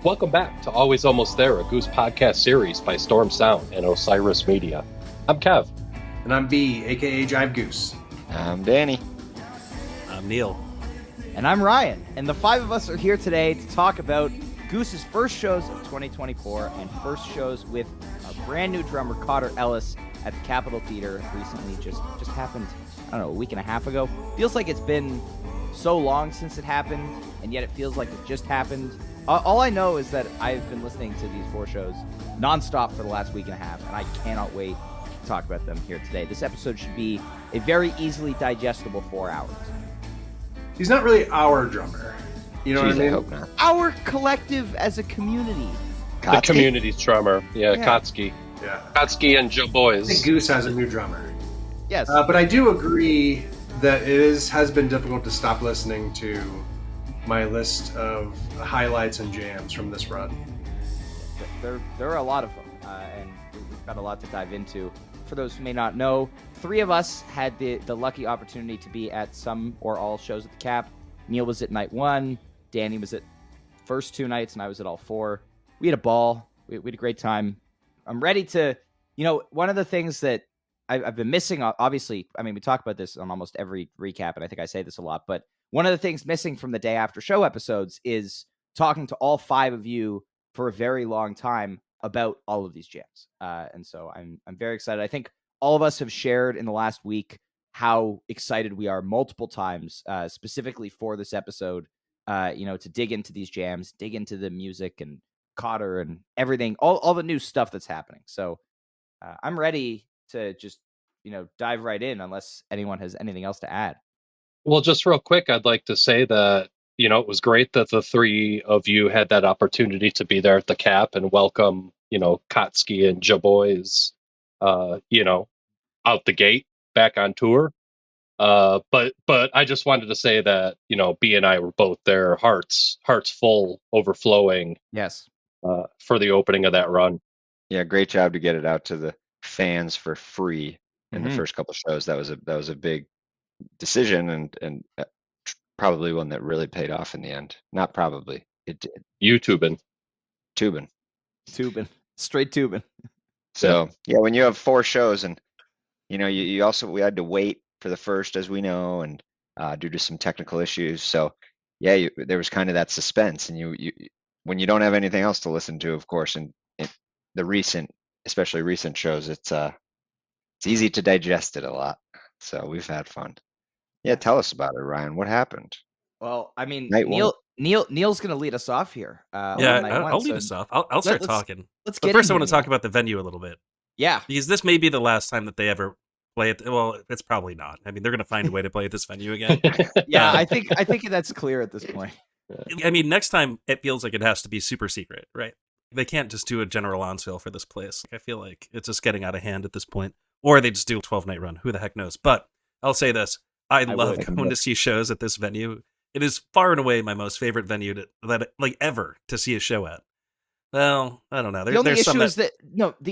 Welcome back to Always Almost There, a Goose podcast series by Storm Sound and Osiris Media. I'm Kev. And I'm B, a.k.a. Jive Goose. I'm Danny. I'm Neal. And I'm Ryan. And the five of us are here today to talk about Goose's first shows of 2024 and first shows with our brand new drummer, Cotter Ellis, at the Capitol Theater recently. Just happened, I don't know, a week and a half ago. Feels like it's been so long since it happened, and yet it feels like it just happened. All I know is that I've been listening to these four shows nonstop for the last week and a half, and I cannot wait to talk about them here today. This episode should be a very easily digestible 4 hours. He's not really our drummer. You know what I mean? I hope not. Our collective as a community. The community's drummer. Yeah. Kotsky. Yeah. Kotsky and Joe I Boys. think Goose has a new drummer. Yes. But I do agree that has been difficult to stop listening to my list of highlights and jams from this run. There are a lot of them, and we've got a lot to dive into. For those who may not know, 3 of us had the lucky opportunity to be at some or all shows at the Cap. Neal was at night 1, Danny was at first 2 nights, and I was at all 4. We had a ball. We had a great time. I'm ready to, one of the things that I've been missing, obviously, I mean, we talk about this on almost every recap, and I think I say this a lot, but one of the things missing from the day after show episodes is talking to all 5 of you for a very long time about all of these jams. And so I'm very excited. I think all of us have shared in the last week how excited we are multiple times, specifically for this episode, to dig into these jams, dig into the music and Cotter and everything, all the new stuff that's happening. So I'm ready to just, dive right in unless anyone has anything else to add. Well, just real quick, I'd like to say that, it was great that the 3 of you had that opportunity to be there at the Cap and welcome, Kotsky and Joe Boys, out the gate back on tour. But I just wanted to say that, B and I were both there, hearts full, overflowing. Yes. For the opening of that run. Yeah, great job to get it out to the fans for free in the first couple shows. That was a big decision and probably one that really paid off in the end. Not probably, it did. YouTubing. Tubing. Straight tubing. So yeah, when you have 4 shows and you also, we had to wait for the first, as we know, and due to some technical issues. So yeah, there was kind of that suspense, and you when you don't have anything else to listen to, of course, and the especially recent shows, it's easy to digest it a lot. So we've had fun. Yeah, tell us about it, Ryan. What happened? Well, I mean, Night Neal's going to lead us off here. I'll lead us off. I'll start talking. Let's but get first, I into want to talk about the venue a little bit. Yeah, Because this may be the last time that they ever play it. Well, it's probably not. I mean, they're going to find a way to play at this venue again. yeah. I think that's clear at this point. I mean, next time it feels like it has to be super secret, right? They can't just do a general on sale for this place. I feel like it's just getting out of hand at this point. Or they just do a 12-night run. Who the heck knows? But I'll say this. I love going to see shows at this venue. It is far and away my most favorite venue ever to see a show at. Well, I don't know. The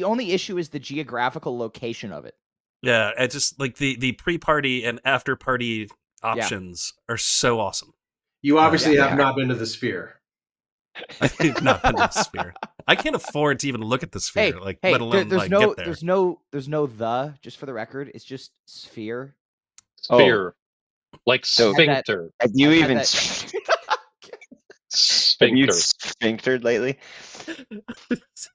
only issue is the geographical location of it. Yeah, it's just like the pre-party and after-party options are so awesome. You obviously have not been to the Sphere. I've not been to the Sphere. I can't afford to even look at the Sphere, let alone get there. There's no just for the record, it's just Sphere. Sphere. Like sphincter. Have you even sphincter. sphinctered lately? It's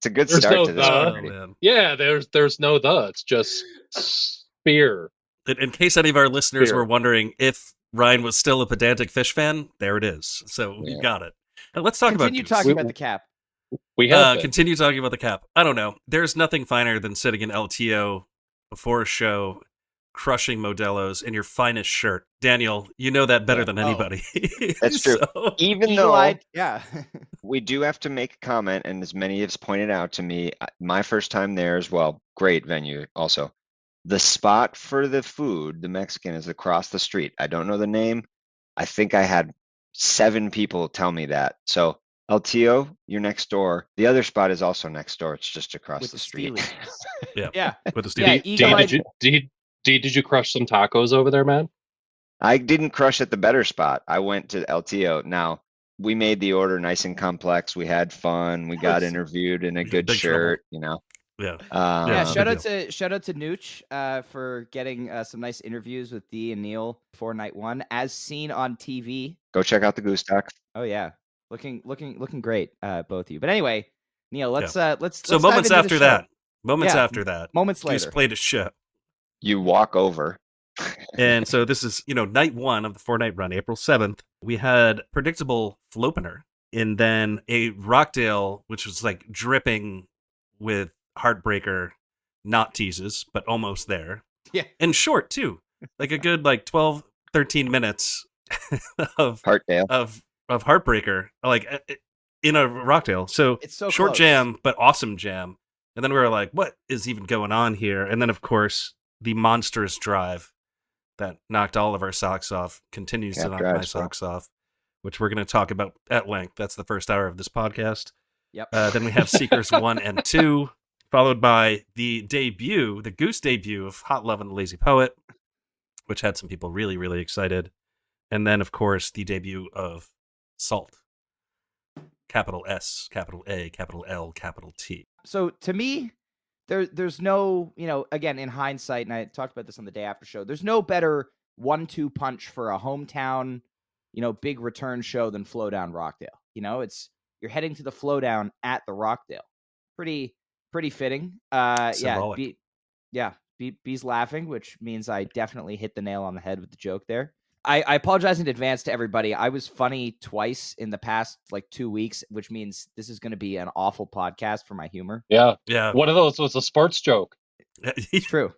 a good There's start no to this party. Man. Yeah, there's no the. It's just sphere. In case any of our listeners were wondering if Ryan was still a pedantic Fish fan, there it is. So we've got it. Let's talk about Continue talking about the Cap. We have continue talking about the Cap. I don't know. There's nothing finer than sitting in LTO before a show, crushing Modelo's in your finest shirt. Daniel, you know that better than anybody. That's true. So, Even though yeah. we do have to make a comment, and as many have pointed out to me, my first time there as well, great venue also. The spot for the food, the Mexican, is across the street. I don't know the name. I think I had 7 people tell me that. So LTO, you're next door. The other spot is also next door. It's just across With the street. Yeah. With the studio. Did you crush some tacos over there, man? I didn't crush at the better spot. I went to LTO. Now, we made the order nice and complex. We had fun. We got interviewed in a good Big trouble. shirt, you know. Yeah. Yeah, big shout out deal. to Nooch for getting some nice interviews with Dee and Neal for night one, as seen on TV. Go check out the Goose Doc. Oh yeah, looking great, both of you. But anyway, Neal, let's So dive moments into the after show. that, Yeah, after that, moments Goose later. played a show. You walk over. And so this is, night one of the 4-night run, April 7th. We had predictable Flopener, and then a Rockdale, which was like dripping with Heartbreaker, not teases, but almost there. Yeah. And short, too. Like a good 12, 13 minutes of Heartdale. of Heartbreaker, like in a Rockdale. So It's so short close. jam, but awesome jam. And then we were like, what is even going on here? And then, of course, the monstrous drive that knocked all of our socks off continues Cap to knock drives, my bro. socks off, which we're going to talk about at length. That's the first hour of this podcast. Yep. Then we have Seekers 1 and 2, followed by the Goose debut of Hot Love and the Lazy Poet, which had some people really, really excited. And then, of course, the debut of Salt. Capital S, capital A, capital L, capital T. So to me, there's no, again, in hindsight, and I talked about this on the day after show, there's no better 1-2 punch for a hometown, big return show than Flowdown Rockdale. You're heading to the Flowdown at the Rockdale. Pretty fitting. Symbolic. B's laughing, which means I definitely hit the nail on the head with the joke there. I apologize in advance to everybody. I was funny twice in the past 2 weeks, which means this is going to be an awful podcast for my humor. Yeah. Yeah. One of those was a sports joke. It's true.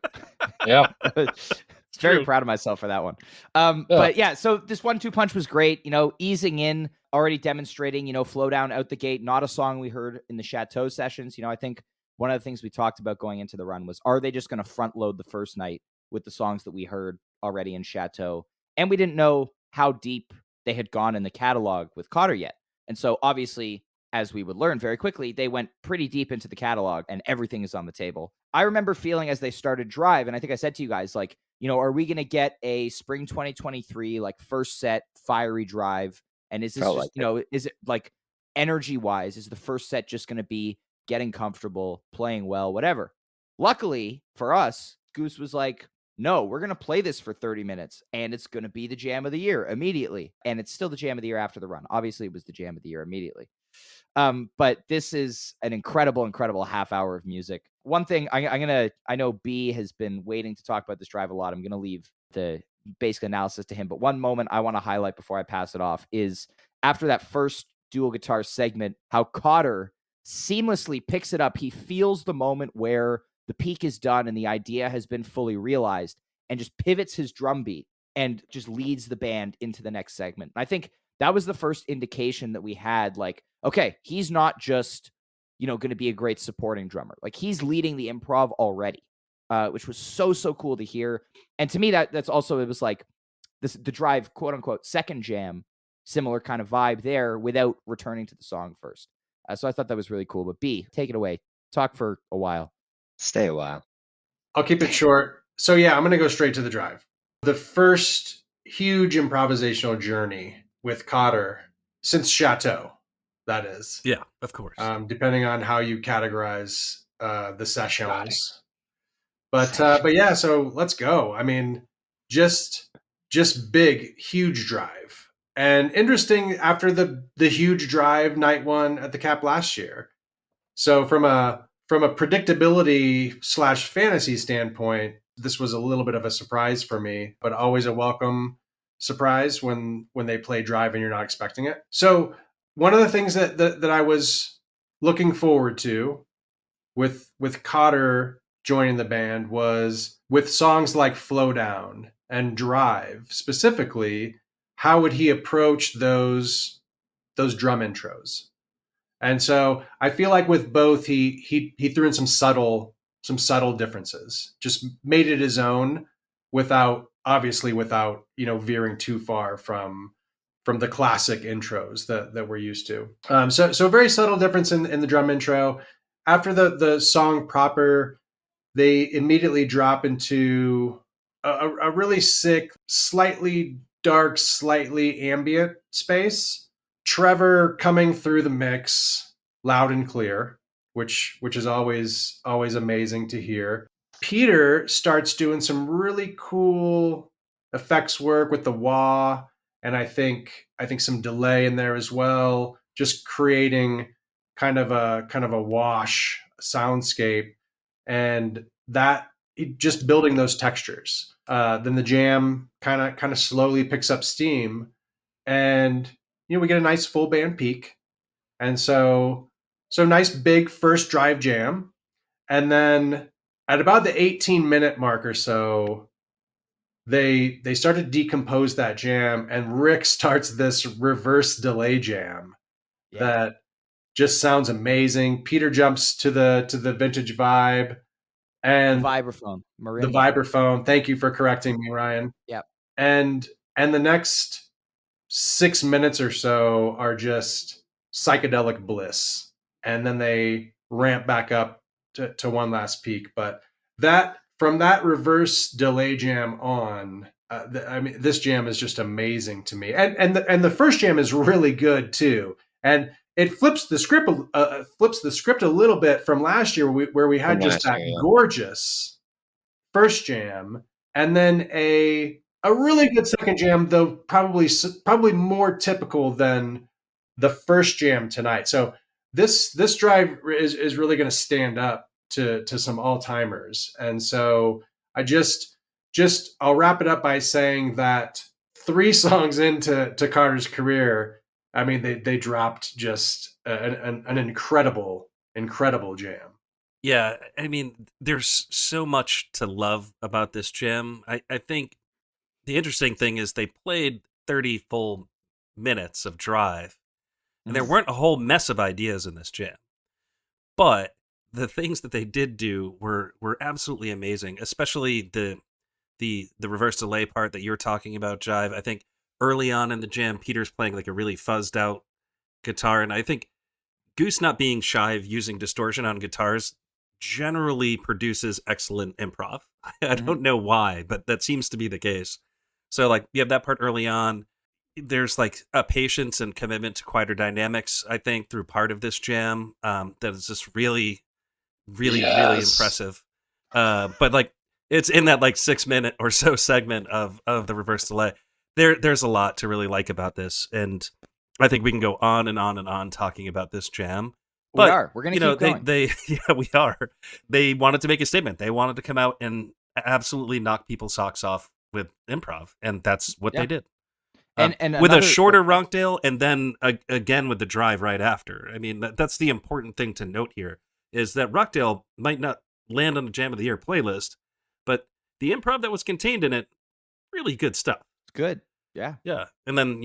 Yeah. Very true. proud of myself for that one. But yeah, so this 1-2 punch was great. Easing in, already demonstrating, Flowdown out the gate. Not a song we heard in the Chateau sessions. I think one of the things we talked about going into the run was, are they just going to front load the first night with the songs that we heard already in Chateau? And we didn't know how deep they had gone in the catalog with Cotter yet. And so obviously, as we would learn very quickly, they went pretty deep into the catalog and everything is on the table. I remember feeling as they started Drive, and I think I said to you guys, are we going to get a spring 2023, first set fiery Drive? And is this Felt just, is it energy wise, is the first set just going to be getting comfortable, playing well, whatever? Luckily for us, Goose was like, no, we're going to play this for 30 minutes and it's going to be the jam of the year immediately. And it's still the jam of the year after the run. Obviously, it was the jam of the year immediately. But this is an incredible half hour of music. One thing I know B has been waiting to talk about this drive a lot. I'm going to leave the basic analysis to him. But one moment I want to highlight before I pass it off is after that first dual guitar segment, how Cotter seamlessly picks it up. He feels the moment where the peak is done and the idea has been fully realized and just pivots his drum beat and just leads the band into the next segment. And I think that was the first indication that we had, okay, he's not just, going to be a great supporting drummer. He's leading the improv already, which was so cool to hear. And to me, that's also, it was the Drive, quote unquote, second jam, similar kind of vibe there without returning to the song first. So I thought that was really cool. But B, take it away. Talk for a while. Stay a while. I'll keep it short. So yeah, I'm going to go straight to the Drive. The first huge improvisational journey with Cotter since Chateau, that is. Yeah, of course. Depending on how you categorize the sessions. But yeah, so let's go. I mean, just big, huge Drive. And interesting after the huge Drive night one at the Cap last year. So from a predictability / fantasy standpoint, this was a little bit of a surprise for me, but always a welcome surprise when they play Drive and you're not expecting it. So one of the things that I was looking forward to with Cotter joining the band was with songs like Flow Down and Drive specifically, how would he approach those drum intros? And so I feel like with both, he threw in some subtle differences, just made it his own without veering too far from the classic intros that we're used to. So very subtle difference in the drum intro. After the song proper, they immediately drop into a really sick, slightly dark, slightly ambient space. Trevor coming through the mix loud and clear, which is always amazing to hear. Peter starts doing some really cool effects work with the wah, and I think some delay in there as well, just creating kind of a wash soundscape, and that just building those textures. Then the jam kind of slowly picks up steam, and we get a nice full band peak, and so nice big first drive jam, and then at about the 18-minute mark or so, they start to decompose that jam, and Rick starts this reverse delay jam that just sounds amazing. Peter jumps to the vintage vibe and the vibraphone, the marimba. vibraphone. Thank you for correcting me, Ryan. Yep. And the next 6 minutes or so are just psychedelic bliss, and then they ramp back up to one last peak. But that from that reverse delay jam on, I mean, this jam is just amazing to me, and the first jam is really good too, and it flips the script a little bit from last year, where we had just that gorgeous first jam, and then a really good second jam, though probably more typical than the first jam tonight. So this drive is really going to stand up to some all timers, and so I I'll wrap it up by saying that 3 songs into Cotter's career, I mean, they dropped just an incredible jam. Yeah, I mean, there's so much to love about this jam. I think the interesting thing is they played 30 full minutes of Drive, and there weren't a whole mess of ideas in this jam. But the things that they did do were absolutely amazing, especially the reverse delay part that you're talking about, Jive. I think early on in the jam, Peter's playing like a really fuzzed out guitar, and I think Goose, not being shy of using distortion on guitars, generally produces excellent improv. I don't know why, but that seems to be the case. So like you have that part early on. There's like a patience and commitment to quieter dynamics, I think, through part of this jam, that is just really really impressive. But like it's in that like 6 minute or so segment of the reverse delay. There's a lot to really like about this, and I think we can go on and on and on talking about this jam. But we're gonna keep going. They yeah, we are. They wanted to make a statement. They wanted to come out and absolutely knock people's socks off with improv, and that's what they did. And with a shorter Rockdale, and then again with the Drive right after. I mean, that's the important thing to note here, is that Rockdale might not land on the Jam of the Year playlist, but the improv that was contained in it, really good stuff. Good. Yeah. Yeah. And then,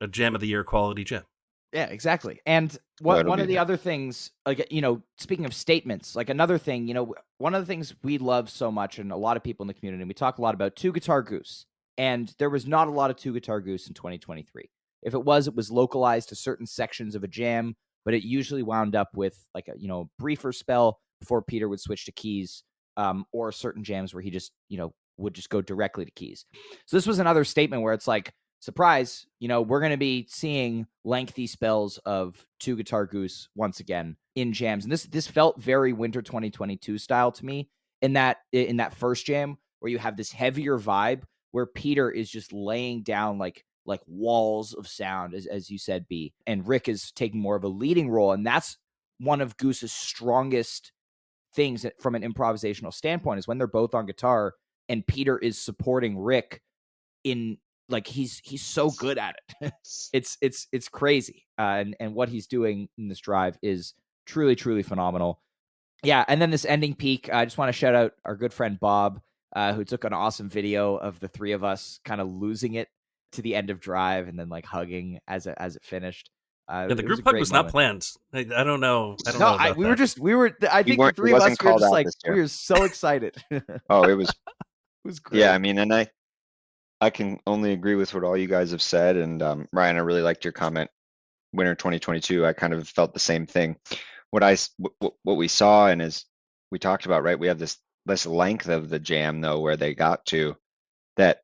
a Jam of the Year quality jam. Yeah, exactly. And one of the other things, like, speaking of statements, like another thing, one of the things we love so much, and a lot of people in the community, we talk a lot about Two Guitar Goose. And there was not a lot of Two Guitar Goose in 2023. If it was localized to certain sections of a jam, but it usually wound up with like a briefer spell before Peter would switch to keys, or certain jams where he just would just go directly to keys. So this was another statement where it's like, surprise, we're going to be seeing lengthy spells of Two Guitar Goose once again in jams, and this felt very winter 2022 style to me in that first jam where you have this heavier vibe, where Peter is just laying down like walls of sound, as you said, B, and Rick is taking more of a leading role. And that's one of Goose's strongest things from an improvisational standpoint, is when they're both on guitar and Peter is supporting Rick in, like, he's so good at it. it's crazy. And what he's doing in this Drive is truly, truly phenomenal. Yeah. And then this ending peak, I just want to shout out our good friend Bob, who took an awesome video of the three of us kind of losing it to the end of Drive and then like hugging as it finished. Yeah, the group hug was not planned. I don't know. I think the three of us were just like, we were so excited. Oh, it was great. Yeah, I mean, and I can only agree with what all you guys have said. And Ryan, I really liked your comment. Winter 2022, I kind of felt the same thing. What we saw, and as we talked about, right, we have this length of the jam though, where they got to, that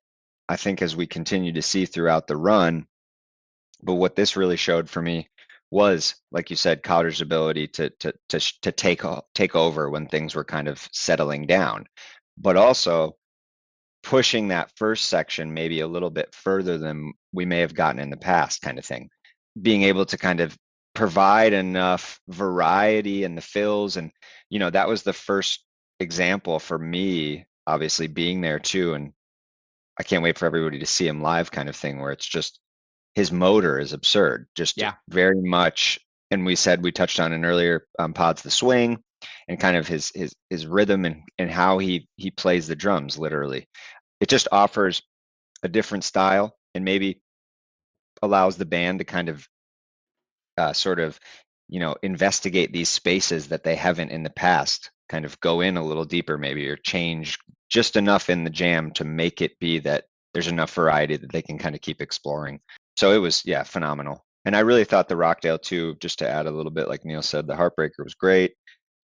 I think as we continue to see throughout the run, But what this really showed for me was, like you said, Cotter's ability to take over when things were kind of settling down, but also pushing that first section maybe a little bit further than we may have gotten in the past, kind of thing. Being able to kind of provide enough variety in the fills, and that was the first example for me, obviously being there too, and I can't wait for everybody to see him live, kind of thing, where it's just his motor is absurd, just very much. And we touched on in earlier pods, the swing and kind of his rhythm and how he plays the drums. Literally, it just offers a different style and maybe allows the band to kind of sort of investigate these spaces that they haven't in the past, kind of go in a little deeper maybe, or change just enough in the jam to make it be that there's enough variety that they can kind of keep exploring. So it was, phenomenal. And I really thought the Rockdale too, just to add a little bit, like Neal said, the Heartbreaker was great.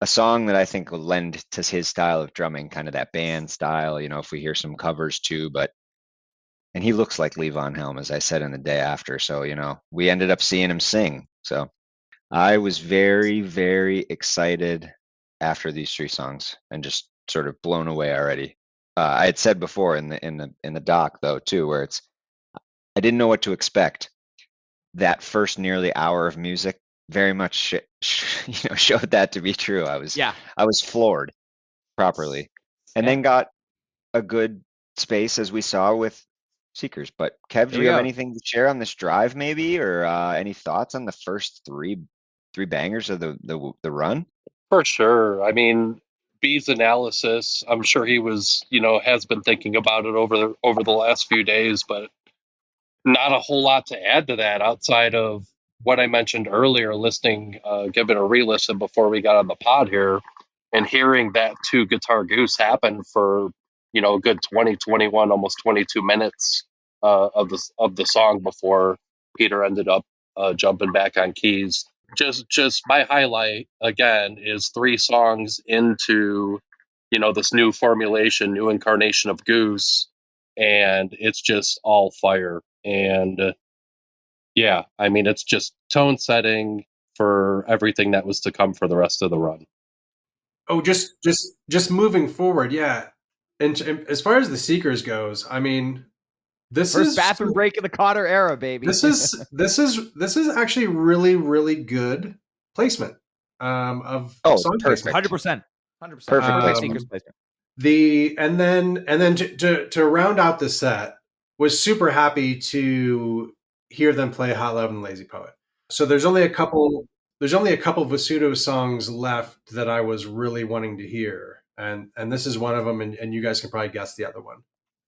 A song that I think will lend to his style of drumming, kind of that band style, if we hear some covers too, and he looks like Lee Von Helm, as I said in the day after. So, we ended up seeing him sing. So I was very, very excited after these 3 songs and just sort of blown away already. I had said before in the doc though too, where I didn't know what to expect. That first nearly hour of music very much showed that to be true. I was floored properly, and then got a good space, as we saw with Seekers. But Kev, do you have anything to share on this drive maybe, or any thoughts on the first three bangers of the run? For sure. I mean, B's analysis, I'm sure he was, has been thinking about it over the last few days, but not a whole lot to add to that outside of what I mentioned earlier, listening, giving a re-listen before we got on the pod here, and hearing that 2 guitar Goose happen for, a good 20, 21, almost 22 minutes of the song before Peter ended up jumping back on keys. Just my highlight again is 3 songs into, this new formulation, new incarnation of Goose, and it's just all fire. And I mean, it's just tone setting for everything that was to come for the rest of the run. Oh, just moving forward, yeah. And as far as the Seekers goes, I mean, this first is bathroom break in the Cotter era, baby. This is actually really, really good placement of song perfect. 100%. Perfect placement. And then to round out the set, was super happy to hear them play Hot Love and Lazy Poet. So there's only a couple Vasudo songs left that I was really wanting to hear, and this is one of them, and you guys can probably guess the other one.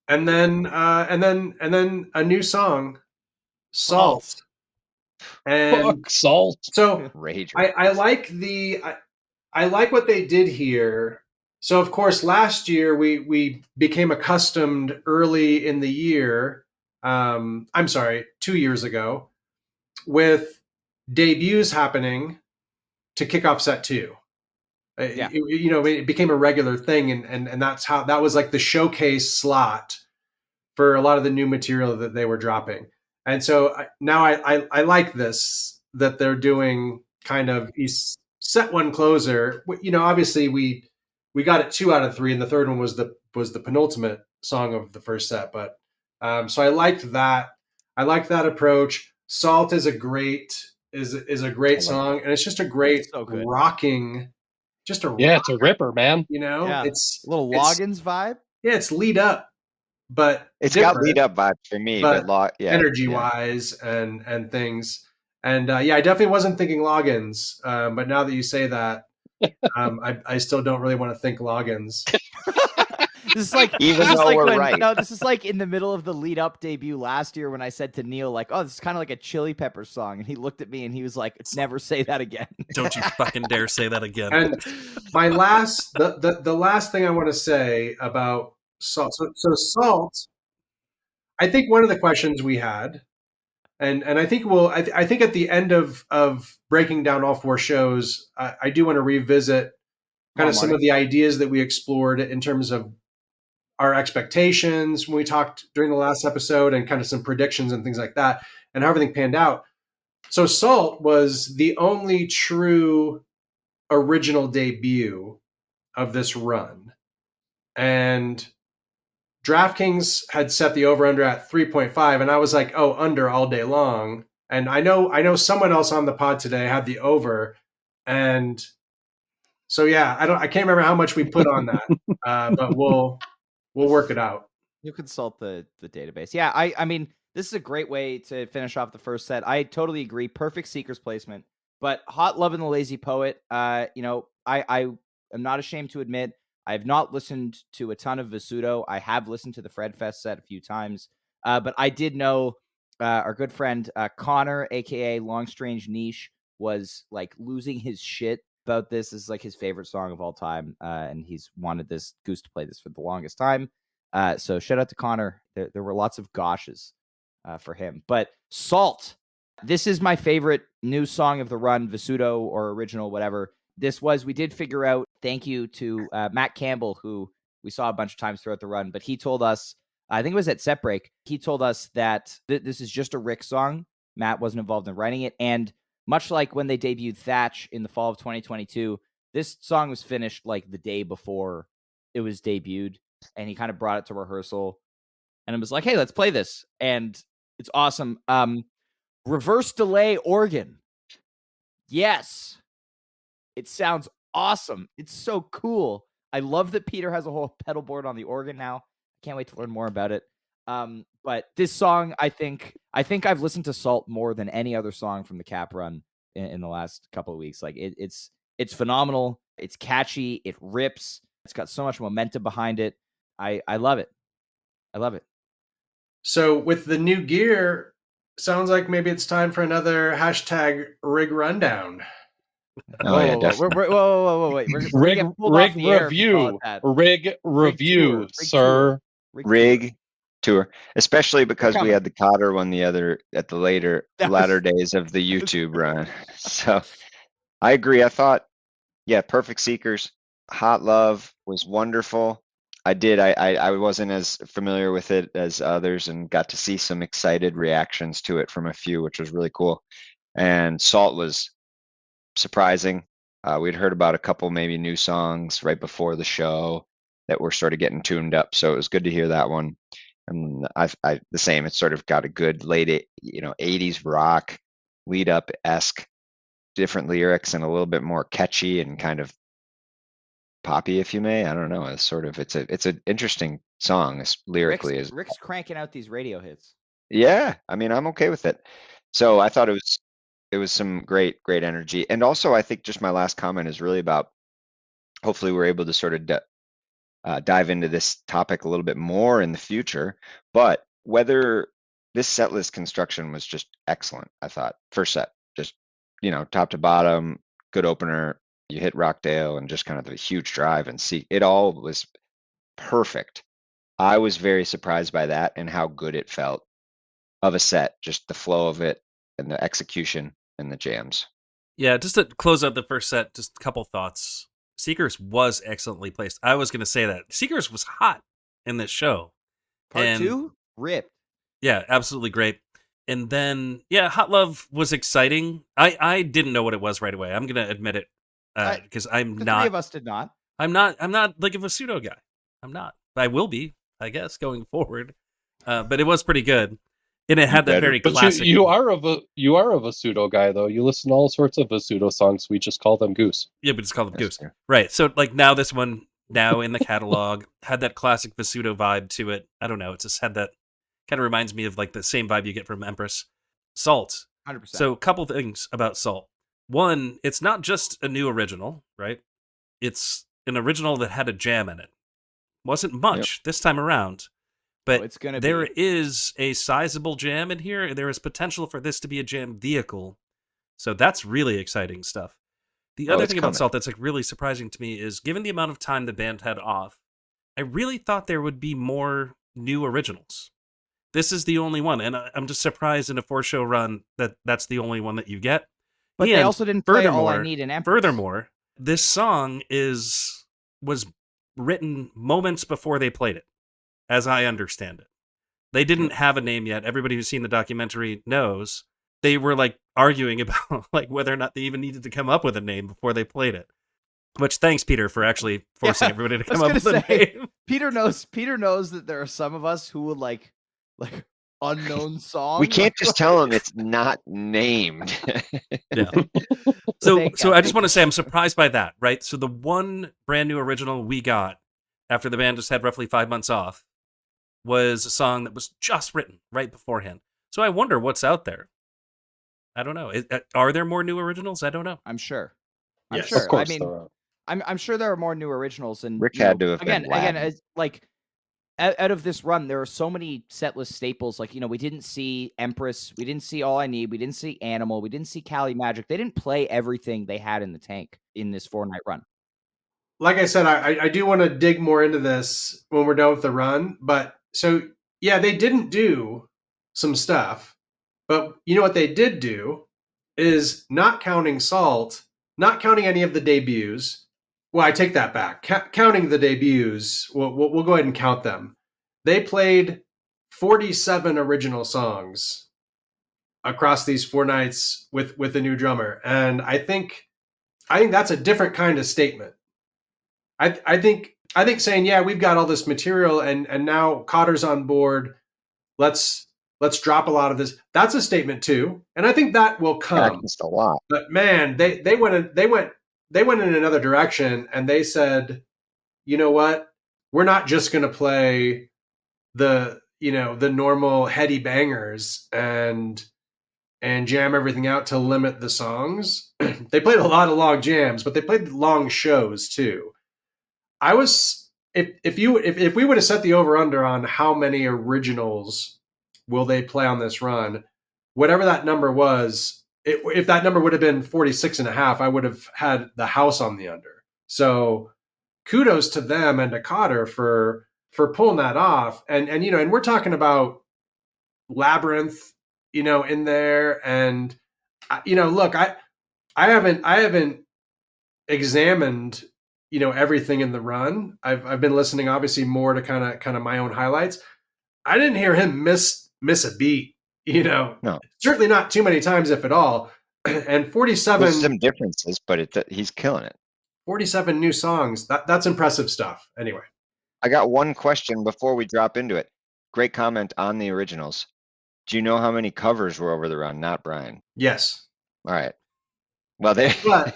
And then a new song, Salt. And fuck Salt. So Rager. I like what they did here. So of course last year we became accustomed early in the year. I'm sorry, 2 years ago, with debuts happening to kick off set 2. It became a regular thing, and that was like the showcase slot for a lot of the new material that they were dropping. And so now I like this, that they're doing kind of set 1 closer. Obviously we got it 2 out of 3, and the third one was the penultimate song of the first set. But so I liked that. I liked that approach. Salt is a great song, and it's just a great rocking. It's a ripper, man. It's a little Loggins vibe. Yeah, it's lead up, but it's got lead up vibe for me, but energy wise and things. And I definitely wasn't thinking Loggins, but now that you say that, I still don't really want to think Loggins. This is like this is like in the middle of the lead up debut last year when I said to Neal, like, oh, this is kind of like a Chili Peppers song, and he looked at me and he was like, never say that again. Don't you fucking dare say that again. And my last the last thing I want to say about Salt. So Salt, I think one of the questions we had, and I think I think at the end of breaking down all 4 shows, I do want to revisit kind of some of the ideas that we explored in terms of our expectations when we talked during the last episode, and kind of some predictions and things like that. and how everything panned out. So Salt was the only true original debut of this run. And DraftKings had set the over-under at 3.5, and I was like, oh, under all day long. And I know someone else on the pod today had the over, and so yeah, I can't remember how much we put on that, but we'll work it out. You consult the database. Yeah, I mean, this is a great way to finish off the first set. I totally agree. Perfect Seekers placement. But Hot Love and the Lazy Poet, you know, I am not ashamed to admit I have not listened to a ton of Visudo. I have listened to the Fred Fest set a few times. But I did know our good friend Connor, aka Long Strange Niche, was like losing his shit about this. This is like his favorite song of all time. And he's wanted this Goose to play this for the longest time. So shout out to Connor. There were lots of goshes for him. But Salt, this is my favorite new song of the run, Visudo or original, whatever. We did figure out, thank you to Matt Campbell, who we saw a bunch of times throughout the run, but he told us, I think it was at Set Break, he told us that this is just a Rick song. Matt wasn't involved in writing it. And much like when they debuted Thatch in the fall of 2022, this song was finished like the day before it was debuted. And he kind of brought it to rehearsal and it was like, hey, let's play this. And it's awesome. Reverse delay organ. Yes. It sounds awesome. It's so cool. I love that Peter has a whole pedal board on the organ now. Can't wait to learn more about it. But this song, I think I've listened to Salt more than any other song from the Cap run in the last couple of weeks. Like it's phenomenal. It's catchy. It rips. It's got so much momentum behind it. I love it. I love it. So with the new gear, sounds like maybe it's time for another hashtag rig rundown. Oh yeah, definitely. Whoa, wait. Rig review, sir. Rig tour, especially because we had the Cotter one at the latter days of the YouTube run. So I agree. I thought, yeah, Perfect Seekers, Hot Love was wonderful. I wasn't as familiar with it as others and got to see some excited reactions to it from a few, which was really cool. And Salt was surprising. We'd heard about a couple maybe new songs right before the show that were sort of getting tuned up, so it was good to hear that one. And I the same. It's sort of got a good late 80s rock lead up esque, different lyrics and a little bit more catchy and kind of poppy, if you may. I don't know. It's an interesting song lyrically. Rick's cranking out these radio hits. Yeah, I mean, I'm okay with it. So I thought it was some great energy. And also, I think just my last comment is really about, hopefully we're able to sort of dive into this topic a little bit more in the future, but whether this set list construction was just excellent. I thought first set, just, top to bottom, good opener. You hit Rockdale and just kind of the huge drive and see it all was perfect. I was very surprised by that and how good it felt of a set, just the flow of it and the execution and the jams. Yeah, just to close out the first set, just a couple thoughts. Seekers was excellently placed. I was going to say that. Seekers was hot in this show. Part 2? Ripped. Yeah, absolutely great. And then, yeah, Hot Love was exciting. I didn't know what it was right away. I'm going to admit it. Because I'm not. Three of us did not. I'm not like a Visudo guy. I'm not. I will be, I guess, going forward. But it was pretty good. And it had that very classic. You are a Visudo guy, though. You listen to all sorts of Visudo songs. We just call them Goose. Yeah, we just call them Goose. Fair. Right. So, like, now this one, now in the catalog, had that classic Visudo vibe to it. I don't know. It just had that, kind of reminds me of, like, the same vibe you get from Empress. Salt. 100%. So, a couple things about Salt. One, it's not just a new original, right? It's an original that had a jam in it. Wasn't much this time around. But there is a sizable jam in here. There is potential for this to be a jam vehicle. So that's really exciting stuff. The other thing about Salt that's like really surprising to me is, given the amount of time the band had off, I really thought there would be more new originals. This is the only one. And I'm just surprised in a 4-show run that that's the only one that you get. But they also didn't play All I Need in Empress. Furthermore, this song was written moments before they played it, as I understand it. They didn't have a name yet. Everybody who's seen the documentary knows. They were like arguing about like whether or not they even needed to come up with a name before they played it. Which thanks, Peter, for actually forcing everybody to come up with a name. Peter knows that there are some of us who would like unknown songs. We can't just tell him it's not named. Yeah. So I just want to say I'm surprised by that, right? So the one brand new original we got after the band just had roughly 5 months off was a song that was just written right beforehand. So I wonder what's out there. I don't know. Are there more new originals? I don't know. I'm sure. Yes. I'm sure. Of course I mean, there are. I'm sure there are more new originals, and Rick had to have been again, Latin. like out of this run, there are so many setlist staples. Like, we didn't see Empress, we didn't see All I Need, we didn't see Animal, we didn't see Cali Magic. They didn't play everything they had in the tank in this 4-night run. Like I said, I do want to dig more into this when we're done with the run. But so, yeah, they didn't do some stuff. But you know what they did do is, not counting Salt, not counting any of the debuts. Well, I take that back. Counting the debuts, we'll go ahead and count them. They played 47 original songs across these 4 nights with a new drummer. And I think that's a different kind of statement. I think saying, yeah, we've got all this material and now Cotter's on board. Let's drop a lot of this. That's a statement too, and I think that will come. Practiced a lot. But man, they went in another direction, and they said, you know what? We're not just going to play the normal heady bangers and jam everything out to limit the songs. They played a lot of long jams, but they played long shows too. If we would have set the over under on how many originals will they play on this run, whatever that number was, if that number would have been 46 and a half, I would have had the house on the under. So kudos to them and to Cotter for pulling that off. And we're talking about Labyrinth, in there. And look, I haven't examined everything in the run. I've been listening obviously more to kind of my own highlights. I didn't hear him miss a beat, No. Certainly not too many times, if at all. And 47, There's some differences, but he's killing it. 47 new songs. That's impressive stuff. Anyway, I got one question before we drop into it. Great comment on the originals. Do you know how many covers were over the run? Not Brian. yes. All right. Well, they. But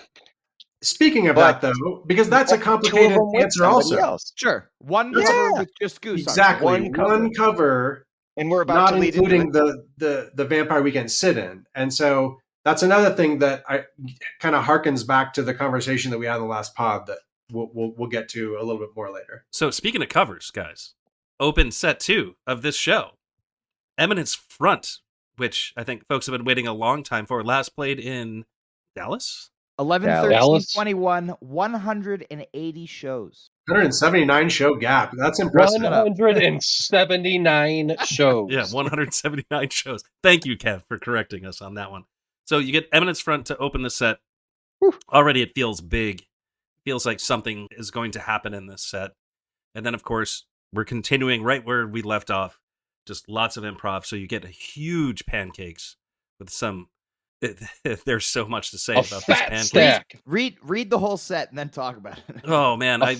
speaking of that, though, because that's a complicated answer also. Else. Sure. One cover with just Goose. Exactly. One cover. And we're about not to lead including into the Vampire Weekend sit-in. And so that's another thing that I kind of harkens back to the conversation that we had in the last pod that we'll get to a little bit more later. So speaking of covers, guys, open set 2 of this show, Eminence Front, which I think folks have been waiting a long time for, last played in Dallas? 11, Dallas. 13, 21, 180 shows. 179 show gap. That's impressive. 179 shows. Yeah, 179 shows. Thank you, Kev, for correcting us on that one. So you get Eminence Front to open the set. Whew. Already it feels big. It feels like something is going to happen in this set. And then, of course, we're continuing right where we left off. Just lots of improv. So you get a huge pancakes with some... There's so much to say about this pancake. Stack. Read the whole set and then talk about it. Oh man, I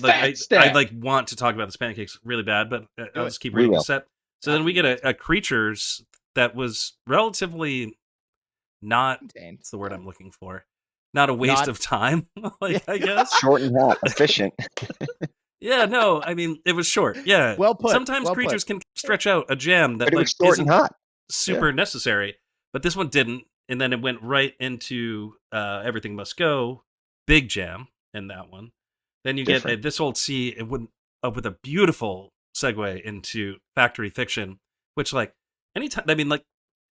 want to talk about this pancakes really bad, but I'll just keep reading the set. So then we get a creatures that was relatively not. What's the word I'm looking for? Not a waste of time, I guess. Short and hot, efficient. Yeah, no, I mean it was short. Yeah, well put. Sometimes creatures can stretch out a jam that But it like was short isn't and hot. super necessary, but this one didn't. And then it went right into Everything Must Go, big jam in that one. Then you get This Old Sea with a beautiful segue into Factory Fiction, which like anytime, I mean like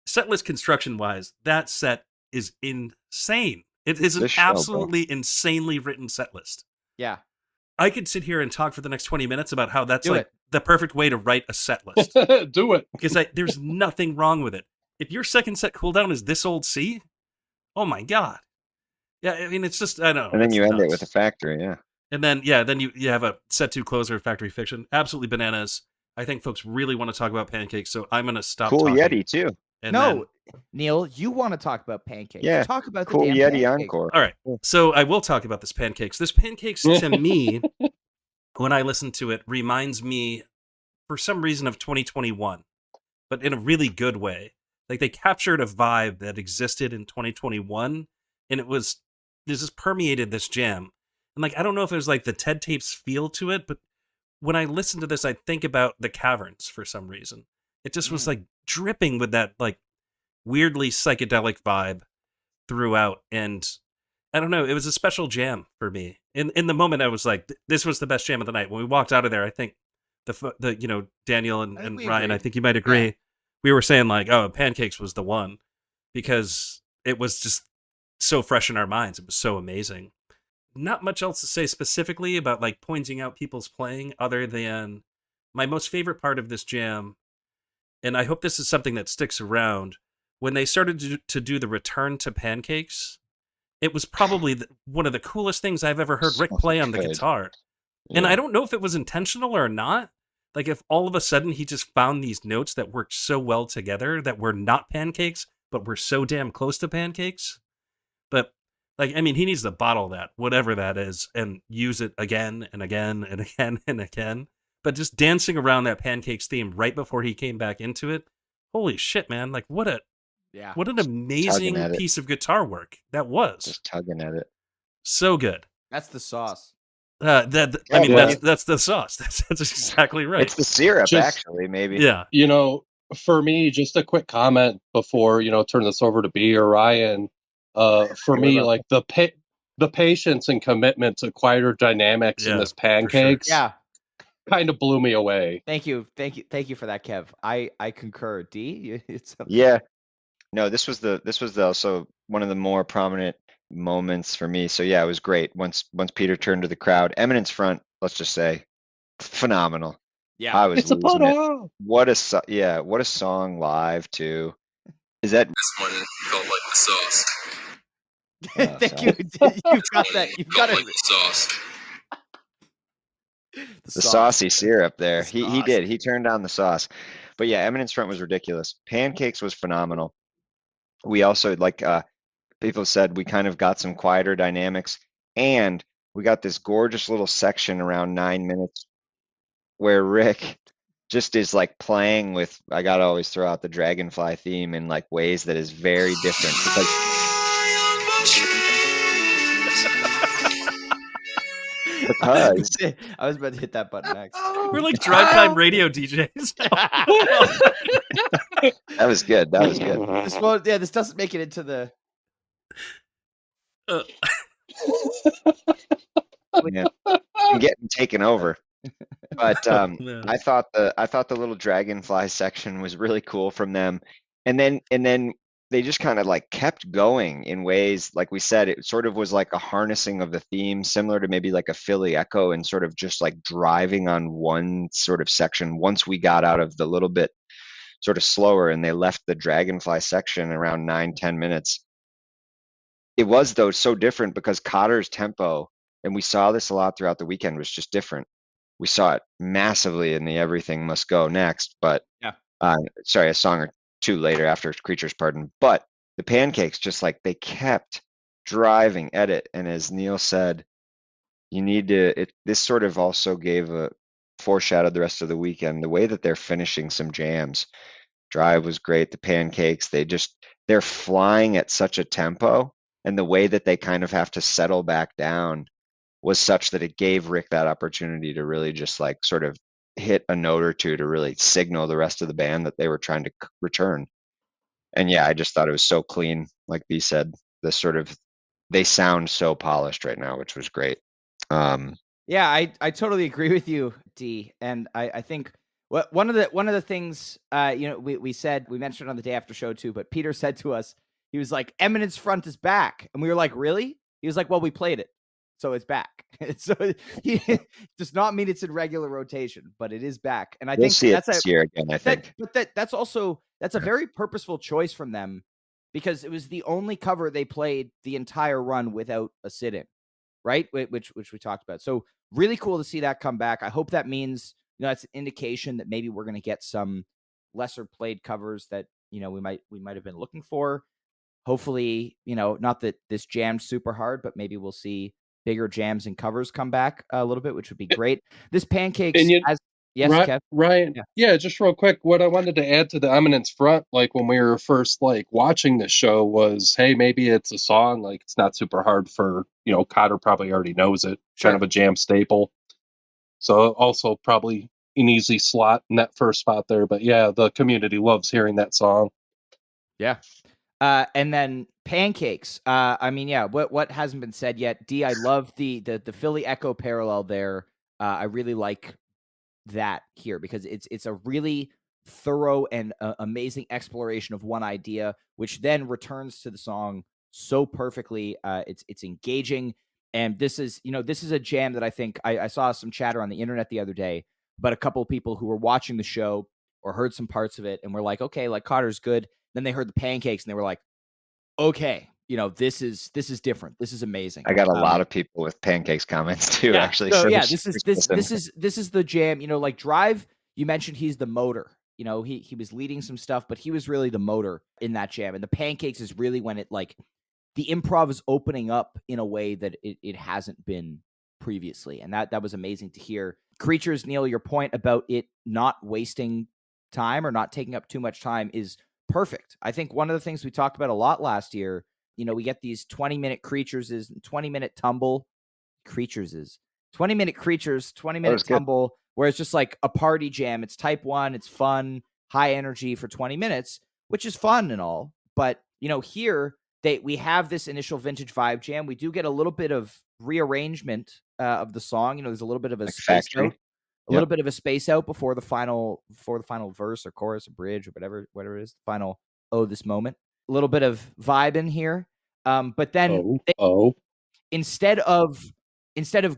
setlist construction wise, that set is insane. It is an absolutely insanely written setlist. Yeah. I could sit here and talk for the next 20 minutes about how that's the perfect way to write a set list. Do it. Because there's nothing wrong with it. If your second set cooldown is This Old Sea, oh my god. Yeah, I mean, it's just, I don't know. And then you end nuts. it with a Factory, yeah. And then, then you have a set 2 closer, Factory Fiction. Absolutely bananas. I think folks really want to talk about pancakes, so I'm going to stop Cool talking. Yeti too. And No, Neal, you want to talk about pancakes. Yeah, Talk about Cool the damn Yeti pancakes. Encore. All right. So I will talk about this pancakes. This pancakes to me, when I listen to it, reminds me for some reason of 2021, but in a really good way. Like they captured a vibe that existed in 2021, and this just permeated this jam. And like I don't know if it was like the TED Tapes feel to it, but when I listen to this, I think about the Caverns for some reason. It just was like dripping with that like weirdly psychedelic vibe throughout, and I don't know, it was a special jam for me. In the moment, I was like, this was the best jam of the night. When we walked out of there, I think the Daniel and Ryan, agreed. I think you might agree. Yeah. We were saying like, oh, pancakes was the one because it was just so fresh in our minds. It was so amazing. Not much else to say specifically about like pointing out people's playing other than my most favorite part of this jam, and I hope this is something that sticks around. When they started to do the return to pancakes, it was probably one of the coolest things I've ever heard Rick play on the good. guitar. And I don't know if it was intentional or not. Like if all of a sudden he just found these notes that worked so well together that were not pancakes, but were so damn close to pancakes. But like, I mean, he needs to bottle that, whatever that is, and use it again and again and again and again. But just dancing around that pancakes theme right before he came back into it. Holy shit, man. Like what an amazing piece of guitar work that was. Just tugging at it. So good. That's the sauce. That's the sauce. That's exactly right. It's the syrup, actually, maybe. Yeah. For me, just a quick comment before, turn this over to B or Ryan. For me, like the patience and commitment to quieter dynamics in this pancakes kind of blew me away. Thank you for that, Kev. I concur. D, yeah. No, this was also one of the more prominent moments for me. So yeah, it was great. Once Peter turned to the crowd, Eminence front, let's just say, phenomenal. Yeah, I was it's losing it. What a song live too. Is that this one felt like the sauce? Thank you. You've got that. You've got like it. The sauce. The saucy syrup there. He did. He turned on the sauce. But yeah, Eminence front was ridiculous. Pancakes was phenomenal. We also, like people said, we kind of got some quieter dynamics, and we got this gorgeous little section around 9 minutes where Rick just is like playing with, I gotta always throw out the Dragonfly theme in like ways that is very different. Because I was about to hit that button next. We're like drive time radio DJs. That was good. This doesn't make it into the. I'm getting taken over. But I thought the little Dragonfly section was really cool from them, and then they just kind of like kept going in ways, like we said, it sort of was like a harnessing of the theme, similar to maybe like a Philly Echo, and sort of just like driving on one sort of section. Once we got out of the little bit sort of slower and they left the Dragonfly section around 9-10 minutes, it was though so different because Cotter's tempo, and we saw this a lot throughout the weekend, was just different. We saw it massively in the Everything Must Go Next, but a song or two later after Creature's Pardon. But the pancakes, just like they kept driving at it. And as Neal said, you need to, this sort of also gave a foreshadowed the rest of the weekend, the way that they're finishing some jams. Drive was great. The pancakes, they're flying at such a tempo, and the way that they kind of have to settle back down was such that it gave Rick that opportunity to really just like sort of hit a note or two to really signal the rest of the band that they were trying to return. And yeah, I just thought it was so clean. Like B said, they sound so polished right now, which was great. Yeah, I totally agree with you, D. And I think one of the things we mentioned on the day after show too, but Peter said to us, he was like, Eminence front is back. And we were like, really? He was like, well, we played it, so it's back. So he does not mean it's in regular rotation, but it is back. And I think that's this year again, I think. That's a very purposeful choice from them, because it was the only cover they played the entire run without a sit-in, right? Which we talked about. So really cool to see that come back. I hope that means that's an indication that maybe we're going to get some lesser played covers that, we might have been looking for. Hopefully, not that this jammed super hard, but maybe we'll see bigger jams and covers come back a little bit, which would be great. This Pancakes And you, has, yes, Kev? Ryan, Yeah. yeah, just real quick, what I wanted to add to the Eminence front, like when we were first like watching this show, was, hey, maybe it's a song, like it's not super hard for, Cotter probably already knows it, Sure. kind of a jam staple. So also probably an easy slot in that first spot there. But yeah, the community loves hearing that song. Yeah. And then Pancakes. What hasn't been said yet? D, I love the Philly Echo parallel there. I really like that here because it's a really thorough and amazing exploration of one idea, which then returns to the song so perfectly. It's engaging, and this is a jam that I think I saw some chatter on the internet the other day, but a couple of people who were watching the show or heard some parts of it and were like, okay, like Cotter's good. Then they heard the Pancakes and they were like, okay, this is different. This is amazing. I got a lot of people with Pancakes comments too, actually. So yeah, this is the jam. Like Drive, you mentioned he's the motor. He was leading some stuff, but he was really the motor in that jam. And the Pancakes is really when it like the improv is opening up in a way that it hasn't been previously. And that was amazing to hear. Creatures, Neal, your point about it not wasting time or not taking up too much time is perfect. I think one of the things we talked about a lot last year, we get these 20-minute creatures, 20-minute tumble. 20-minute creatures, 20-minute tumble, where it's just like a party jam. It's type 1, it's fun, high energy for 20 minutes, which is fun and all. But, here we have this initial vintage vibe jam. We do get a little bit of rearrangement of the song. There's a little bit of a space out. Little bit of a space out before the final verse or chorus or bridge or whatever it is, the final this moment. A little bit of vibe in here. But then instead of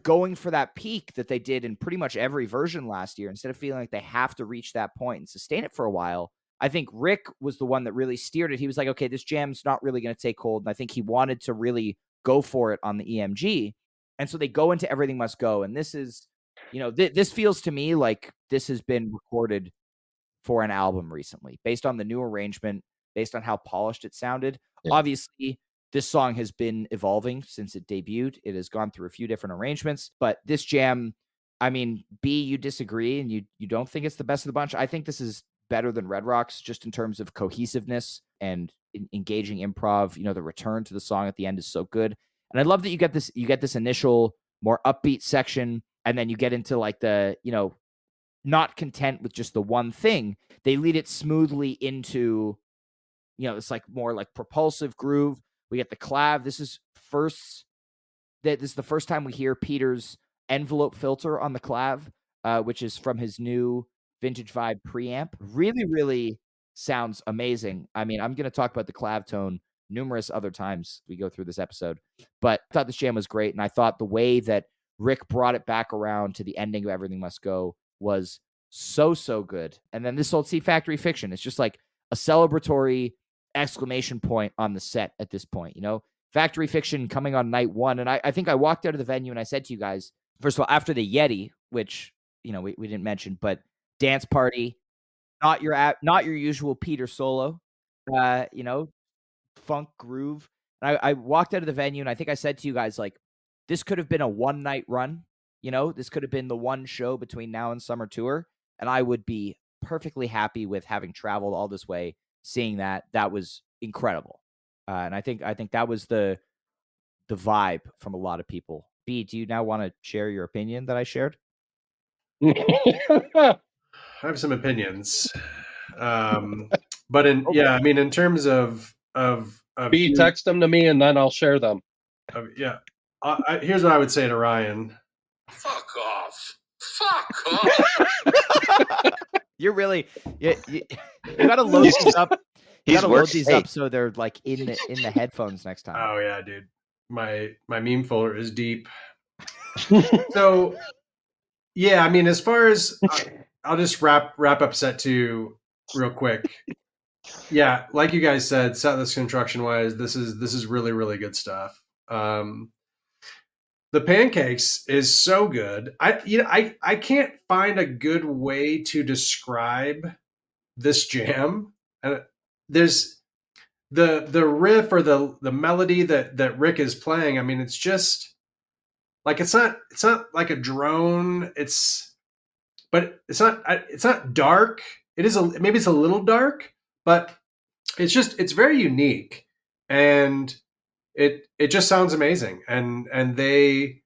going for that peak that they did in pretty much every version last year, instead of feeling like they have to reach that point and sustain it for a while, I think Rick was the one that really steered it. He was like, okay, this jam's not really going to take hold. And I think he wanted to really go for it on the EMG. And so they go into Everything Must Go. And this is, this feels to me like this has been recorded for an album recently, based on the new arrangement, based on how polished it sounded. Yeah. Obviously, this song has been evolving since it debuted. It has gone through a few different arrangements, but this jam, B, you disagree and you don't think it's the best of the bunch. I think this is better than Red Rocks just in terms of cohesiveness and engaging improv. The return to the song at the end is so good. And I love that you get this initial more upbeat section, and then you get into like the, not content with just the one thing, they lead it smoothly into, it's like more like propulsive groove. We get the clav. This is the first time we hear Peter's envelope filter on the clav, which is from his new Vintage Vibe preamp. Really, really sounds amazing. I'm going to talk about the clav tone numerous other times we go through this episode, but I thought this jam was great. And I thought the way that Rick brought it back around to the ending of Everything Must Go was so good. And then this old C Factory Fiction, it's just like a celebratory exclamation point on the set at this point. Factory Fiction coming on night 1. And I think I walked out of the venue and I said to you guys, first of all, after the Yeti, which, we didn't mention, but dance party, not your usual Peter solo, funk groove. And I walked out of the venue and I think I said to you guys, like, this could have been a one-night run. This could have been the one show between now and summer tour. And I would be perfectly happy with having traveled all this way, seeing that. That was incredible. And I think that was the vibe from a lot of people. B, do you now want to share your opinion that I shared? I have some opinions. But in terms of B, text them to me and then I'll share them. Here's what I would say to Ryan. Fuck off. You're really you gotta load these up. You gotta load these up so they're like in the headphones next time. Oh yeah, dude. My meme folder is deep. So yeah, as far as I'll just wrap up set 2 real quick. Yeah, like you guys said, set list construction wise, this is really, really good stuff. The pancakes is so good. I can't find a good way to describe this jam. And there's the riff or the melody that Rick is playing. I mean, it's just like it's not like a drone. But it's not dark. It is maybe it's a little dark, but it's very unique, and it just sounds amazing, and they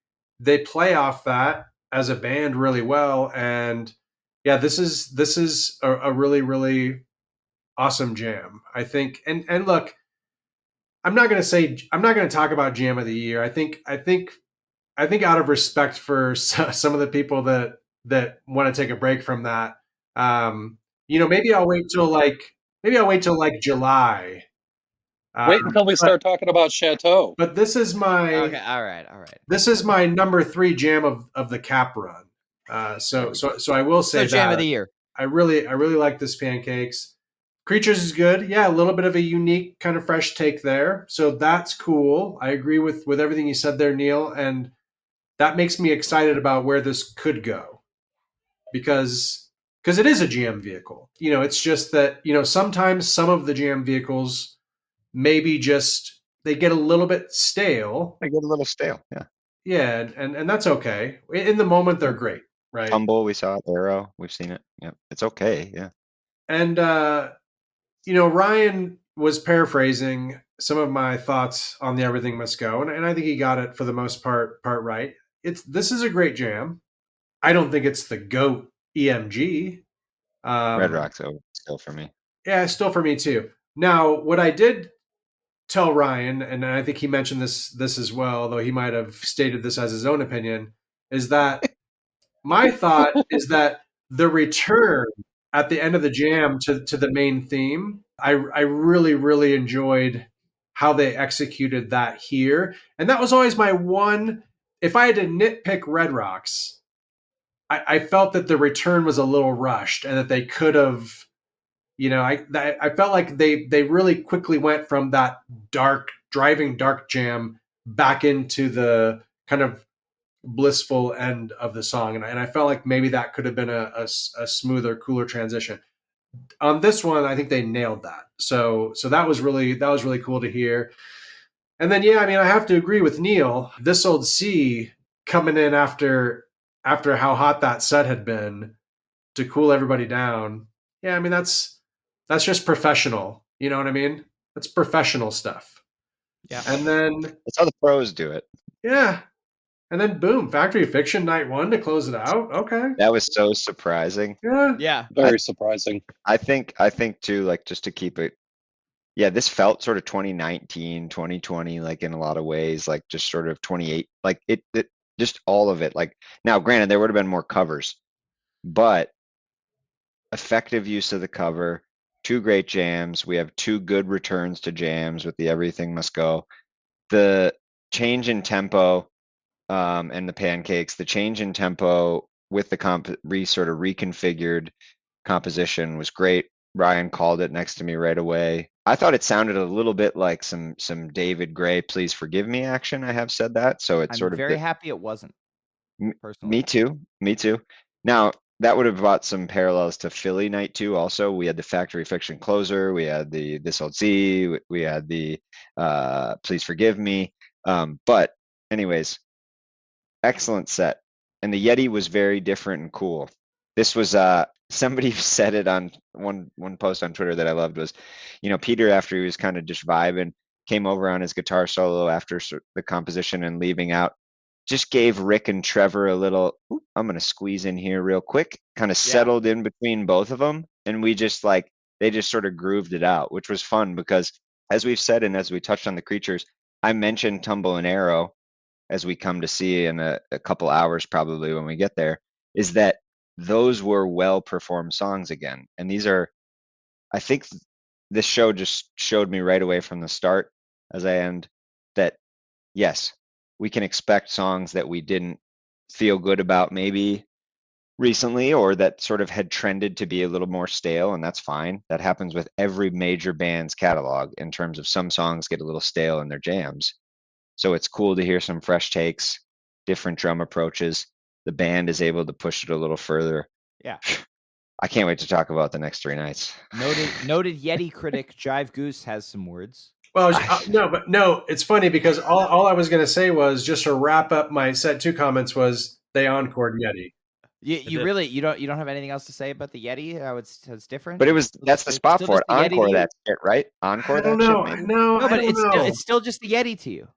play off that as a band really well. And yeah, this is a really really awesome jam, I think. And look, I'm not going to talk about jam of the year. I think out of respect for some of the people that want to take a break from that, maybe I'll wait till like July. Wait until we But start talking about Chateau. but Okay, all right, all right. this is my number 3 jam of the cap run. So I will say So jam that of the year. I really like this pancakes. Creatures is good. Yeah, a little bit of a unique kind of fresh take there. So that's cool. I agree with everything you said there, Neil, and that makes me excited about where this could go, because it is a GM vehicle. It's just that sometimes some of the GM vehicles maybe just they get a little bit stale. I get a little stale. Yeah. Yeah, and that's okay. In the moment, they're great, right? Tumble, we saw it. Arrow, we've seen it. Yeah, it's okay. Yeah. And Ryan was paraphrasing some of my thoughts on the Everything Must Go, and I think he got it for the most part right. This is a great jam. I don't think it's the GOAT EMG. Red Rock's over still for me. Yeah, still for me too. Now, what I did tell Ryan, and I think he mentioned this as well, though he might have stated this as his own opinion, is that my thought is that the return at the end of the jam to the main theme, I really, really enjoyed how they executed that here. And that was always my one. If I had to nitpick Red Rocks, I felt that the return was a little rushed and that they could have, I felt like they really quickly went from that driving dark jam back into the kind of blissful end of the song, and I felt like maybe that could have been a smoother, cooler transition. On this one, I think they nailed that. So that was really cool to hear. And then yeah, I mean, I have to agree with Neil. This old C coming in after how hot that set had been to cool everybody down. Yeah, I mean that's just professional. You know what I mean? That's professional stuff. Yeah. And then That's how the pros do it. yeah, and then boom, Factory Fiction night 1 to close it out. Okay. That was so surprising. Yeah. Yeah. Very surprising. I think too, like, just to keep it, yeah, this felt sort of 2019, 2020, like in a lot of ways, like just sort of 28, like it just all of it. Like, now granted, there would have been more covers, but effective use of the cover, 2 great jams. We have 2 good returns to jams with the Everything Must Go. The change in tempo, and the pancakes, the change in tempo with the sort of reconfigured composition was great. Ryan called it next to me right away. I thought it sounded a little bit like some David Gray, Please Forgive Me action. I have said that, so it's I'm sort of very happy it wasn't. Personally. me too. Me too. Now, that would have brought some parallels to Philly Night 2 also. We had the Factory Fiction closer, we had the This Old Z, we had the Please Forgive Me. But anyways, excellent set. And the Yeti was very different and cool. This was somebody said it on one post on Twitter that I loved was, Peter, after he was kind of just vibing, came over on his guitar solo after the composition and leaving out, just gave Rick and Trevor a little, I'm going to squeeze in here real quick, kind of settled in between both of them. And we just they just sort of grooved it out, which was fun because as we've said, and as we touched on the creatures, I mentioned Tumble and Arrow as we come to see in a couple hours, probably when we get there, is that those were well performed songs again. And these are, I think this show just showed me right away from the start as I end that yes, we can expect songs that we didn't feel good about maybe recently or that sort of had trended to be a little more stale, and that's fine. That happens with every major band's catalog in terms of some songs get a little stale in their jams. So it's cool to hear some fresh takes. different drum approaches. The band is able to push it a little further. Yeah. I can't wait to talk about the next 3 nights. Noted Yeti critic Jive Goose has some words. Well, no, it's funny because all I was going to say was, just to wrap up my set 2 comments, was they encored Yeti. You don't have anything else to say about the Yeti? How it's different? But that's the spot still for it. just the Yeti to Encore you? that shit, right? Encore I don't that know. shit, maybe? No, No, but I don't know. it's still just the Yeti to you.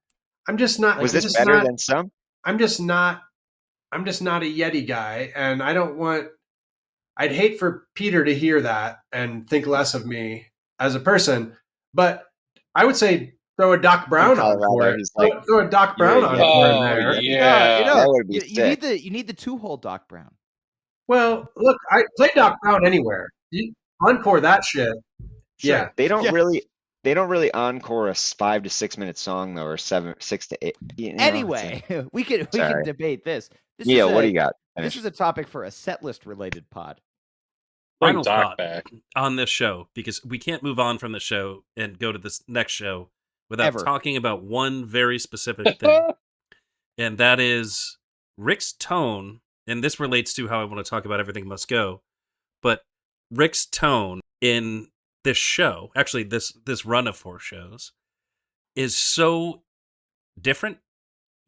I'm just not. Was I'm this just better not, than some? I'm just not a Yeti guy, and I don't want. I'd hate for Peter to hear that and think less of me as a person. But I would say throw a Doc Brown on for Colorado, it. he's like, Throw a Doc "You're a Brown on Yeti." for in Oh there. yeah. That would be you sick. need the 2-hole Doc Brown. Well, look, I play Doc Brown anywhere. You encore that shit. Sure. Yeah. They don't Yeah. really encore a 5 to 6 minute song though, or 6 to 8. Anyway, we can Sorry. debate this. Neal, what do you got? This Finish. is a topic for a set list related pod. Bring Final Doc thought back. on this show, because we can't move on from the show and go to this next show without Ever. talking about one very specific thing, and that is Rick's tone. And this relates to how I want to talk about Everything Must Go, but Rick's tone in this show, actually this run of 4 shows, is so different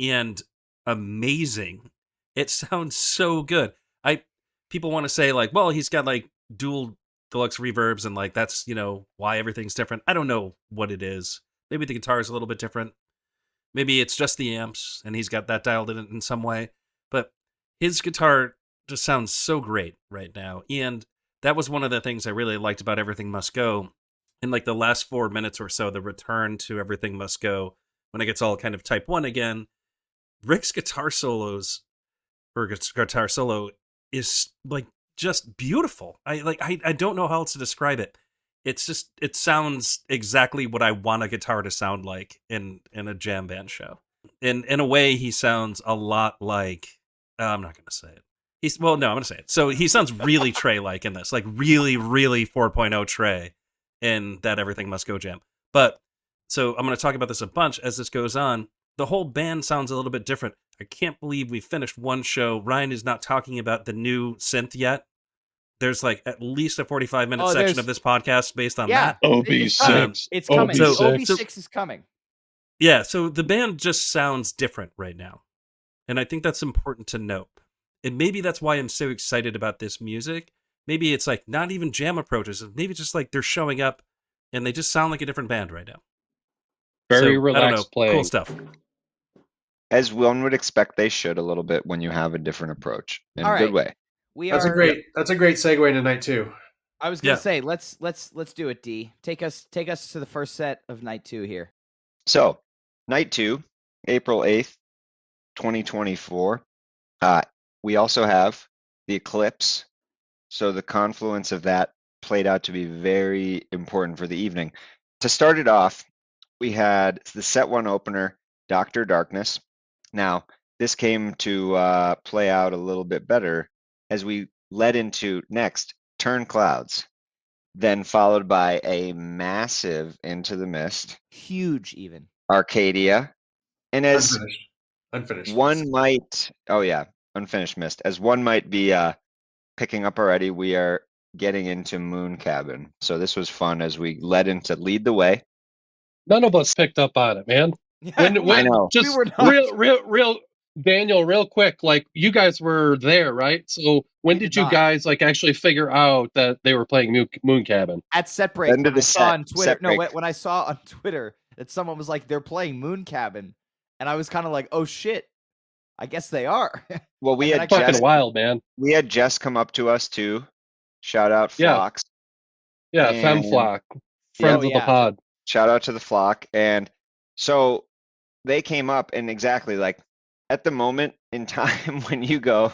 and amazing. It sounds so good. People want to say like, well, he's got like dual deluxe reverbs and like that's, why everything's different. I don't know what it is. Maybe the guitar is a little bit different. Maybe it's just the amps and he's got that dialed in some way. But his guitar just sounds so great right now. And that was one of the things I really liked about Everything Must Go. In like the last 4 minutes or so, the return to Everything Must Go, when it gets all kind of type 1 again, Rick's guitar solo is like just beautiful. I don't know how else to describe it. It's just, it sounds exactly what I want a guitar to sound like in a jam band show. In a way, he sounds a lot like, I'm not going to say it. I'm going to say it. So he sounds really Trey-like in this, like really, really 4.0 Trey in that Everything Must Go jam. But, so I'm going to talk about this a bunch as this goes on. The whole band sounds a little bit different. I can't believe we finished one show. Ryan is not talking about the new synth yet. There's like at least a 45-minute section of this podcast based on that. OB6. It's coming. OB6. OB6 is coming. Yeah, so the band just sounds different right now. And I think that's important to note. And maybe that's why I'm so excited about this music. Maybe it's like not even jam approaches. Maybe just like they're showing up and they just sound like a different band right now. Very So, relaxed I don't know. playing. Cool stuff. As one would expect, they should a little bit when you have a different approach in All a good right. way. That's a great segue into night 2. I was gonna say let's do it. D, take us to the first set of night 2 here. So, night 2, April 8th, 2024. We also have the eclipse. So the confluence of that played out to be very important for the evening. To start it off, we had the set 1 opener, Dr. Darkness. Now, this came to play out a little bit better as we led into next, Turn Clouds, then followed by a massive Into the Mist, Huge even. Arcadia, and as Unfinished. one might, Unfinished Mist, as one might be picking up already, we are getting into Moon Cabin. So this was fun as we led into Lead the Way. None of us picked up on it, man. I know. Just We were not. real Daniel, real quick, like you guys were there, right? So when We did did you not. guys like actually figure out that they were playing Moon Cabin? At set break, End of when the I saw set- on Twitter. set No, break. when I saw on Twitter that someone was like, they're playing Moon Cabin, and I was kind of like, oh shit, I guess they are. Well, we And had then I Fucking wild, man. we had Jess come up to us too. Shout out Yeah. Flox. Yeah, And- Femflock, friends of the yeah. pod. Shout out to the flock. And so they came up and exactly like at the moment in time when you go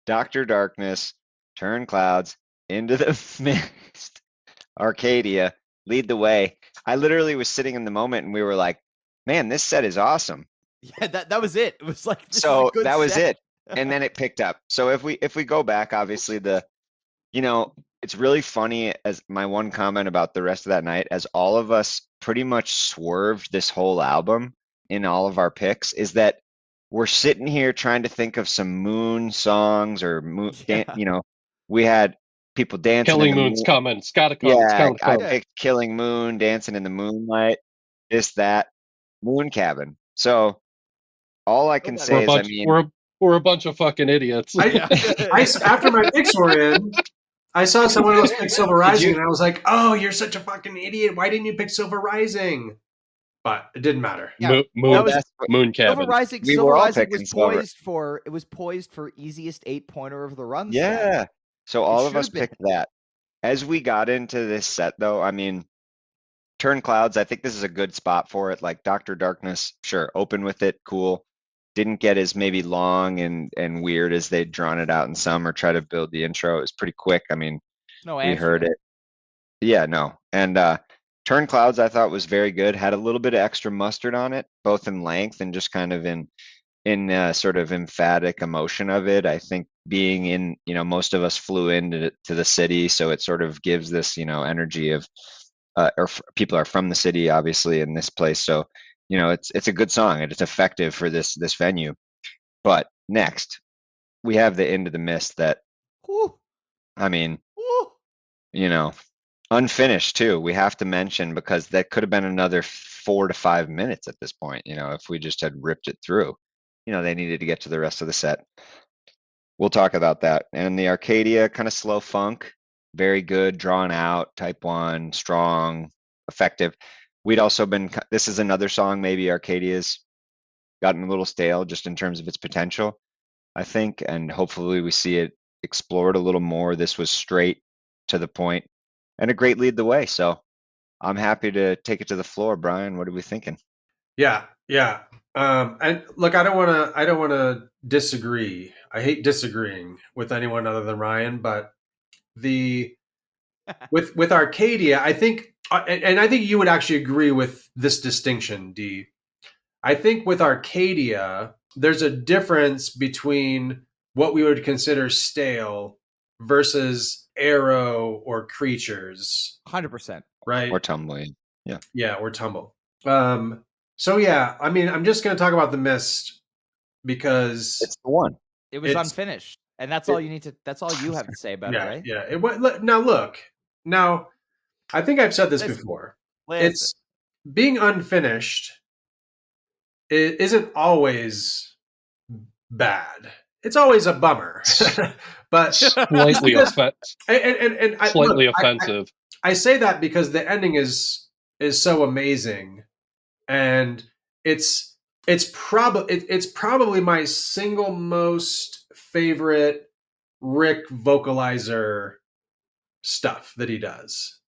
Dr. Darkness, Turn Clouds, Into the Mist, Arcadia, Lead the Way. I literally was sitting in the moment and we were like, man, this set is awesome. Yeah, that was it. It was like this is a So good that was set. it. And then it picked up. So if we go back, obviously it's really funny as my one comment about the rest of that night, as all of us pretty much swerved this whole album in all of our picks, is that we're sitting here trying to think of some moon songs or moon, Yeah. we had people dancing in Killing the Moon's moon. coming. It's gotta come. It's Yeah, gotta I come. Yeah. picked Killing Moon, Dancing in the Moonlight, this, that, Moon Cabin. So all I Oh, can that- We're a say is, I bunch. mean, We're a bunch of fucking idiots. Yeah. After my picks were in, I saw someone else pick Silver did Rising, you? and I was like, "Oh, you're such a fucking idiot! Why didn't you pick Silver Rising?" But it didn't matter. Yeah, that Well, was that's what Moon Silver Cabin. Rising. we Silver were all Rising was picking Silver. poised for easiest 8-pointer of the run stat. Yeah. So It all of should us have been. picked that. As we got into this set, though, I mean, Turn Clouds, I think this is a good spot for it. Like Dr. Darkness, sure, open with it, cool. Didn't get as maybe long and weird as they'd drawn it out in some, or try to build the intro. It was pretty quick. I mean, No we answer. heard it. Yeah, no. And Turn Clouds I thought was very good. Had a little bit of extra mustard on it, both in length and just kind of in sort of emphatic emotion of it. I think being in, most of us flew into to the city, so it sort of gives this, energy of people are from the city, obviously, in this place. So, it's a good song and it's effective for this venue. But next, we have the Into the Mist that, Whew, I mean, whew. unfinished too. We have to mention, because that could have been another 4 to 5 minutes at this point, if we just had ripped it through. They needed to get to the rest of the set. We'll talk about that. And the Arcadia, kind of slow funk, very good, drawn out, type 1, strong, effective. We'd also been, this is another song maybe Arcadia's gotten a little stale just in terms of its potential, I think, and hopefully we see it explored a little more. This was straight to the point and a great lead the way. So I'm happy to take it to the floor. Brian, what are we thinking? Yeah. And look, I don't want to disagree. I hate disagreeing with anyone other than Ryan, but with Arcadia, I think, and I think you would actually agree with this distinction, D. I think with Arcadia, there's a difference between what we would consider stale versus arrow or creatures, 100%. right? Or tumbling. Yeah. Yeah, or tumble. So yeah, I mean, I'm just going to talk about the Mist because It's the one. It was It's- unfinished, and that's all you need to. That's all you have to say about it, right? Yeah. Now look, I think I've said this Listen. before. Listen. It's being unfinished. It isn't always bad. It's always a bummer, but Slightly and slightly look, offensive. I say that because the ending is so amazing, and it's probably my single most favorite Rick vocalizer stuff that he does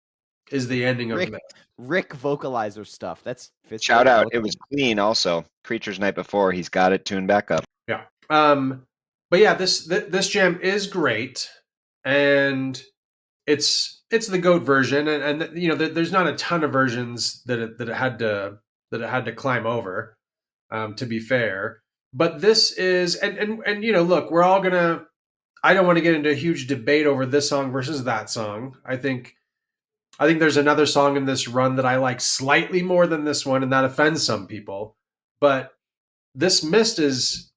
is the ending of Rick- the Rick vocalizer stuff. That's fits Shout very out. well It with was him. clean also. Creatures Night Before. He's got it tuned back up. Yeah. But yeah, this jam is great, and it's the goat version, and there's not a ton of versions that it had to climb over, to be fair. But this is, and look, we're all gonna. I don't want to get into a huge debate over this song versus that song. I think there's another song in this run that I like slightly more than this one, and that offends some people. But this Mist is,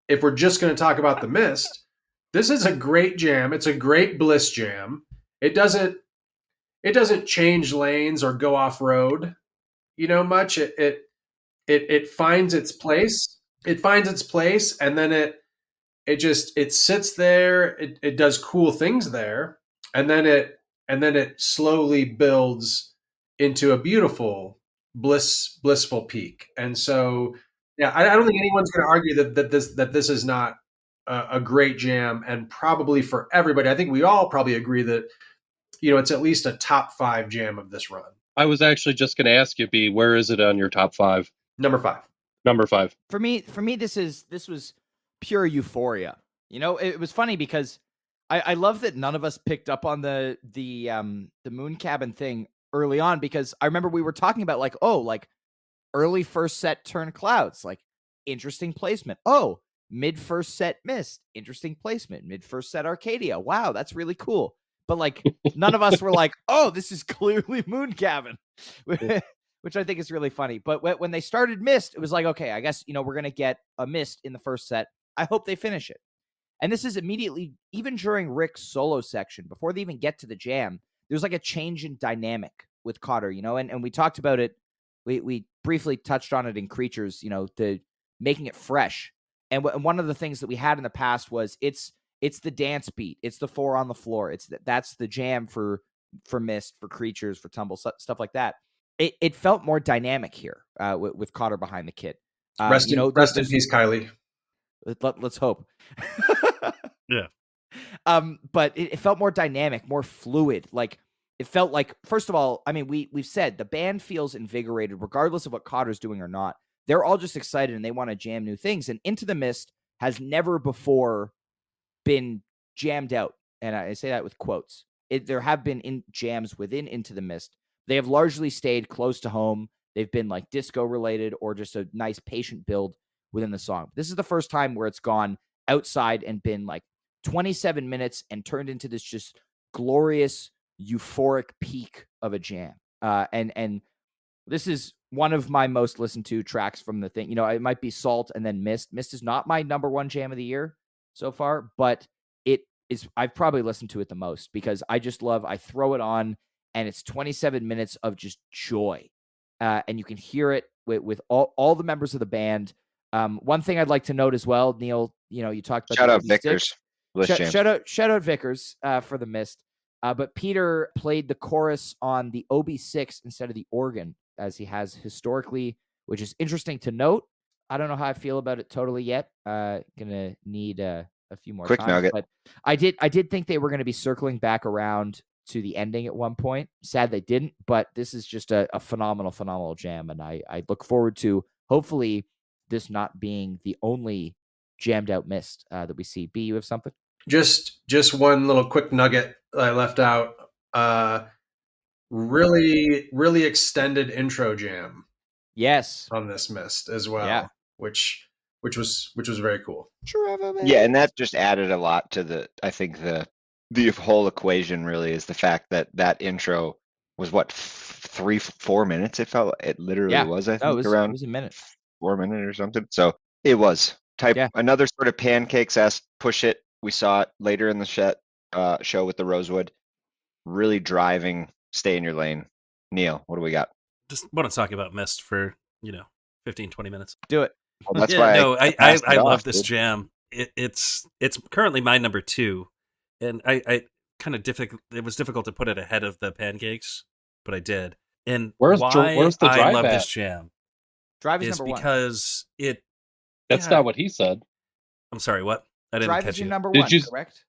if we're just going to talk about the Mist, this is a great jam. It's a great bliss jam. It doesn't change lanes or go off road, much. It finds its place. It finds its place, and then it sits there. It does cool things there, and then it slowly builds into a beautiful blissful peak. And so, yeah, I don't think anyone's going to argue that this is not a great jam, and probably for everybody, I think we all probably agree that it's at least a top 5 jam of this run. I was actually just going to ask you, B, where is it on your top 5? Number 5. Number 5. For me, this was pure euphoria. It was funny because I love that none of us picked up on the moon cabin thing early on, because I remember we were talking about like early first set Turn Clouds, like interesting placement. Oh, mid first set Mist, interesting placement. Mid first set Arcadia. Wow, that's really cool. But like none of us were like, oh, this is clearly Moon Cabin. which I think is really funny. But when they started Mist, it was like, okay, I guess, we're going to get a Mist in the first set. I hope they finish it. And this is immediately, even during Rick's solo section, before they even get to the jam, there's like a change in dynamic with Cotter, and we talked about it. We briefly touched on it in Creatures, the making it fresh. And one of the things that we had in the past was it's the dance beat. It's the 4 on the floor. That's the jam for Mist, for Creatures, for Tumble, stuff like that. It felt more dynamic here with Cotter behind the kit. Rest in peace, Kylie. Let's hope. Yeah. But it felt more dynamic, more fluid. Like it felt like, first of all, I mean, we've said the band feels invigorated, regardless of what Cotter's doing or not. They're all just excited and they want to jam new things. And Into the Mist has never before been jammed out. And I say that with quotes. There have been jams within Into the Mist. They have largely stayed close to home. They've been like disco related or just a nice patient build within the song. This is the first time where it's gone outside and been like 27 minutes and turned into this just glorious, euphoric peak of a jam. And this is one of my most listened to tracks from the thing. It might be Salt and then Mist. Mist is not my number one jam of the year so far, but I've probably listened to it the most because I throw it on and it's 27 minutes of just joy. And you can hear it with all the members of the band. One thing I'd like to note as well, Neal, you talked about shout out Vickers. Shout out Vickers for the Mist. But Peter played the chorus on the OB6 instead of the organ, as he has historically, which is interesting to note. I don't know how I feel about it totally yet. Gonna need a few more quick times. nugget. But I did think they were going to be circling back around to the ending at one point. Sad they didn't, but this is just a phenomenal jam, and I look forward to hopefully this not being the only jammed out Mist that we see. B, you have something? Just one little quick nugget I left out. Really extended intro jam. Yes, on this Mist as well. Yeah. which was very cool. Yeah, and that just added a lot to I think the whole equation really is the fact that intro was what 3-4 minutes. It literally was. I think around it was a minute, 4 minutes or something. So it was another sort of Pancakes-esque push it. We saw it later in the show with the Rosewood, really driving stay in your lane. Neal, what do we got? Just want to talk about Mist for 15-20 minutes. Do it. Well, that's why I love this jam. It's currently my number 2, and I kind of it was difficult to put it ahead of the Pancakes, but I did. And where's the Drive I love at? this jam Drive is number 1 because That's not what he said. I'm sorry, what? I didn't Drive catch is your you. number Did 1, you- correct?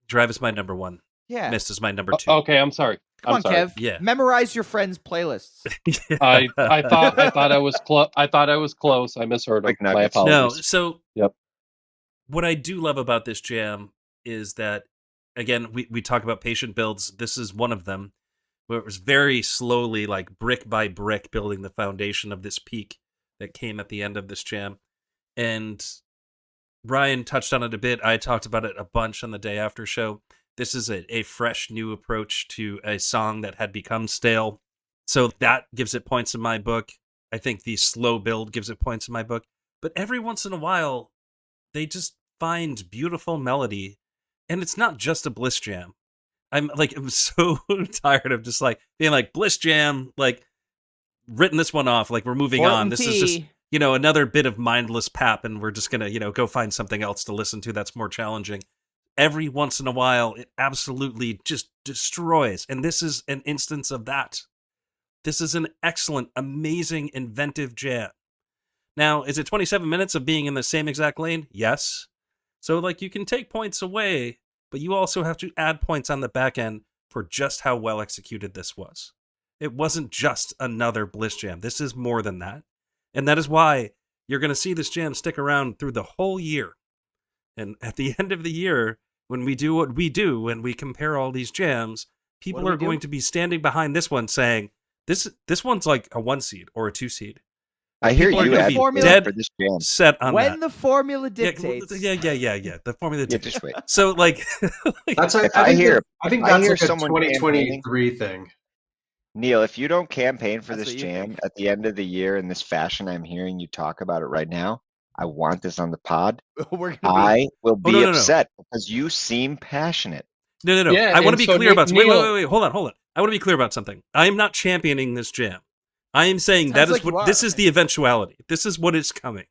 Drive is my number 1. Yeah. Mist is my number 2. Okay, I'm sorry. Come on, sorry. Kev. Yeah. Memorize your friends' playlists. I thought I was close. I thought I was close. I misheard him. Quick My nuggets. apologies. No, so Yep. What I do love about this jam is that, again, we talk about patient builds. This is one of them, where it was very slowly, like brick by brick, building the foundation of this peak that came at the end of this jam. And Brian touched on it a bit. I talked about it a bunch on the day after show. This is a fresh new approach to a song that had become stale. So that gives it points in my book. I think the slow build gives it points in my book. But every once in a while, they just find beautiful melody. And it's not just a Bliss jam. I'm so tired of just being like, Bliss jam, written this one off, we're moving on. This is just, another bit of mindless pap, and we're just going to, go find something else to listen to that's more challenging. Every once in a while, it absolutely just destroys. And this is an instance of that. This is an excellent, amazing, inventive jam. Now, is it 27 minutes of being in the same exact lane? Yes. So, you can take points away, but you also have to add points on the back end for just how well executed this was. It wasn't just another Bliss jam. This is more than that. And that is why you're going to see this jam stick around through the whole year. And at the end of the year, when we do what we do, and we compare all these jams, people are going to be standing behind this one saying, this one's like a 1 seed or a 2 seed. I hear you dead for this jam. Set on when that. the formula dictates. Yeah. The formula dictates. Just wait. So That's I think that's like a someone 2023 thing. Neal, if you don't campaign for That's this what you jam think. at the end of the year in this fashion, I'm hearing you talk about it right now. I want this on the pod. We're gonna be. I will Oh, be no. upset because you seem passionate. No. Yeah, I want to and be so clear about. Neil, Wait. Hold on. I want to be clear about something. I am not championing this jam. I am saying that Sounds is like you what this are. is the eventuality. This is what is coming.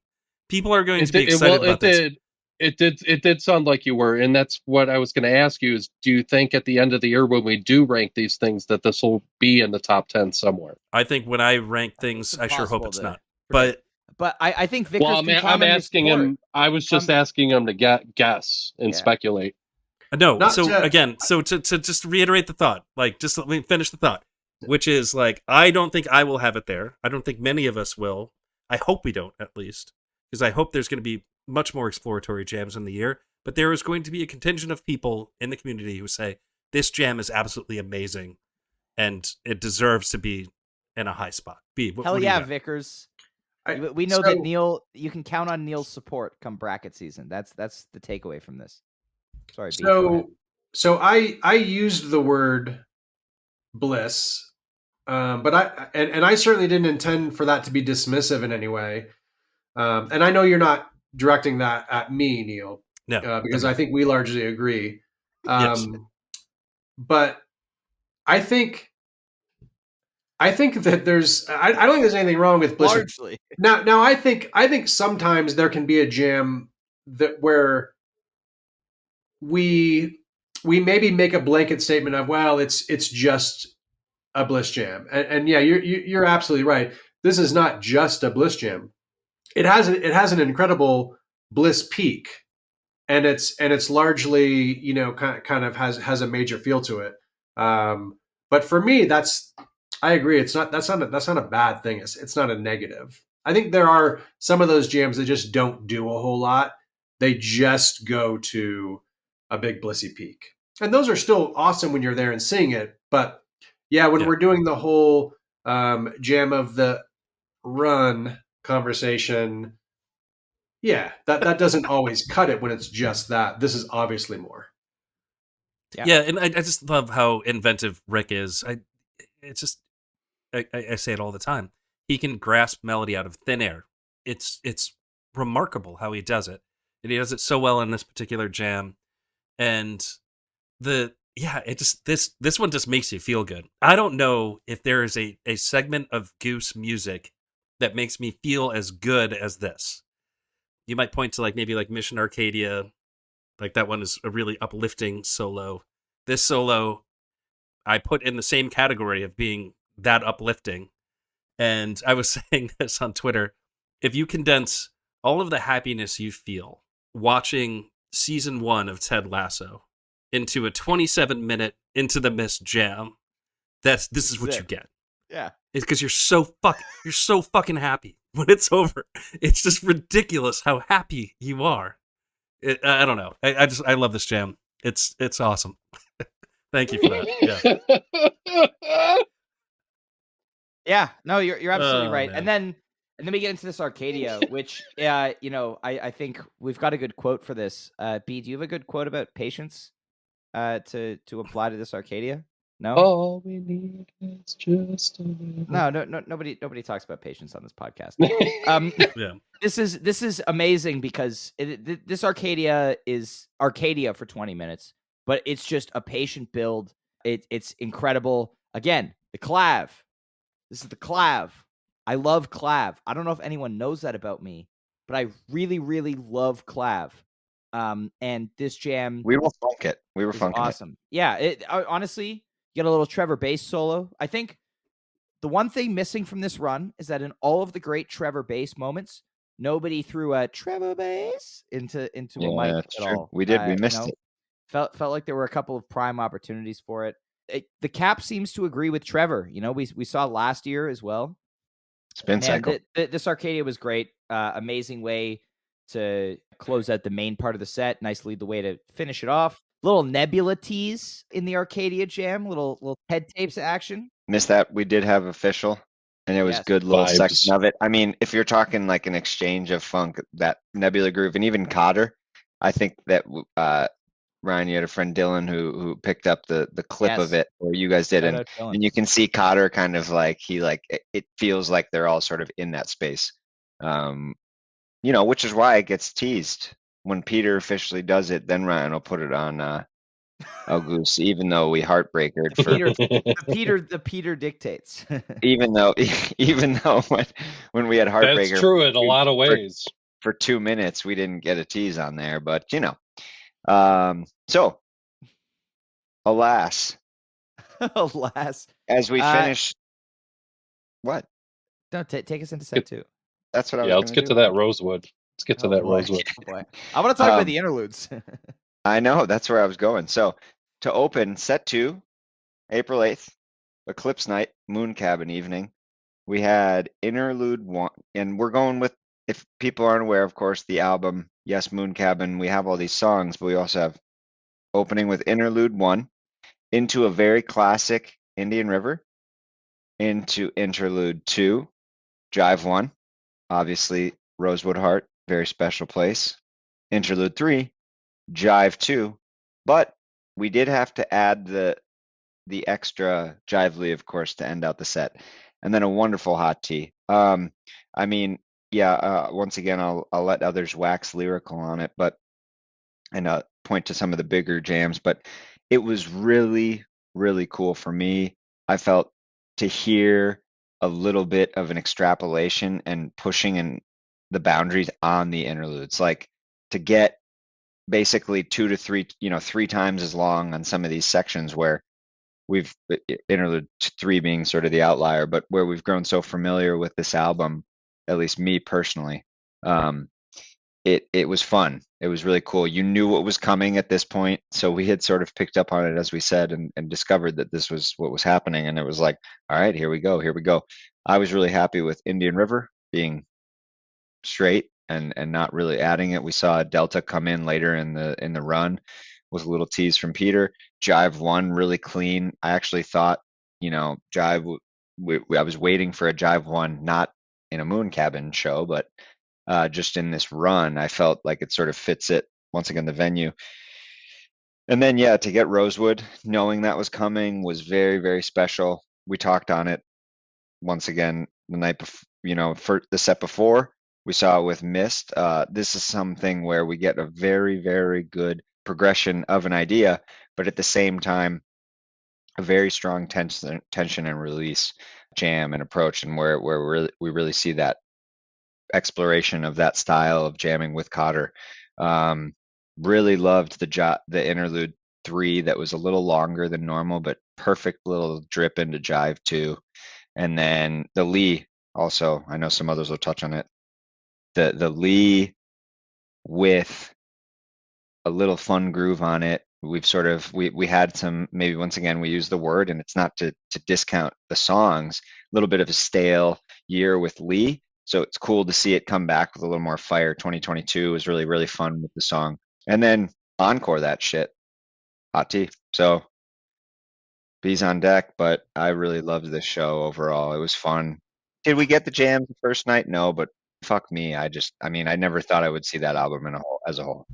People are going it to be did, it, excited well, about this. it did sound like you were, and that's what I was going to ask you is, do you think at the end of the year when we do rank these things that this will be in the top 10 somewhere? I think when I rank It's things, I sure hope impossible it's to not. predict. But But I think Well, Vickers can count I'm on your asking support. him. I was just asking him to guess and Yeah. speculate. no. Not So to- again, so to just reiterate the thought, like just let me finish the thought, which is like I don't think I will have it there. I don't think many of us will. I hope we don't, at least, because I hope there's going to be much more exploratory jams in the year. But there is going to be a contingent of people in the community who say this jam is absolutely amazing, and it deserves to be in a high spot. Hell what do you yeah, got? Vickers. I- We know so- that Neal. You can count on Neal's support come bracket season. That's the takeaway from this. Sorry, B, go ahead. So I used the word bliss, but I certainly didn't intend for that to be dismissive in any way. And I know you're not directing that at me, Neal, No, because I'm I not. think we largely agree. Yes. But I think that there's I don't think there's anything wrong with bliss. Largely. Now I think sometimes there can be a jam that where we maybe make a blanket statement of, well, it's just a bliss jam, and yeah, you're absolutely right. This is not just a bliss jam. It has an incredible bliss peak, and it's largely, you know, kind of has a major feel to it. But for me, I agree. That's not a bad thing. It's not a negative. I think there are some of those jams that just don't do a whole lot. They just go to a big blissy peak, and those are still awesome when you're there and seeing it. But yeah, when Yeah. we're doing the whole jam of the run conversation, yeah, that doesn't always cut it when it's just that. This is obviously more. Yeah, and I just love how inventive Rick is. It's just I say it all the time. He can grasp melody out of thin air. It's remarkable how he does it, and he does it so well in this particular jam. And it just this one just makes you feel good. I don't know if there is a segment of Goose music that makes me feel as good as this. You might point to maybe Mission Arcadia, like that one is a really uplifting solo. This solo I put in the same category of being that uplifting. And I was saying this on Twitter. If you condense all of the happiness you feel watching season 1 of Ted Lasso into a 27-minute Into the Mist jam, this is what you get. Yeah. It's because you're so fucking happy when it's over. It's just ridiculous how happy you are. I don't know. I love this jam. It's awesome. Thank you for that. Yeah. Yeah, no, you're absolutely Oh, right. man. And then we get into this Arcadia, which you know, I think we've got a good quote for this. B, do you have a good quote about patience to apply to this Arcadia? No? All we need is just a little. No, nobody talks about patience on this podcast. Yeah. This is amazing because this Arcadia is Arcadia for 20 minutes, but it's just a patient build. It's incredible. Again, the clav. This is the clav. I love clav. I don't know if anyone knows that about me, but I really, really love clav. And this jam, We will funk it. We were is funking it. awesome. Yeah, honestly, you get a little Trevor bass solo. I think the one thing missing from this run is that in all of the great Trevor bass moments, nobody threw a Trevor bass into a mic That's at true. all. We did. We missed it. Felt like there were a couple of prime opportunities for it. The cap seems to agree with Trevor. You know, we saw last year as well. Spin cycle. This Arcadia was great. Amazing way to close out the main part of the set. Nice lead the way to finish it off. Little Nebula tease in the Arcadia jam. Little head tapes action. Missed that. We did have official, and it was Yes. good little Vibes. section of it. I mean, if you're talking like an exchange of funk, that Nebula groove, and even Cotter, I think that Ryan, you had a friend Dylan who picked up the clip of Yes. it, or you guys did, Shout and out Dylan. and you can see Cotter kind of like it feels like they're all sort of in that space, which is why it gets teased when Peter officially does it. Then Ryan will put it on Goose, even though we heartbreakered for The Peter dictates. even though when we had That's heartbreaker true in a lot of for ways. for 2 minutes, we didn't get a tease on there, but so alas, Alas. as we finish, what? No, take us into set 2. That's what I was Yeah, going let's to get do. to that Rosewood. Let's get to Oh that boy. Rosewood. Oh boy. I want to talk about Um, the interludes. I know that's where I was going. So to open set 2, April 8th, Eclipse Night, Moon Cabin evening. We had Interlude 1, and we're going with, if people aren't aware, of course, the album, yes, Moon Cabin, we have all these songs, but we also have opening with Interlude 1, into a very classic Indian River, into Interlude 2, Jive 1, obviously Rosewood Heart, very special place. Interlude 3, Jive 2, but we did have to add the extra Jively, of course, to end out the set, and then a wonderful hot tea. I mean, yeah. Once again, I'll let others wax lyrical on it, but and point to some of the bigger jams. But it was really, really cool for me. I felt to hear a little bit of an extrapolation and pushing in the boundaries on the interludes, like to get basically 2 to 3, 3 times as long on some of these sections where we've interlude 3 being sort of the outlier, but where we've grown so familiar with this album, at least me personally. It was fun. It was really cool. You knew what was coming at this point, so we had sort of picked up on it, as we said, and discovered that this was what was happening, and it was like, all right, here we go, here we go. I was really happy with Indian River being straight and not really adding it. We saw Delta come in later in the run with a little tease from Peter. Jive 1 really clean. I actually thought, Jive. I was waiting for a Jive 1, not in a Moon Cabin show, but just in this run. I felt like it sort of fits it once again, the venue. And then yeah, to get Rosewood, knowing that was coming was very, very special. We talked on it once again the night before, for the set before. We saw it with Mist. This is something where we get a very, very good progression of an idea, but at the same time, a very strong tension and release jam and approach, and where we really see that exploration of that style of jamming with Cotter. Really loved the interlude 3 that was a little longer than normal, but perfect little drip into Jive 2. And then the Lee also, I know some others will touch on it. The Lee with a little fun groove on it. We had some, maybe once again we use the word, and it's not to discount the songs, a little bit of a stale year with Lee. So it's cool to see it come back with a little more fire. 2022 was really, really fun with the song. And then encore that shit. Hot tea. So bees on deck, but I really loved this show overall. It was fun. Did we get the jams the first night? No, but fuck me. I never thought I would see that album as a whole.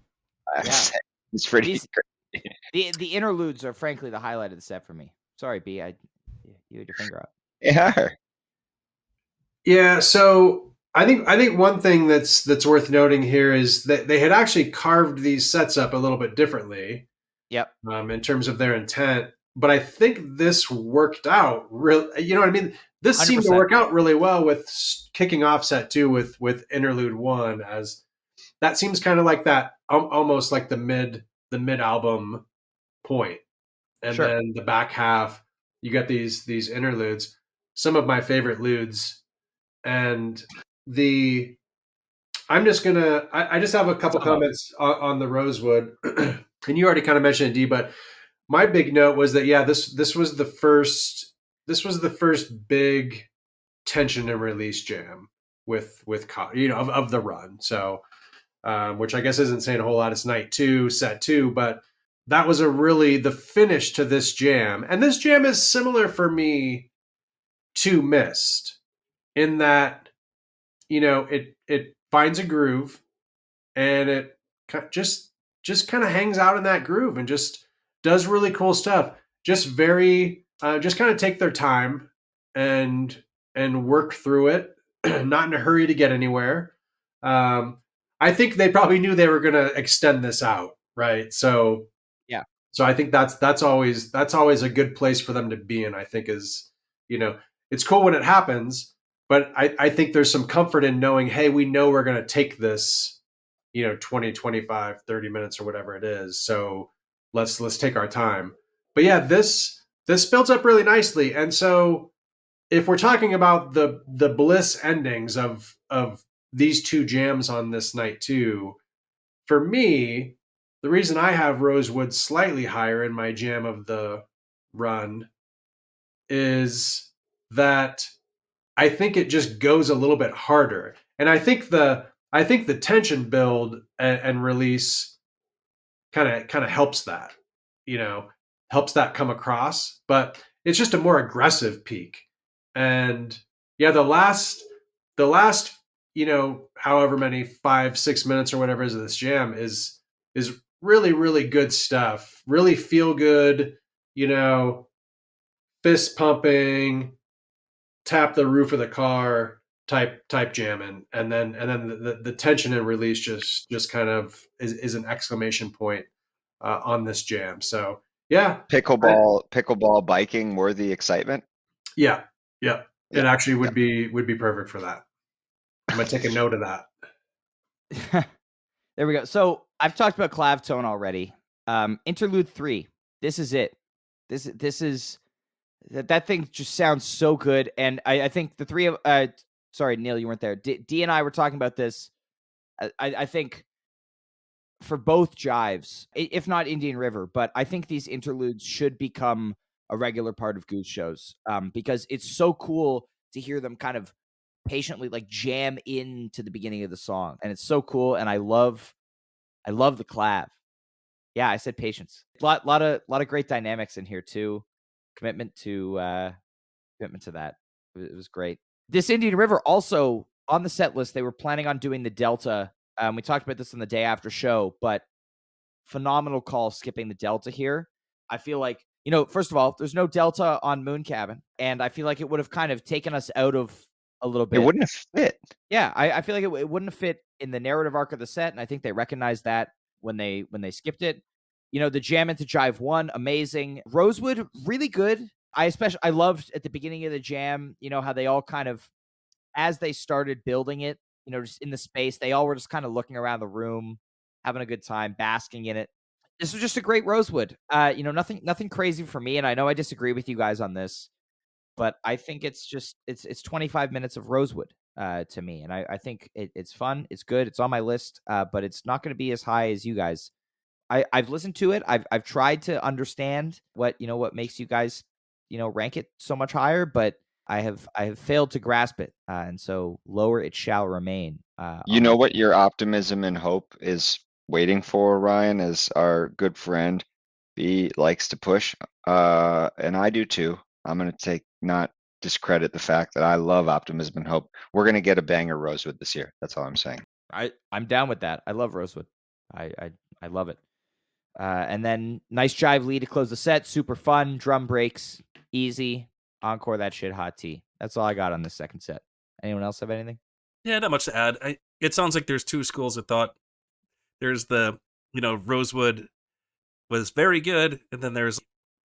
I have to Yeah. say. It's pretty These- crazy. The interludes are frankly the highlight of the set for me. Sorry, B. You had your finger up. Yeah. Yeah, so I think one thing that's worth noting here is that they had actually carved these sets up a little bit differently. Yep. In terms of their intent, but I think this worked out really. You know what I mean? This seemed to 100%. work out really well with kicking off set 2 with interlude 1, as that seems kind of like that, almost like the mid album point, and Sure. then the back half you got these interludes, some of my favorite ludes. And the I'm just gonna I just have a couple Some of them. comments on the Rosewood, and you already kind of mentioned it, D, but my big note was that this was the first big tension and release jam with of the run. So which I guess isn't saying a whole lot. It's night 2, set 2, but that was the finish to this jam. And this jam is similar for me to Mist in that it finds a groove, and it just just kind of hangs out in that groove and just does really cool stuff. Just very, just kind of take their time and work through it, not in a hurry to get anywhere. I think they probably knew they were going to extend this out, right? So Yeah. So I think that's always a good place for them to be in. I think is, it's cool when it happens, but I think there's some comfort in knowing, hey, we know we're going to take this, 20, 25, 30 minutes or whatever it is. So let's take our time. But yeah, this builds up really nicely. And so if we're talking about the bliss endings of these two jams on this night too, for me, the reason I have Rosewood slightly higher in my jam of the run is that I think it just goes a little bit harder. And I think the tension build and release kind of helps that, helps that come across, but it's just a more aggressive peak. And yeah, the last however many 5-6 minutes or whatever is of this jam is really really good stuff, really feel good, fist pumping, tap the roof of the car type jamming, and then the tension and release just kind of is an exclamation point on this jam. So yeah, Pickleball biking worthy excitement. yeah, yeah, it Yeah, actually yeah. would be perfect for that. I'm gonna take a note of that. There we go. So I've talked about clav tone already. Interlude 3. This is it. This is that thing just sounds so good. And I think the three of sorry, Neal, you weren't there. D and I were talking about this. I think for both Jives, if not Indian River, but I think these interludes should become a regular part of Goose shows, because it's so cool to hear them kind of patiently like jam into the beginning of the song, and it's so cool. And I love the clav. Yeah, I said patience. Lot of great dynamics in here too. Commitment to that. It was great. This Indian River also on the set list. They were planning on doing the Delta. We talked about this on the day after show, but phenomenal call skipping the Delta here. I feel like, first of all, there's no Delta on Moon Cabin, and I feel like it would have kind of taken us out of a little bit. It wouldn't have fit. Yeah, I feel like it wouldn't have fit in the narrative arc of the set, and I think they recognized that when they skipped it. The jam into Jive 1, amazing. Rosewood, really good. I loved at the beginning of the jam, how they all kind of, as they started building it, just in the space, they all were just kind of looking around the room, having a good time, basking in it. This was just a great Rosewood. Nothing crazy for me, and I know I disagree with you guys on this, but I think it's 25 minutes of Rosewood to me, and I think it's fun, it's good, it's on my list, but it's not going to be as high as you guys. I've listened to it. I've tried to understand what makes you guys rank it so much higher, but I have failed to grasp it, and so lower it shall remain. You know what your optimism and hope is waiting for, Ryan, as our good friend B likes to push, and I do too. I'm going to not discredit the fact that I love optimism and hope. We're going to get a banger Rosewood this year. That's all I'm saying. I'm down with that. I love Rosewood. I love it. And then nice Jive lead to close the set. Super fun. Drum breaks. Easy. Encore that shit, hot tea. That's all I got on this second set. Anyone else have anything? Yeah, not much to add. It sounds like there's two schools of thought. There's the, Rosewood was very good, and then there's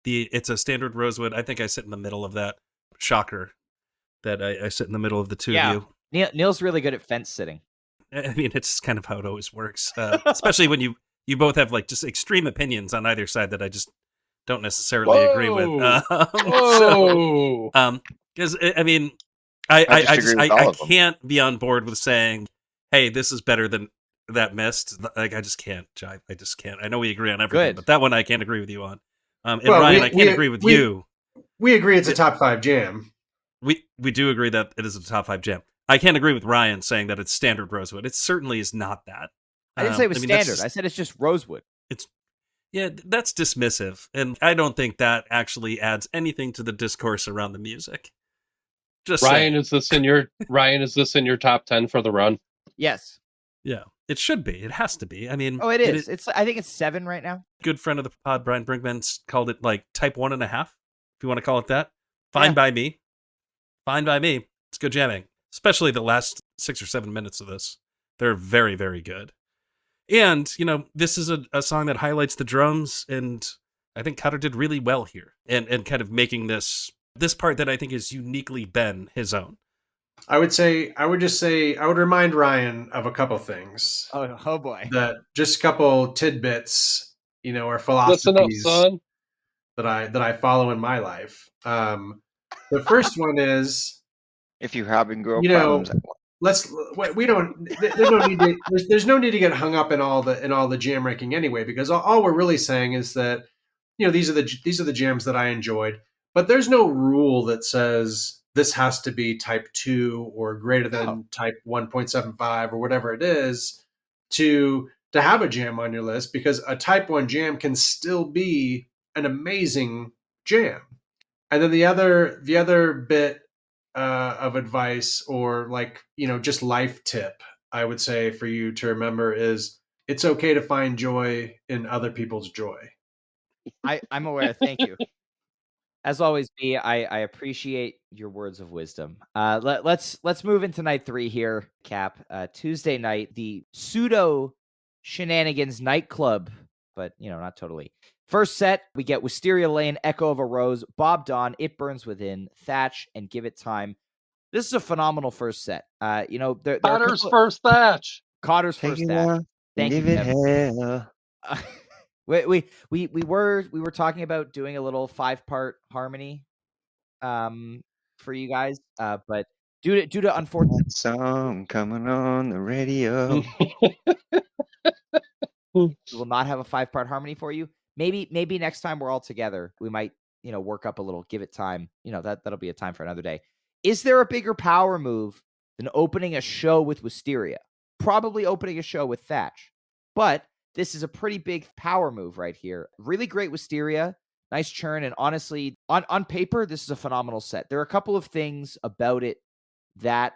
it's a standard Rosewood. I think I sit in the middle of that. Shocker that I sit in the middle of the two of you. Neal's really good at fence sitting. I mean, it's kind of how it always works, especially when you both have like just extreme opinions on either side that I just don't necessarily agree with. Because I mean, I can't be on board with saying, "Hey, this is better than that Mist." Like, I just can't, Jive. I just can't. I know we agree on everything, but that one I can't agree with you on. And Ryan, I can't agree with you. We agree it's a top 5 jam. We do agree that it is a top 5 jam. I can't agree with Ryan saying that it's standard Rosewood. It certainly is not that. I didn't say it was standard. I said it's just Rosewood. That's dismissive, and I don't think that actually adds anything to the discourse around the music. Just Ryan, is this in your top 10 for the run? Yes. Yeah. It should be. It has to be. I mean, Oh, it is. I think it's 7 right now. Good friend of the pod, Brian Brinkman, called it like type 1.5, if you want to call it that. Fine Yeah. by me. Fine by me. It's good jamming, especially the last 6 or 7 minutes of this. They're very, very good. And, this is a song that highlights the drums, and I think Cotter did really well here, and kind of making this part that I think is uniquely Ben his own. I would remind Ryan of a couple things. Oh boy. That just a couple tidbits, or Listen up, philosophies son. that I follow in my life. The first one is, If you're having girl you know, problems, there's no need to get hung up in all the jam ranking anyway, because all we're really saying is that, these are the jams that I enjoyed, but there's no rule that says this has to be type 2 or greater than type 1.75 or whatever it is to have a jam on your list, because a type 1 jam can still be an amazing jam. And then the other bit of advice, or just life tip, I would say for you to remember is, it's okay to find joy in other people's joy. I'm aware. Thank you. As always, B, I appreciate your words of wisdom. Let's move into night 3 here, Cap. Tuesday night, the pseudo shenanigans nightclub, but not totally. First set, we get Wisteria Lane, Echo of a Rose, Bob Dawn, It Burns Within, Thatch, and Give It Time. This is a phenomenal first set. Cotter's first Thatch. Cotter's first Thatch. Thank you, Kevin. We were talking about doing a little 5-part harmony for you guys, but due to unfortunate song coming on the radio, we will not have a 5-part harmony for you. Maybe next time we're all together, we might work up a little Give It Time. That'll be a time for another day. Is there a bigger power move than opening a show with Wisteria? Probably opening a show with Thatch, but this is a pretty big power move right here. Really great Wisteria, nice churn, and honestly, on paper, this is a phenomenal set. There are a couple of things about it that,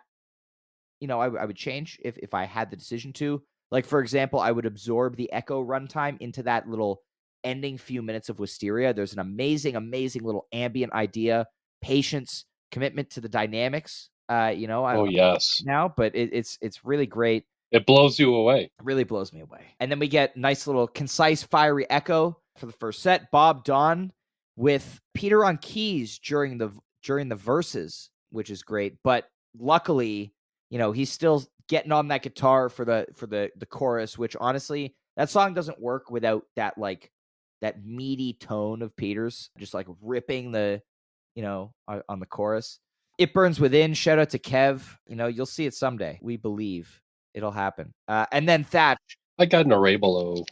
I would change if I had the decision to. Like, for example, I would absorb the Echo runtime into that little ending few minutes of Wisteria. There's an amazing, amazing little ambient idea, patience, commitment to the dynamics. Yes. Now, but it's really great. It blows you away. It really blows me away. And then we get nice little concise, fiery Echo for the first set. Bob Dawn with Peter on keys during the verses, which is great. But luckily, he's still getting on that guitar for the chorus, which honestly, that song doesn't work without that that meaty tone of Peter's, just like ripping the on the chorus. It Burns Within. Shout out to Kev. You'll see it someday. We believe it'll happen. And then Thatch. I got an Arabolo.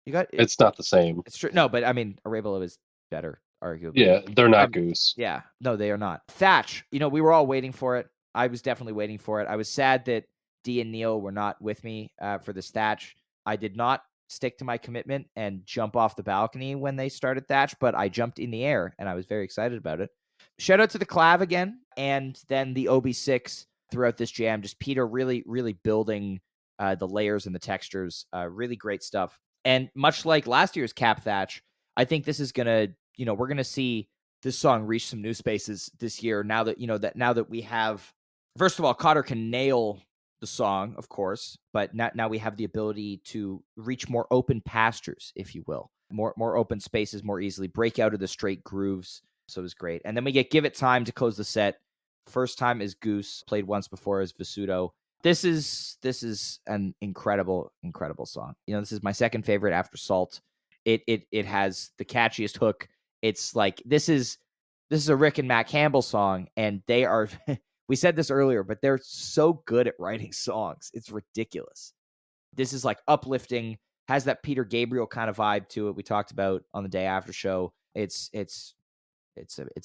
You got it. It's not the same. It's true. No, but I mean, Arabolo is better, arguably. Yeah, they're not Goose. Yeah, no, they are not. Thatch. We were all waiting for it. I was definitely waiting for it. I was sad that Dee and Neal were not with me for this Thatch. I did not stick to my commitment and jump off the balcony when they started Thatch, but I jumped in the air and I was very excited about it. Shout out to the Clav again, and then the OB6 throughout this jam. Just Peter really, really building the layers and the textures. Really great stuff. And much like last year's Cap Thatch, I think this is gonna, we're gonna see this song reach some new spaces this year. Now that now that we have, first of all, Cotter can nail the song, of course, but now we have the ability to reach more open pastures, if you will, more open spaces more easily, break out of the straight grooves. So it was great. And then we get Give It Time to close the set. First time is Goose, played once before as Visuto. This is an incredible, incredible song. This is my second favorite after Salt. It has the catchiest hook. It's like this is a Rick and Matt Campbell song, and they are we said this earlier, but they're so good at writing songs. It's ridiculous. This is like uplifting, has that Peter Gabriel kind of vibe to it. We talked about on the day after show. It's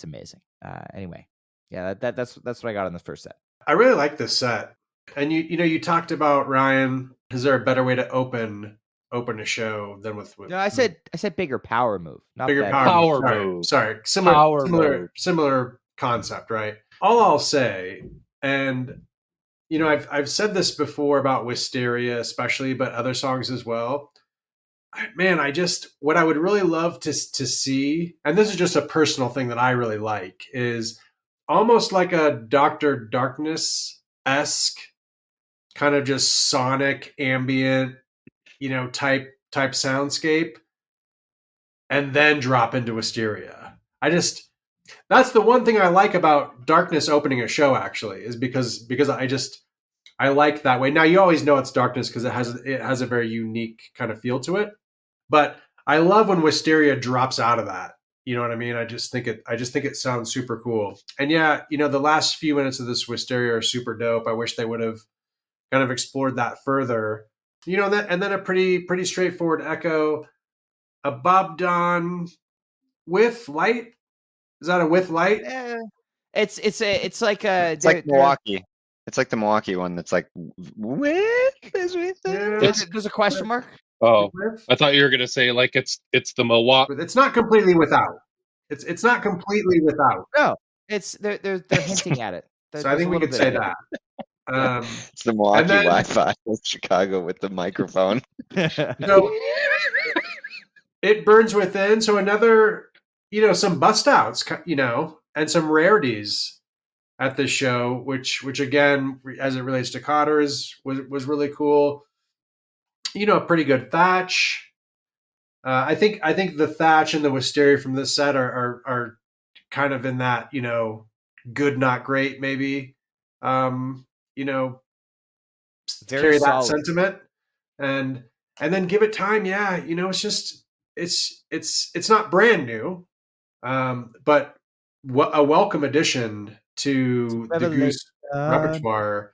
amazing. Anyway, yeah, that's what I got on the first set. I really like this set. And you talked about, Ryan, is there a better way to open a show than with No, I said bigger power move, not bigger better. power move. Sorry. Similar concept, right? All I'll say, and I've said this before about Wisteria, especially, but other songs as well. Man, what I would really love to see, and this is just a personal thing that I really like, is almost like a Dr. Darkness esque kind of just sonic ambient, type soundscape, and then drop into Wisteria. That's the one thing I like about Darkness opening a show, actually, is because I like that way. Now you always know it's Darkness because it has a very unique kind of feel to it. But I love when Wisteria drops out of that. You know what I mean? I just think it sounds super cool. And yeah, the last few minutes of this Wisteria are super dope. I wish they would have kind of explored that further. And then a pretty straightforward echo. A Bob Don with light. Is that a with light? It's like a. It's like Milwaukee. It's like the Milwaukee one that's like with as we think. There's a question mark. Oh, I thought you were gonna say like it's the Milwaukee. It's not completely without. It's not completely without. No, it's they're hinting at it. So I think we could say that. It's the Milwaukee Wi-Fi with Chicago with the microphone. So it burns within. So another, some bust outs, and some rarities at this show, which again, as it relates to Cotter, was really cool. A pretty good thatch. I think the thatch and the Wisteria from this set are kind of in that, good not great maybe. Carry that sentiment and then Give It Time. Yeah, it's just it's not brand new, but a welcome addition to the Goose repertoire.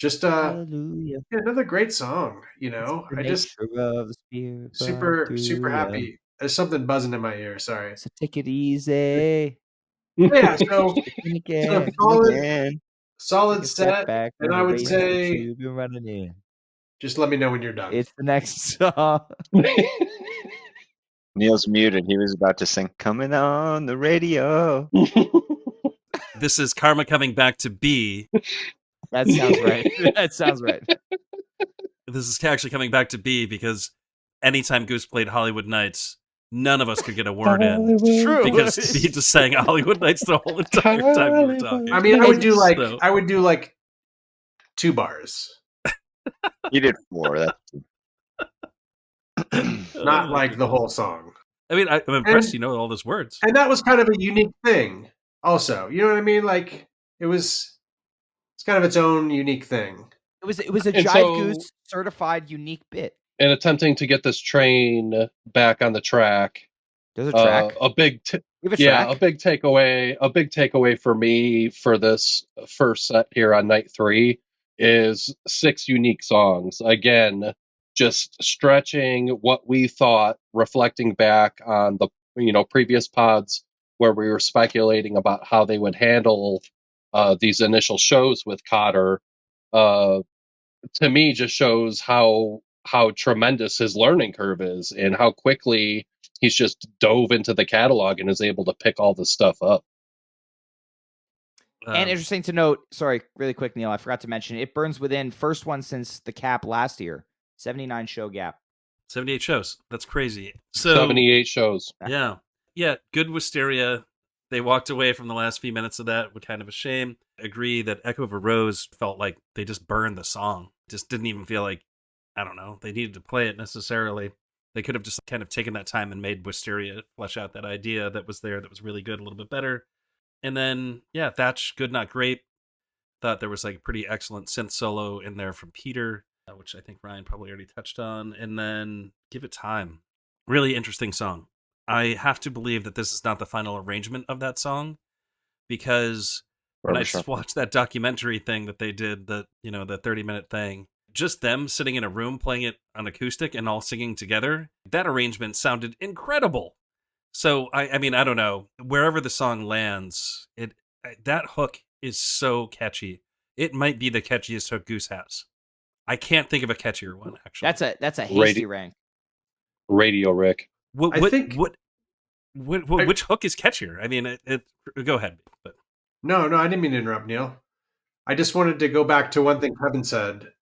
Just another great song. I just super happy. There's something buzzing in my ear. Sorry. So take it easy. Yeah. So solid set, and I would say just let me know when you're done. It's the next song. Neal's muted. He was about to sing "Coming on the Radio." This is Karma coming back to B. That sounds right. That sounds right. This is actually coming back to B because anytime Goose played Hollywood Nights, none of us could get a word in. True. Because B just sang Hollywood Nights the whole entire time we were talking. I mean, I would do like 2 bars. You did 4. That's not like the whole song. I mean, I'm impressed you know all those words. And that was kind of a unique thing also. You know what I mean? Like it's kind of its own unique thing. It was a Jive Goose certified unique bit. And attempting to get this train back on the track. There's a track. A big takeaway for me for this first set here on night 3 is 6 unique songs. Again, just stretching what we thought, reflecting back on the previous pods where we were speculating about how they would handle these initial shows with Cotter. To me, just shows how tremendous his learning curve is and how quickly he's just dove into the catalog and is able to pick all this stuff up. And interesting to note, sorry, really quick, Neal, I forgot to mention, it burns within, first one since the cap last year, 79 show gap. 78 shows. That's crazy. So 78 shows. Yeah. Yeah, good Wisteria. They walked away from the last few minutes of that, with kind of a shame. Agree that Echo of a Rose felt like they just burned the song. Just didn't even feel like, I don't know, they needed to play it necessarily. They could have just kind of taken that time and made Wisteria flesh out that idea that was there that was really good, a little bit better. And then, yeah, Thatch, good, not great. Thought there was like a pretty excellent synth solo in there from Peter, which I think Ryan probably already touched on. And then Give It Time. Really interesting song. I have to believe that this is not the final arrangement of that song, because when I just watched that documentary thing that they did, the 30-minute thing, just them sitting in a room playing it on acoustic and all singing together, that arrangement sounded incredible. So, I mean, I don't know. Wherever the song lands, that hook is so catchy. It might be the catchiest hook Goose has. I can't think of a catchier one, actually. That's a hasty rank. Radio Rick. Which hook is catchier? I mean, go ahead. But No, I didn't mean to interrupt, Neal. I just wanted to go back to one thing Kevin said.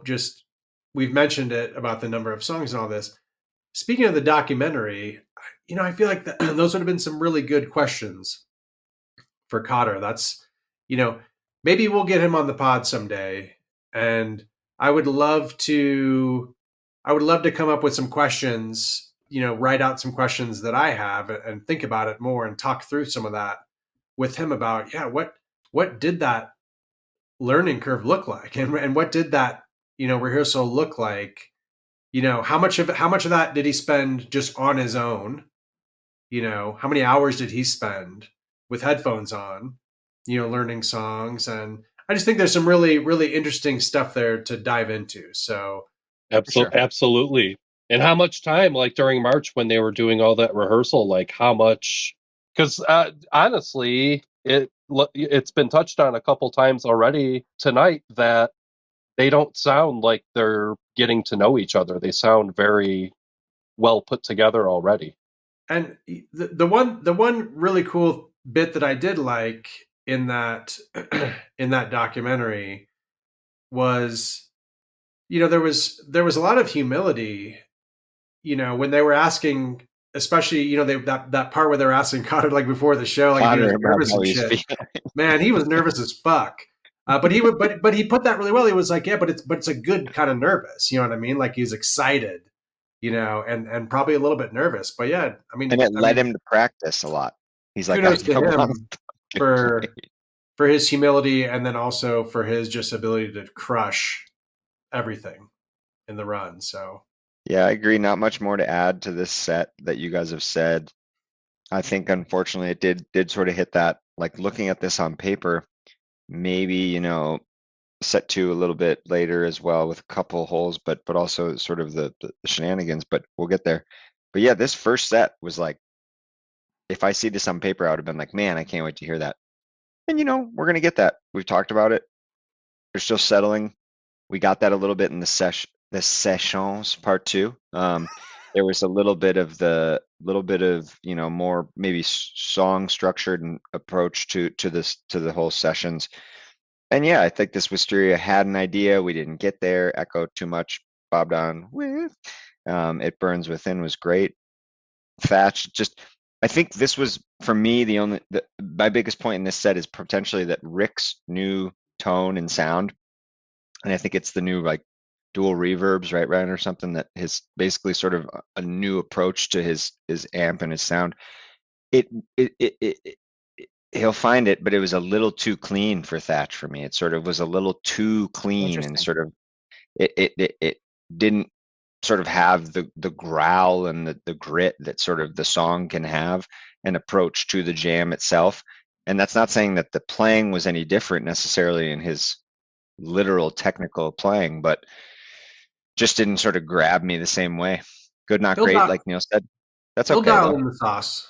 Just we've mentioned it about the number of songs and all this. Speaking of the documentary, I feel like those would have been some really good questions for Cotter. That's, maybe we'll get him on the pod someday. And I would love to, come up with some questions, write out some questions that I have and think about it more and talk through some of that with him about, what did that learning curve look like? And what did that, rehearsal look like? How much of that did he spend just on his own? How many hours did he spend with headphones on, learning songs? And I just think there's some really, really interesting stuff there to dive into. So Absolutely. And how much time, like during March when they were doing all that rehearsal, like how much? Because honestly, it's been touched on a couple times already tonight that they don't sound like they're getting to know each other. They sound very well put together already. And the one really cool bit that I did like in that in that documentary was, there was a lot of humility, when they were asking, especially, that part where they were asking Cotter, like before the show, like if he was nervous and shit. Man, he was nervous as fuck. But he would, but he put that really well. He was like, yeah, but it's a good kind of nervous. You know what I mean? Like he's excited, and probably a little bit nervous. But yeah, and it led him to practice a lot. He's like, kudos to him for his humility, and then also for his just ability to crush everything in the run. So yeah, I agree. Not much more to add to this set that you guys have said. I think unfortunately it did sort of hit that, like looking at this on paper, maybe, set 2 a little bit later as well with a couple holes, but also sort of the shenanigans, but we'll get there. But yeah, this first set was like, if I see this on paper, I would have been like, man, I can't wait to hear that. And we're gonna get that. We've talked about it. They're still settling. We got that a little bit in the sessions part 2. There was a little bit of more maybe song structured and approach to the whole sessions. And yeah, I think this Wisteria had an idea. We didn't get there. Echo too much. Bobbed on with. It Burns Within was great. Thatch, I think this was for me my biggest point in this set is potentially that Rick's new tone and sound, and I think it's the new like dual reverbs, right, Ryan, or something, that his basically sort of a new approach to his amp and his sound. He'll find it, but it was a little too clean for Thatch for me. It sort of was a little too clean and sort of it didn't sort of have the growl and the grit that sort of the song can have, an approach to the jam itself. And that's not saying that the playing was any different necessarily in his literal technical playing, but just didn't sort of grab me the same way. Good, not great, like Neal said. That's okay. Dial in the sauce.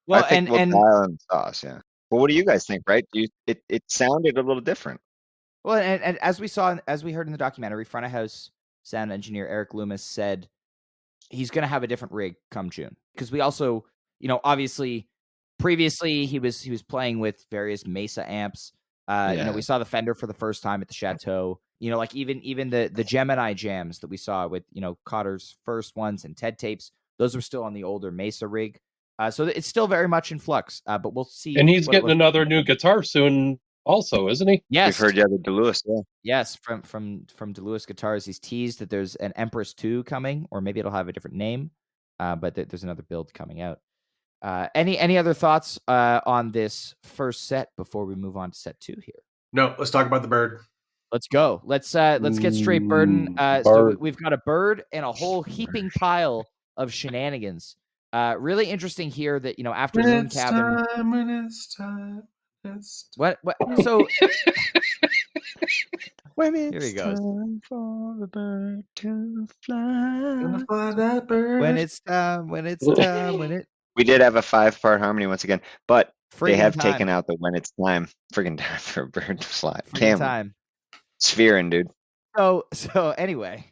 Well, I think we'll dial in the sauce, yeah. But what do you guys think, right? It sounded a little different. Well, and as we heard in the documentary, front of house sound engineer Eric Loomis said he's going to have a different rig come June, because we also, obviously previously he was playing with various Mesa amps. We saw the Fender for the first time at the Chateau. Like even the Gemini jams that we saw with Cotter's first ones and TED tapes, those were still on the older Mesa rig. So it's still very much in flux, but we'll see. And he's getting another new guitar soon also, isn't he? Yes. We've heard the DeLewis, yeah. Yes, from DeLewis Guitars, he's teased that there's an Empress 2 coming, or maybe it'll have a different name, but there's another build coming out. Any other thoughts on this first set before we move on to set 2 here? No, let's talk about the bird. Let's go. Let's get straight birding. So we've got a bird and a whole heaping pile of shenanigans. Really interesting here that after Moon Cabin. When it's time. What? So when here he it's goes. time for the bird to fly. Gonna fly that bird. When it's time. We did have a 5-part harmony once again, but they have time. taken out the when it's time. Friggin' time for a bird to fly. Time. Spherin', dude. So anyway,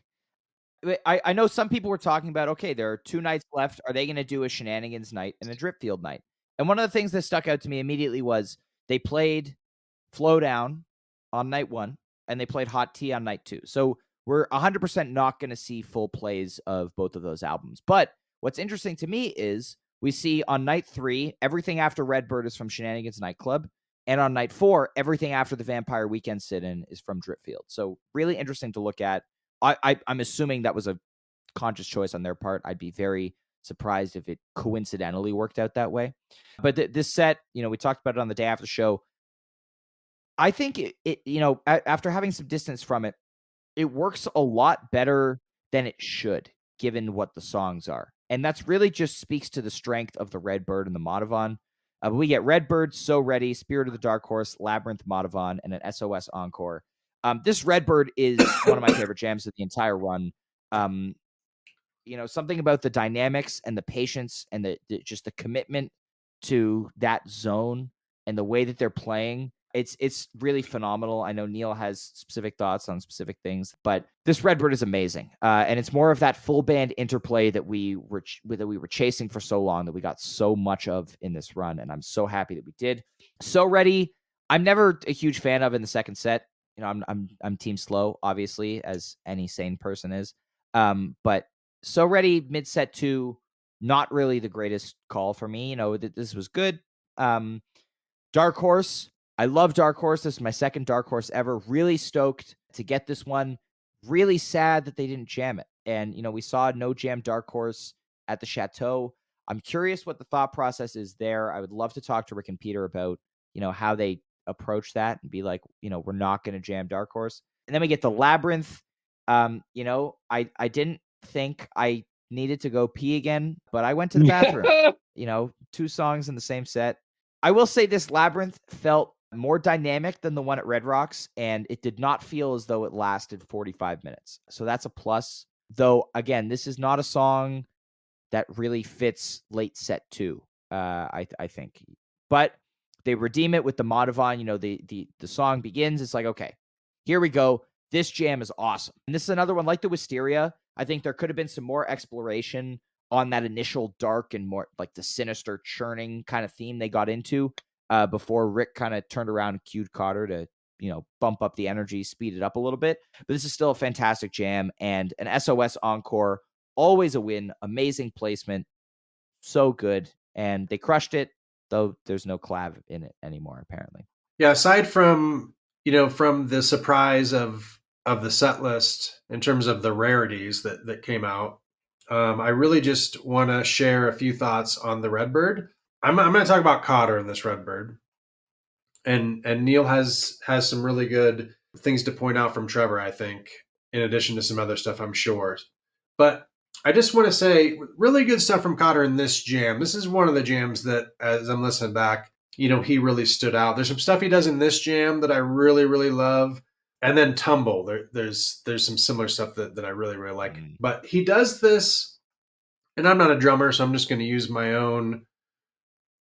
I know some people were talking about, okay, there are 2 nights left. Are they going to do a shenanigans night and a drip field night? And one of the things that stuck out to me immediately was they played Flow Down on night 1, and they played Hot Tea on night 2. So we're 100% not going to see full plays of both of those albums. But what's interesting to me is we see on night 3, everything after Redbird is from Shenanigans Nightclub. And on night 4, everything after the Vampire Weekend sit-in is from Dripfield. So really interesting to look at. I'm assuming that was a conscious choice on their part. I'd be very surprised if it coincidentally worked out that way. But this set, we talked about it on the day after the show. I think it after having some distance from it, it works a lot better than it should, given what the songs are. And that's really just speaks to the strength of the Redbird and the Madhavan. We get Redbird, So Ready, Spirit of the Dark Horse, Labyrinth, Madhavan, and an SOS Encore. This Redbird is one of my favorite jams of the entire run. Something about the dynamics and the patience and the just the commitment to that zone and the way that they're playing. It's really phenomenal. I know Neal has specific thoughts on specific things, but this Redbird is amazing. And it's more of that full band interplay that we were chasing for so long, that we got so much of in this run. And I'm so happy that we did. So Ready, I'm never a huge fan of in the second set. I'm team slow, obviously, as any sane person is. But So Ready mid set 2, not really the greatest call for me. This was good. Dark Horse, I love Dark Horse. This is my second Dark Horse ever. Really stoked to get this one. Really sad that they didn't jam it. And, we saw no jam Dark Horse at the Chateau. I'm curious what the thought process is there. I would love to talk to Rick and Peter about, how they approach that and be like, we're not going to jam Dark Horse. And then we get the Labyrinth. I didn't think I needed to go pee again, but I went to the bathroom. 2 songs in the same set. I will say this Labyrinth felt more dynamic than the one at Red Rocks, and it did not feel as though it lasted 45 minutes. So that's a plus. Though, again, this is not a song that really fits late set 2, I think. But they redeem it with the Madhavan. The song begins. It's like, okay, here we go. This jam is awesome. And this is another one like the Wisteria. I think there could have been some more exploration on that initial dark and more like the sinister churning kind of theme they got into before Rick kind of turned around and cued Cotter to, bump up the energy, speed it up a little bit. But this is still a fantastic jam, and an SOS Encore, always a win. Amazing placement. So good. And they crushed it, though there's no collab in it anymore, apparently. Yeah, aside from, from the surprise of the set list in terms of the rarities that came out, I really just want to share a few thoughts on the Redbird. I'm going to talk about Cotter in this Redbird, and Neal has some really good things to point out from Trevor, I think, in addition to some other stuff, I'm sure. But I just want to say, really good stuff from Cotter in this jam. This is one of the jams that, as I'm listening back, he really stood out. There's some stuff he does in this jam that I really, really love. And then Tumble, there's some similar stuff that I really, really like. But he does this, and I'm not a drummer, so I'm just going to use my own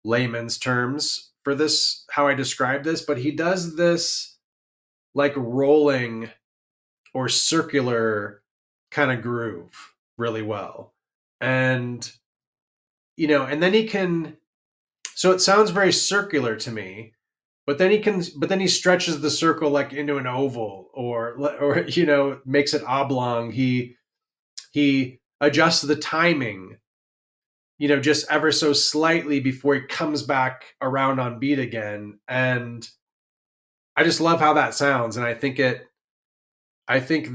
layman's terms for this, how I describe this. But he does this like rolling or circular kind of groove really well. And, and then he can, so it sounds very circular to me. But then he stretches the circle like into an oval, or makes it oblong. He adjusts the timing, just ever so slightly before he comes back around on beat again. And I just love how that sounds. And I think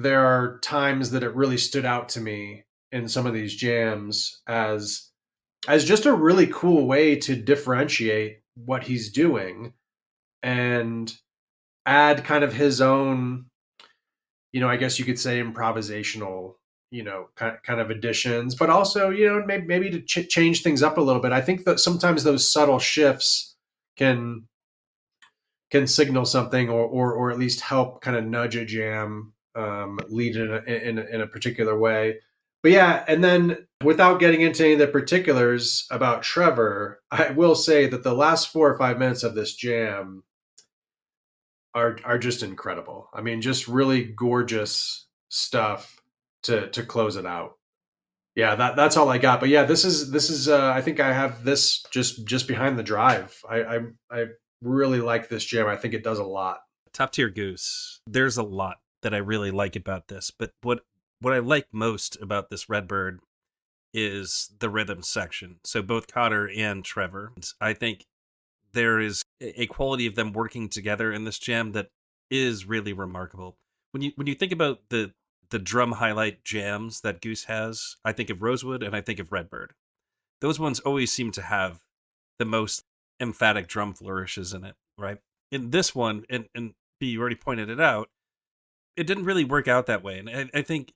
there are times that it really stood out to me in some of these jams as just a really cool way to differentiate what he's doing and add kind of his own, I guess you could say improvisational, kind of additions, but also, maybe to change things up a little bit. I think that sometimes those subtle shifts can signal something, or at least help kind of nudge a jam, lead in a particular way. But yeah, and then without getting into any of the particulars about Trevor, I will say that the last 4 or 5 minutes of this jam are just incredible. I mean, just really gorgeous stuff to close it out. Yeah, that's all I got. But yeah, this is I think I have this just behind the drive. I really like this jam. I think it does a lot. Top tier Goose. There's a lot that I really like about this, but what I like most about this Redbird is the rhythm section. So both Cotter and Trevor, I think there is a quality of them working together in this jam that is really remarkable. When you think about the drum highlight jams that Goose has, I think of Rosewood and I think of Redbird. Those ones always seem to have the most emphatic drum flourishes in it, right? In this one, and B, you already pointed it out, it didn't really work out that way. And I think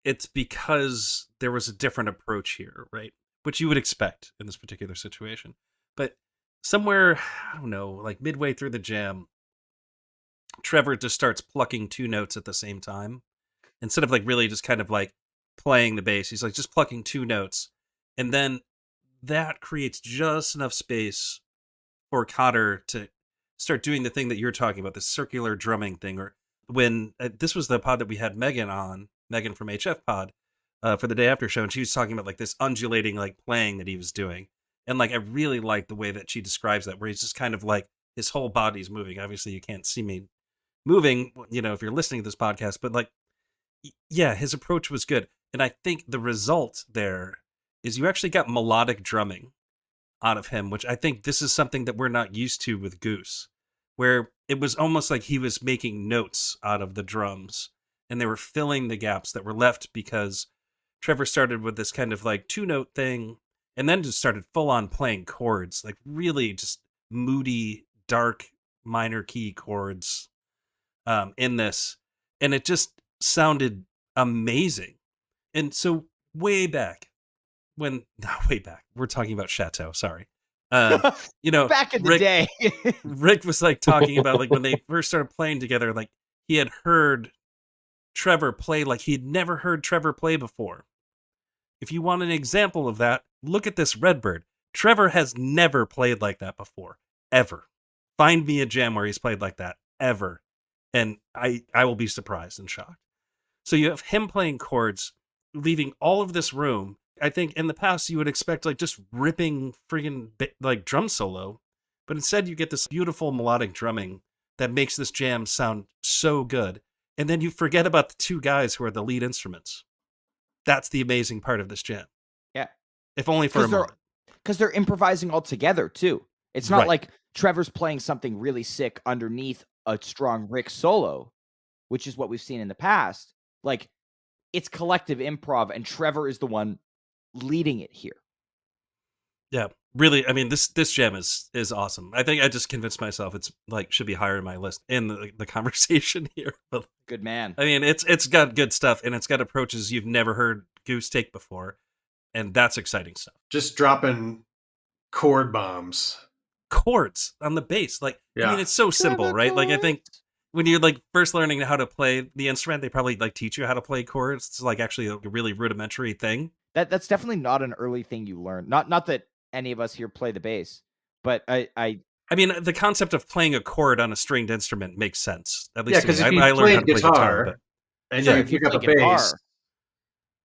it's because there was a different approach here, right? Which you would expect in this particular situation. But somewhere, I don't know, like midway through the jam, Trevor just starts plucking two notes at the same time. Instead of like really just kind of like playing the bass, he's like just plucking two notes. And then that creates just enough space for Cotter to start doing the thing that you're talking about, the circular drumming thing. Or when this was the pod that we had Megan on, Megan from HF Pod, for the day after show, and she was talking about like this undulating like playing that he was doing. And like I really like the way that she describes that, where he's just kind of like his whole body's moving. Obviously, you can't see me moving, you know, if you're listening to this podcast, but like, yeah, his approach was good. And I think the result there is you actually got melodic drumming out of him, which I think this is something that we're not used to with Goose, where it was almost like he was making notes out of the drums and they were filling the gaps that were left because Trevor started with this kind of like two note thing and then just started full on playing chords, like really just moody, dark minor key chords in this. And it just sounded amazing. And so way back, we're talking about Chateau, sorry. You know, back in the day. Rick was like talking about like when they first started playing together, like he had heard Trevor play like he'd never heard Trevor play before. If you want an example of that, look at this Redbird. Trevor has never played like that before, ever. Find me a jam where he's played like that, ever. And I will be surprised and shocked. So you have him playing chords, leaving all of this room. I think in the past you would expect like just ripping friggin' like drum solo, but instead you get this beautiful melodic drumming that makes this jam sound so good. And then you forget about the two guys who are the lead instruments. That's the amazing part of this jam. Yeah. If only for a moment. Because they're improvising all together too. It's not Right. like Trevor's playing something really sick underneath a strong Rick solo, which is what we've seen in the past. Like, it's collective improv, and Trevor is the one leading it here. Yeah, really. I mean, this jam is awesome. I think I just convinced myself it's like should be higher in my list in the conversation here. But Good man. I mean, it's got good stuff and it's got approaches you've never heard Goose take before, and that's exciting stuff. Just dropping chord bombs. Chords on the bass, like I mean, it's so simple, right? Like I think when you're like first learning how to play the instrument, they probably like teach you how to play chords. It's like actually a really rudimentary thing. That's definitely not an early thing you learn. Not that any of us here play the bass, but I mean, the concept of playing a chord on a stringed instrument makes sense. At least Yeah, because to if me. you I learned how play to play guitar, guitar but and Sure, you if you pick up a play guitar, bass,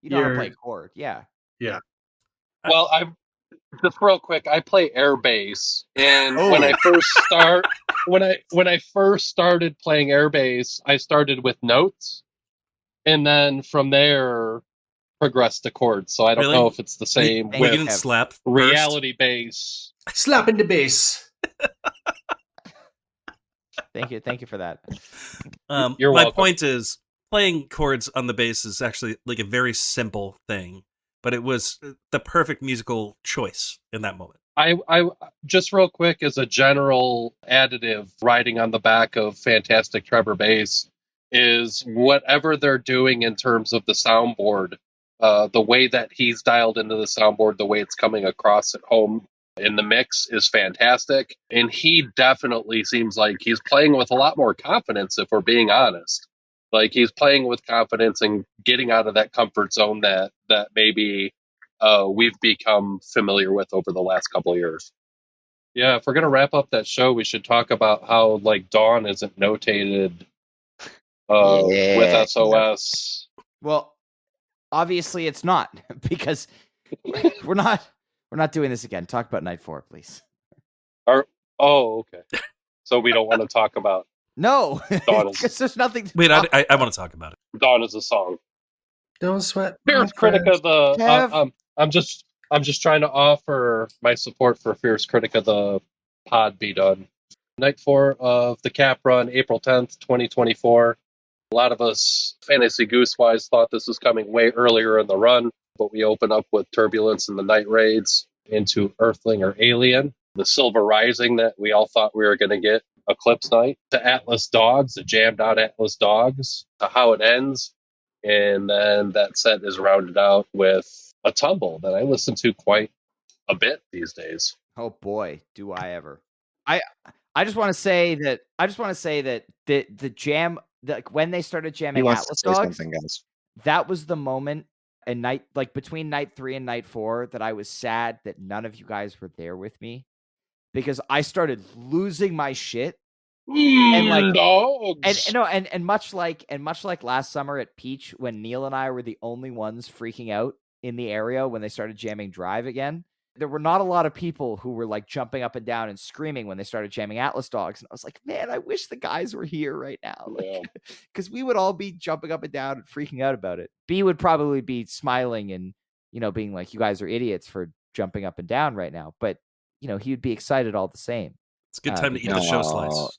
you know how to you're- play a chord. Yeah. yeah. Well, I'm just real quick. I play air bass, and Oh. when I first started playing air bass, I started with notes, and then from there progressed to chords. So I don't Really? know if it's the same Thank you with didn't Kev. slap first? reality bass. Slapping the bass. Thank you for that. You're My welcome. point is, playing chords on the bass is actually like a very simple thing, but it was the perfect musical choice in that moment. I just real quick as a general additive riding on the back of Fantastic Trevor Bass is whatever they're doing in terms of the soundboard, the way that he's dialed into the soundboard, the way it's coming across at home in the mix is fantastic. And he definitely seems like he's playing with a lot more confidence, if we're being honest. Like he's playing with confidence and getting out of that comfort zone that maybe we've become familiar with over the last couple of years. Yeah, if we're gonna wrap up that show, we should talk about how like Dawn isn't notated with SOS. Well, obviously it's not because we're not doing this again. Talk about night 4, please. Oh, okay. So we don't want to talk about No, Dawn because is there's nothing to Wait, talk I want to talk about it. Dawn is a song. Don't sweat, my Fierce critic friends. of the. Kev? I'm just trying to offer my support for fierce critic of the pod be done. Night 4 of the cap run, April 10th, 2024. A lot of us, fantasy goose wise, thought this was coming way earlier in the run, but we open up with turbulence in the night raids into Earthling or Alien. The Silver Rising that we all thought we were going to get, Eclipse Night, to Atlas Dogs, the jammed out Atlas Dogs, to How It Ends. And then that set is rounded out with a tumble that I listen to quite a bit these days. Oh boy, do I ever. I just want to say that the jam, like when they started He jamming wants to Atlas say Dogs, something, guys. that was the moment and night, like between night 3 and night 4, that I was sad that none of you guys were there with me, because I started losing my shit. And like Dogs. and much like last summer at Peach, when Neal and I were the only ones freaking out in the area when they started jamming Drive again, there were not a lot of people who were like jumping up and down and screaming when they started jamming Atlas Dogs. And I was like, man, I wish the guys were here right now, because we would all be jumping up and down and freaking out about it. B would probably be smiling and being like, you guys are idiots for jumping up and down right now, but he would be excited all the same. It's a good time to eat the because- show No. slice.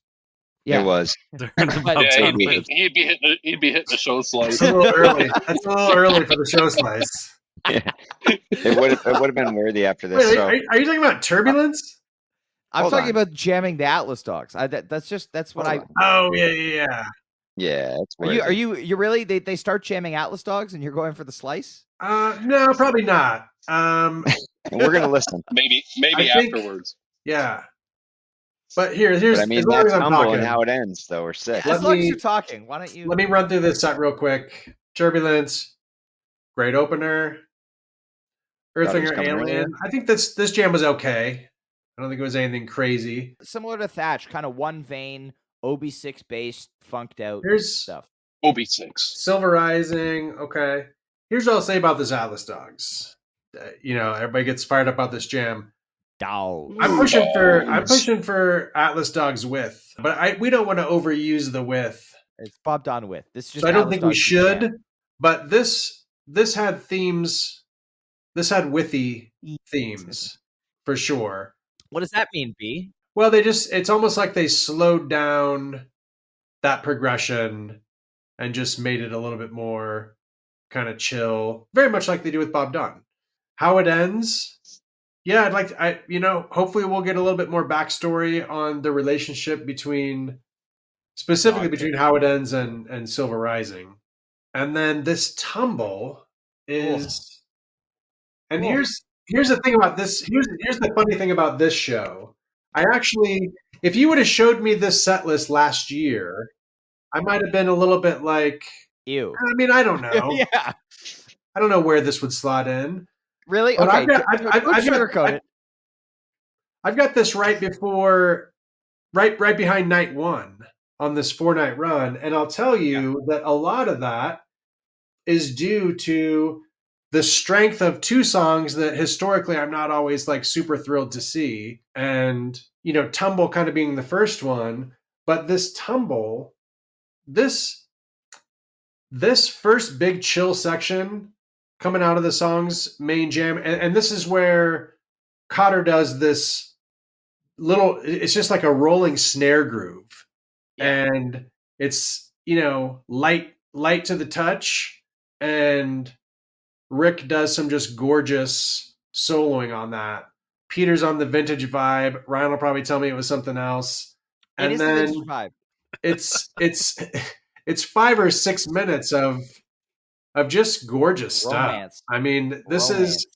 It was. During the But- Yeah, meltdown wave. he'd be hitting the show slice. That's a little early. That's a little early for the show slice. It would have been worthy after this. Wait, So are you talking about turbulence? I'm Hold talking on. about jamming the Atlas Dogs. That's what Hold I. on. Oh yeah. yeah, it's Are worthy. you really? They start jamming Atlas Dogs and you're going for the slice? No, probably not. And we're gonna listen. Maybe I think- afterwards. Yeah. But here's But I mean, as long that as I'm tumble talking. and how it ends, though, we're sick. Let As long as me- you're talking, why don't you? Let me run through this set real quick. Turbulence, great opener. Thought it was Earthlinger coming Alien. earlier. I think this jam was okay. I don't think it was anything crazy. Similar to Thatch, kind of one vein, OB6 based, funked out Here's stuff. OB6. Silver Rising. Okay. Here's what I'll say about this Atlas Dogs. Everybody gets fired up about this jam. Dog. I'm pushing Dogs. for Atlas Dogs with, but we don't want to overuse the with. It's Bob Don with. This is just. So I don't Atlas think we Dogs should. jam. But this had themes. This had withy themes for sure. What does that mean, B? Well, it's almost like they slowed down that progression and just made it a little bit more kind of chill, very much like they do with Bob Dunn. How it ends, yeah, hopefully we'll get a little bit more backstory on the relationship specifically between How It Ends and Silver Rising. And then this tumble is, and here's the thing about this. Here's the funny thing about this show. If you would have showed me this set list last year, I might have been a little bit like, Ew. I mean, I don't know. Yeah. I don't know where this would slot in. Really? But Okay. I've sugarcoat it. I've got this right behind night 1 on this 4-night run, and I'll tell you that a lot of that is due to the strength of 2 songs that historically I'm not always like super thrilled to see, and Tumble kind of being the first one, but this Tumble, this first big chill section coming out of the song's main jam, and this is where Cotter does this it's just like a rolling snare groove. Yeah. And it's, light to the touch, and Rick does some just gorgeous soloing on that. Peter's on the vintage vibe. Ryan will probably tell me it was something else. And It is the then vintage vibe. it's 5 or 6 minutes of just gorgeous stuff. Romance. I mean, this Romance.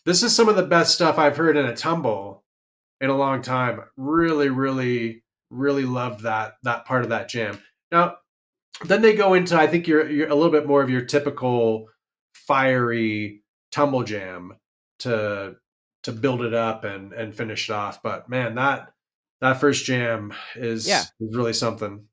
is some of the best stuff I've heard in a tumble in a long time. Really, really, really loved that part of that jam. Now, then they go into, I think you're a little bit more of your typical fiery tumble jam to build it up and finish it off. But man, that first jam is really something.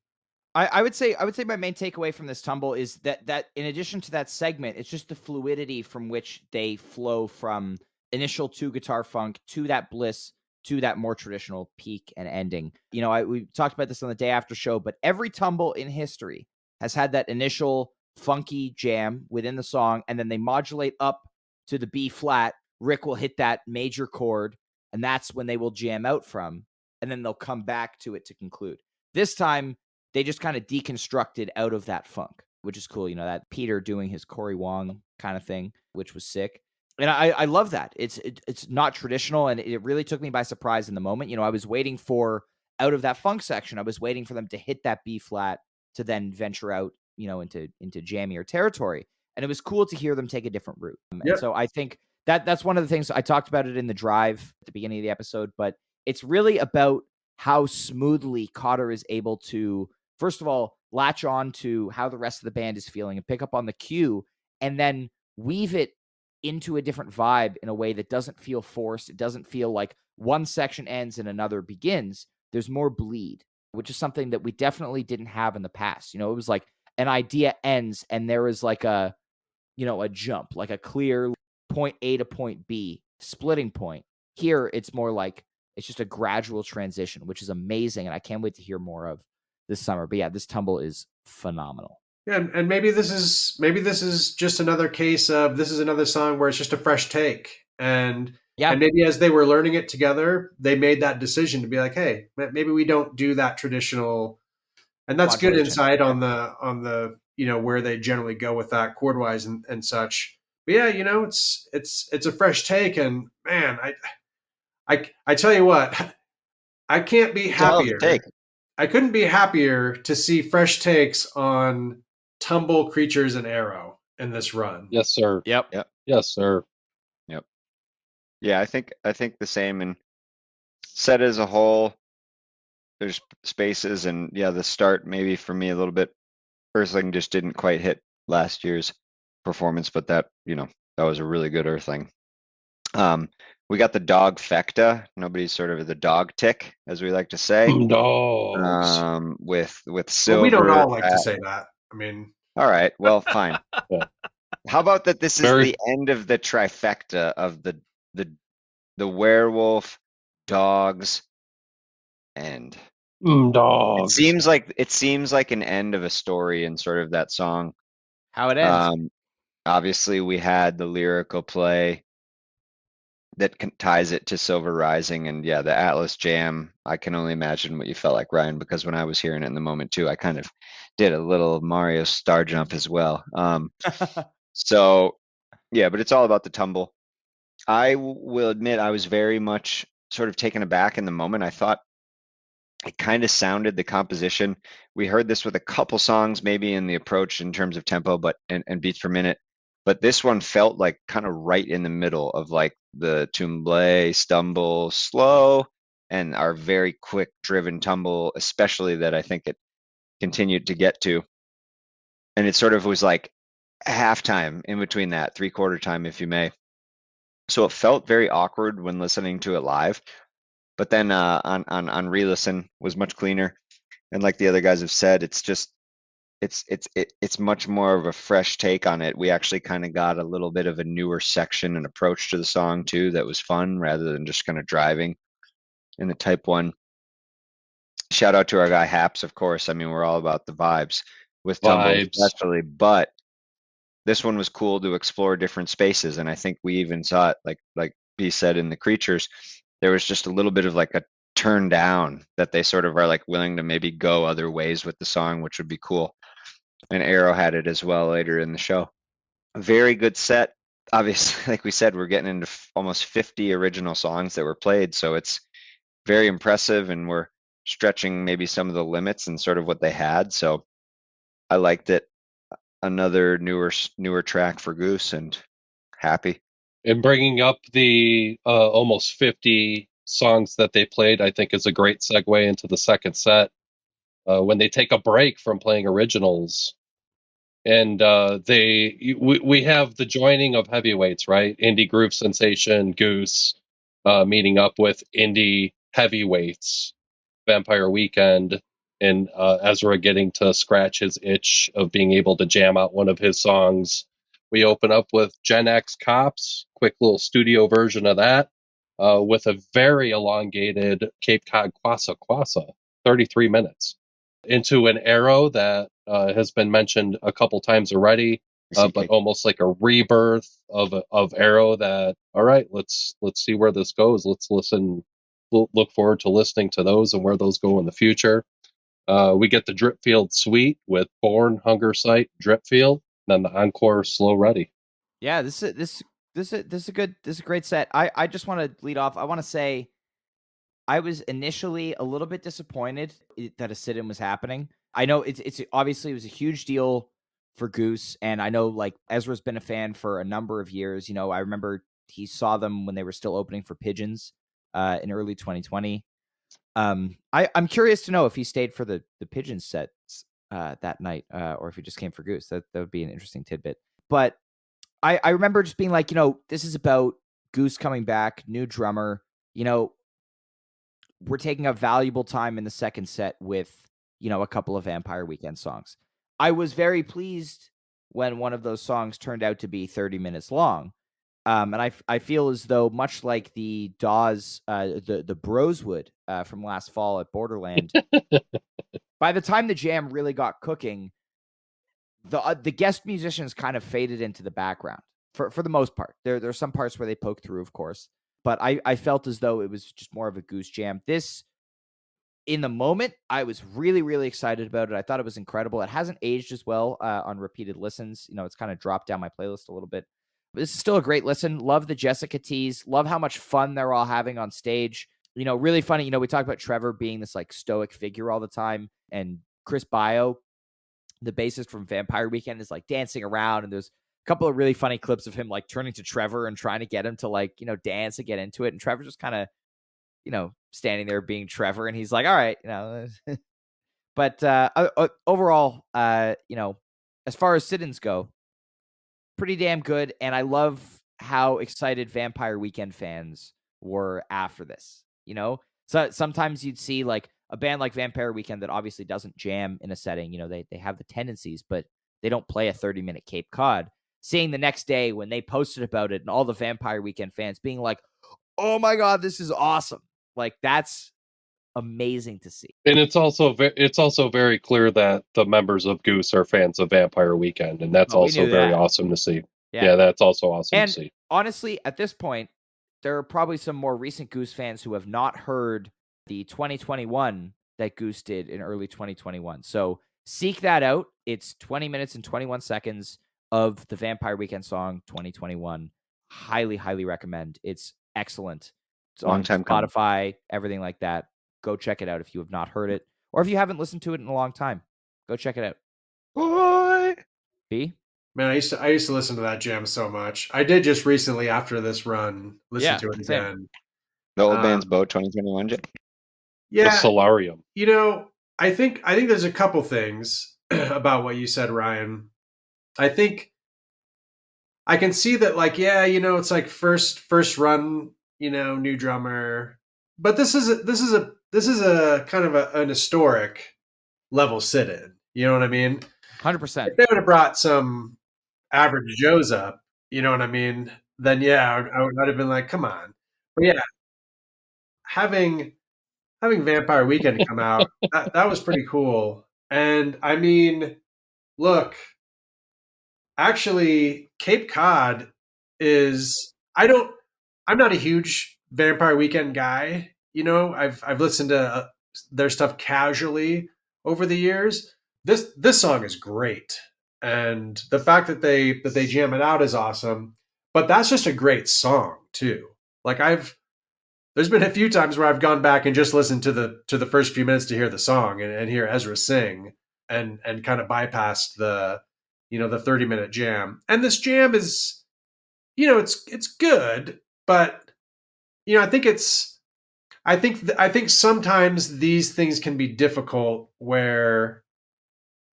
I would say my main takeaway from this tumble is that in addition to that segment, it's just the fluidity from which they flow from initial 2 guitar funk to that bliss to that more traditional peak and ending. We talked about this on the day after show, but every tumble in history has had that initial funky jam within the song, and then they modulate up to the B flat. Rick will hit that major chord, and that's when they will jam out from, and then they'll come back to it to conclude. This time, they just kind of deconstructed out of that funk, which is cool. That Peter doing his Cory Wong kind of thing, which was sick. And I love that. It's not traditional, and it really took me by surprise in the moment. I was waiting for, out of that funk section, I was waiting for them to hit that B flat to then venture out, into jammier territory. And it was cool to hear them take a different route. And so I think that's one of the things I talked about it in the drive at the beginning of the episode, but it's really about how smoothly Cotter is able to, first of all, latch on to how the rest of the band is feeling and pick up on the cue, and then weave it into a different vibe in a way that doesn't feel forced. It doesn't feel like one section ends and another begins. There's more bleed, which is something that we definitely didn't have in the past. It was like an idea ends and there is like a jump, like a clear point A to point B splitting point. Here, it's more like it's just a gradual transition, which is amazing. And I can't wait to hear more of this summer. But yeah, this tumble is phenomenal. Yeah, and maybe this is just another case of, this is another song where it's just a fresh take, and maybe as they were learning it together, they made that decision to be like, hey, maybe we don't do that traditional, and that's good insight on the where they generally go with that chord wise and such. But yeah, it's a fresh take, and man, I tell you what, I can't be happier. I couldn't be happier to see fresh takes on Tumble, Creatures, and Arrow in this run. Yes, sir. Yep. Yes, sir. Yep. Yeah, I think the same. And set as a whole, there's spaces, and yeah, the start maybe for me a little bit, Earthling just didn't quite hit last year's performance, but that was a really good Earthling. We got the dog fecta. Nobody's sort of the dog tick, as we like to say. Dogs. With Silver. Well, we don't all like to say that. I mean, all right. Well, fine. Yeah. How about that? This is the end of the trifecta of the werewolf, dogs, and dogs. It seems like an end of a story in sort of that song. How it ends. Obviously, we had the lyrical play that ties it to Silver Rising, and yeah, the Atlas Jam. I can only imagine what you felt like, Ryan, because when I was hearing it in the moment too, I kind of did a little Mario Star Jump as well. So yeah, but it's all about the tumble. I will admit I was very much sort of taken aback in the moment. I thought it kind of sounded, the composition. We heard this with a couple songs, maybe in the approach in terms of tempo, but and beats per minute. But this one felt like kind of right in the middle of like the tumble, stumble, slow, and our very quick driven tumble, especially that I think it continued to get to. And it sort of was like halftime in between that, 3/4 time, if you may. So it felt very awkward when listening to it live. But then on re-listen was much cleaner. And like the other guys have said, it's just it's much more of a fresh take on it. We actually kind of got a little bit of a newer section and approach to the song too that was fun, rather than just kind of driving in the type 1. Shout out to our guy Haps, of course. I mean, we're all about the vibes with Tumble especially, but this one was cool to explore different spaces, and I think we even saw it like B said in the Creatures. There was just a little bit of like a turn down that they sort of are like willing to maybe go other ways with the song, which would be cool. And Arrow had it as well later in the show. A very good set. Obviously, like we said, we're getting into almost 50 original songs that were played, so it's very impressive, and we're stretching maybe some of the limits and sort of what they had. So I liked it. Another newer track for Goose, and happy. And bringing up the almost 50 songs that they played, I think is a great segue into the second set. When they take a break from playing originals, and we have the joining of heavyweights, right? Indie groove sensation Goose meeting up with indie heavyweights, Vampire Weekend, and Ezra getting to scratch his itch of being able to jam out one of his songs. We open up with Gen X Cops, quick little studio version of that. with a very elongated Cape Cod Kwassa Kwassa, 33 minutes, into an arrow that has been mentioned a couple times already, but almost like a rebirth of arrow. That, all right, let's see where this goes. Let's listen. Look forward to listening to those and where those go in the future. We get the Dripfield Suite with Born, Hunger Sight, Dripfield, and then the encore Slow Ready. Yeah, this is a great set. I just want to lead off. I want to say I was initially a little bit disappointed that a sit-in was happening. I know it's obviously it was a huge deal for Goose, and I know like Ezra's been a fan for a number of years. You know, I remember he saw them when they were still opening for Pigeons in early 2020. I'm curious to know if he stayed for the Pigeons sets that night, or if he just came for Goose. That would be an interesting tidbit. But I remember just being like, you know, this is about Goose coming back, new drummer. You know, we're taking a valuable time in the second set with, you know, a couple of Vampire Weekend songs. I was very pleased when one of those songs turned out to be 30 minutes long. And I feel as though, much like the Dawes, the Broswood from last fall at Borderland, by the time the jam really got cooking, the guest musicians kind of faded into the background for the most part. There are some parts where they poke through, of course, but I felt as though it was just more of a Goose jam. This, in the moment, I was really, really excited about it. I thought it was incredible. It hasn't aged as well on repeated listens. You know, it's kind of dropped down my playlist a little bit. But this is still a great listen. Love the Jessica tease. Love how much fun they're all having on stage. You know, really funny. You know, we talk about Trevor being this like stoic figure all the time, and Chris Bio, the bassist from Vampire Weekend, is like dancing around, and there's a couple of really funny clips of him like turning to Trevor and trying to get him to like, you know, dance and get into it. And Trevor just kind of, you know, standing there being Trevor, and he's like, all right, you know. But overall, you know, as far as sit-ins go, pretty damn good. And I love how excited Vampire Weekend fans were after this. You know, so sometimes you'd see like a band like Vampire Weekend that obviously doesn't jam in a setting. You know, they have the tendencies, but they don't play a 30-minute Cape Cod. Seeing the next day when they posted about it and all the Vampire Weekend fans being like, oh my God, this is awesome. Like, that's amazing to see. And it's also very clear that the members of Goose are fans of Vampire Weekend, and that's also very awesome to see. Yeah, that's also awesome to see. Honestly, at this point, there are probably some more recent Goose fans who have not heard the 2021 that Goose did in early 2021. So seek that out. It's 20 minutes and 21 seconds of the Vampire Weekend song 2021. Highly, highly recommend. It's excellent. It's on Spotify, everything like that. Go check it out if you have not heard it, or if you haven't listened to it in a long time. Go check it out. Boy. B? Man, I used to listen to that jam so much. I did just recently, after this run, listen to it again. The old band's boat 2021 jam. Yeah, the Solarium. You know, I think there's a couple things about what you said, Ryan. I think I can see that, like, yeah, you know, it's like first run, you know, new drummer, but this is a kind of an historic level sit-in. You know what I mean? 100%. If they would have brought some average Joes up, you know what I mean? Then yeah, I would have been like, come on. But yeah, having Vampire Weekend come out, that was pretty cool. And I mean, look, actually, Cape Cod is I'm not a huge Vampire Weekend guy. You know, I've listened to their stuff casually over the years. This song is great, and the fact that they jam it out is awesome. But that's just a great song too. Like, there's been a few times where I've gone back and just listened to the first few minutes to hear the song and hear Ezra sing and kind of bypassed the 30-minute jam. And this jam is, you know, it's good, but you know, I think sometimes these things can be difficult where,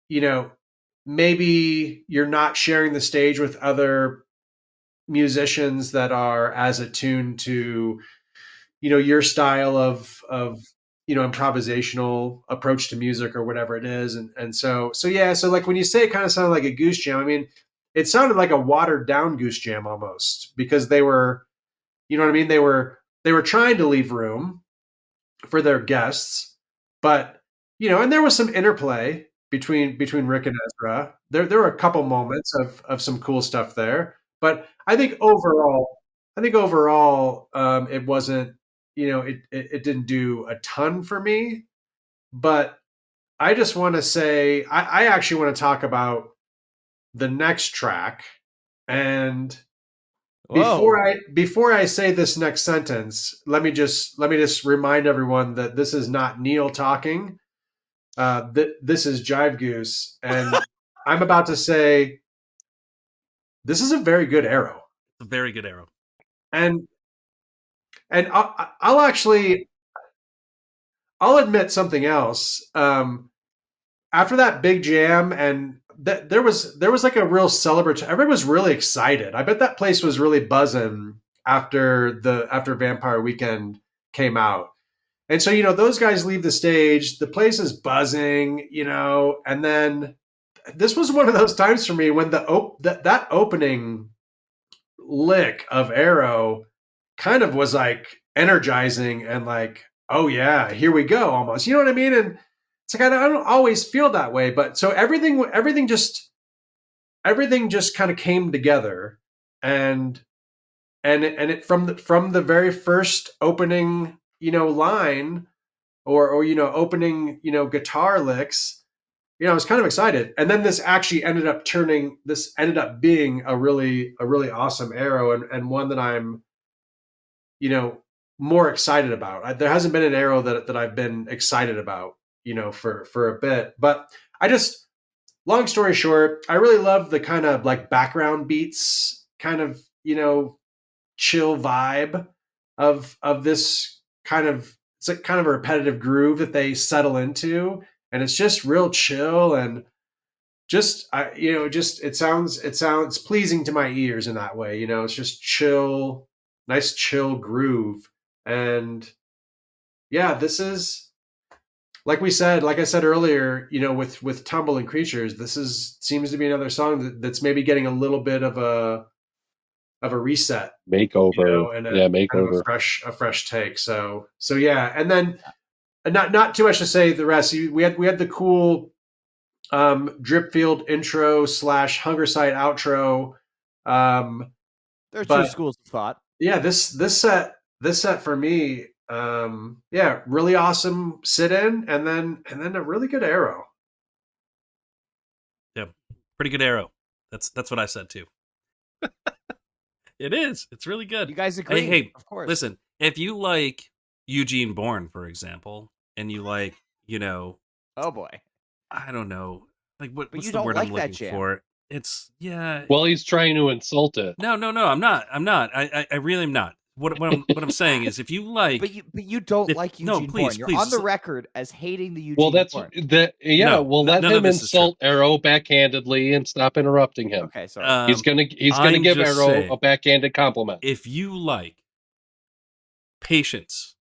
you know, maybe you're not sharing the stage with other musicians that are as attuned to, you know, your style of you know, improvisational approach to music or whatever it is. And so yeah, so like when you say it kind of sounded like a Goose jam, I mean, it sounded like a watered down Goose jam almost, because they were, you know what I mean? They were were trying to leave room for their guests, but and there was some interplay between Rick and Ezra. There were a couple moments of some cool stuff there, but I think overall, it wasn't. It didn't do a ton for me. But I just want to say, I actually want to talk about the next track. And before I say this next sentence, let me just remind everyone that this is not Neal talking. This is Jive Goose, and I'm about to say this is a very good arrow. It's a very good arrow. And I'll admit something else. After that big jam, and there was like a real celebratory. Everybody was really excited. I bet that place was really buzzing after Vampire Weekend came out. And so those guys leave the stage. The place is buzzing, and then this was one of those times for me when that opening lick of Arrow kind of was like energizing and like, oh yeah, here we go, almost. You know what I mean? And it's like I don't always feel that way, but so everything just kind of came together, and it from the very first opening line or opening guitar licks. I was kind of excited, and then this ended up being a really awesome arrow, and one that I'm more excited about. There hasn't been an arrow that I've been excited about for a bit. But long story short, I really love the kind of like background beats, kind of chill vibe of this kind of, it's like kind of a repetitive groove that they settle into, and it's just real chill, and it sounds pleasing to my ears in that way. It's just chill, nice chill groove. And yeah, this is, like I said earlier, with Tumble and Creatures, seems to be another song that's maybe getting a little bit of a reset, makeover, and makeover, kind of a fresh take. So yeah, and then not too much to say the rest. We had the cool Dripfield intro / Hungersite outro. There are two schools of thought. Yeah, this set for me, really awesome sit-in, and then a really good arrow. Yeah, pretty good arrow. That's what I said too. It is. It's really good. You guys agree? Hey, of course. Listen, if you like Eugene Bourne, for example, and you like, oh boy, I don't know, like what's you the don't word like I'm that looking jam. for? It's Well, he's trying to insult it. No, I'm not. I really am not. What I'm saying is, if you like, but you don't like Eugene Bourne. You're on the record as hating the Eugene. Well, that's Bourne. that. Yeah. No, well, let him insult Arrow backhandedly and stop interrupting him. Okay, sorry. He's gonna give Arrow a backhanded compliment. If you like patience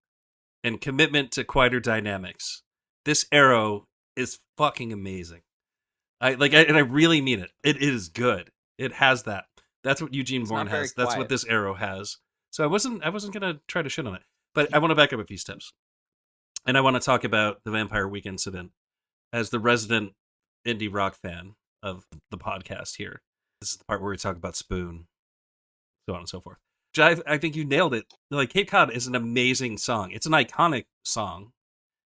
and commitment to quieter dynamics, this Arrow is fucking amazing. I really mean it. It is good. It has that. That's what Eugene Bourne has. That's what this arrow has. So I wasn't gonna try to shit on it, but I want to back up a few steps, and I want to talk about the Vampire Week incident as the resident indie rock fan of the podcast here. This is the part where we talk about Spoon, so on and so forth. Jive, I think you nailed it. Like, Cape Cod is an amazing song. It's an iconic song.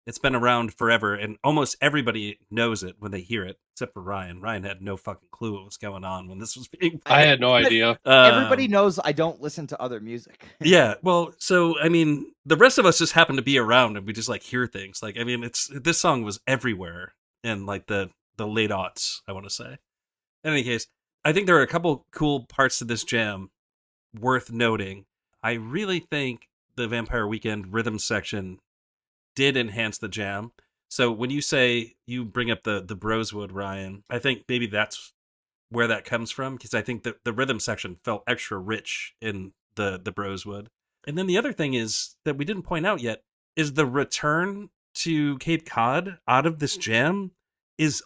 It's been around forever, and almost everybody knows it when they hear it, except for Ryan. Ryan had no fucking clue what was going on when this was being played. I had no idea. Everybody knows I don't listen to other music. Yeah, well, so, I mean, the rest of us just happen to be around, and we just, like, hear things. Like, I mean, this song was everywhere in, like, the late aughts, I want to say. In any case, I think there are a couple cool parts to this jam worth noting. I really think the Vampire Weekend rhythm section did enhance the jam. So when you say you bring up the Broswood, Ryan, I think maybe that's where that comes from, because I think that the rhythm section felt extra rich in the Broswood. And then the other thing is that we didn't point out yet is the return to Cape Cod out of this jam is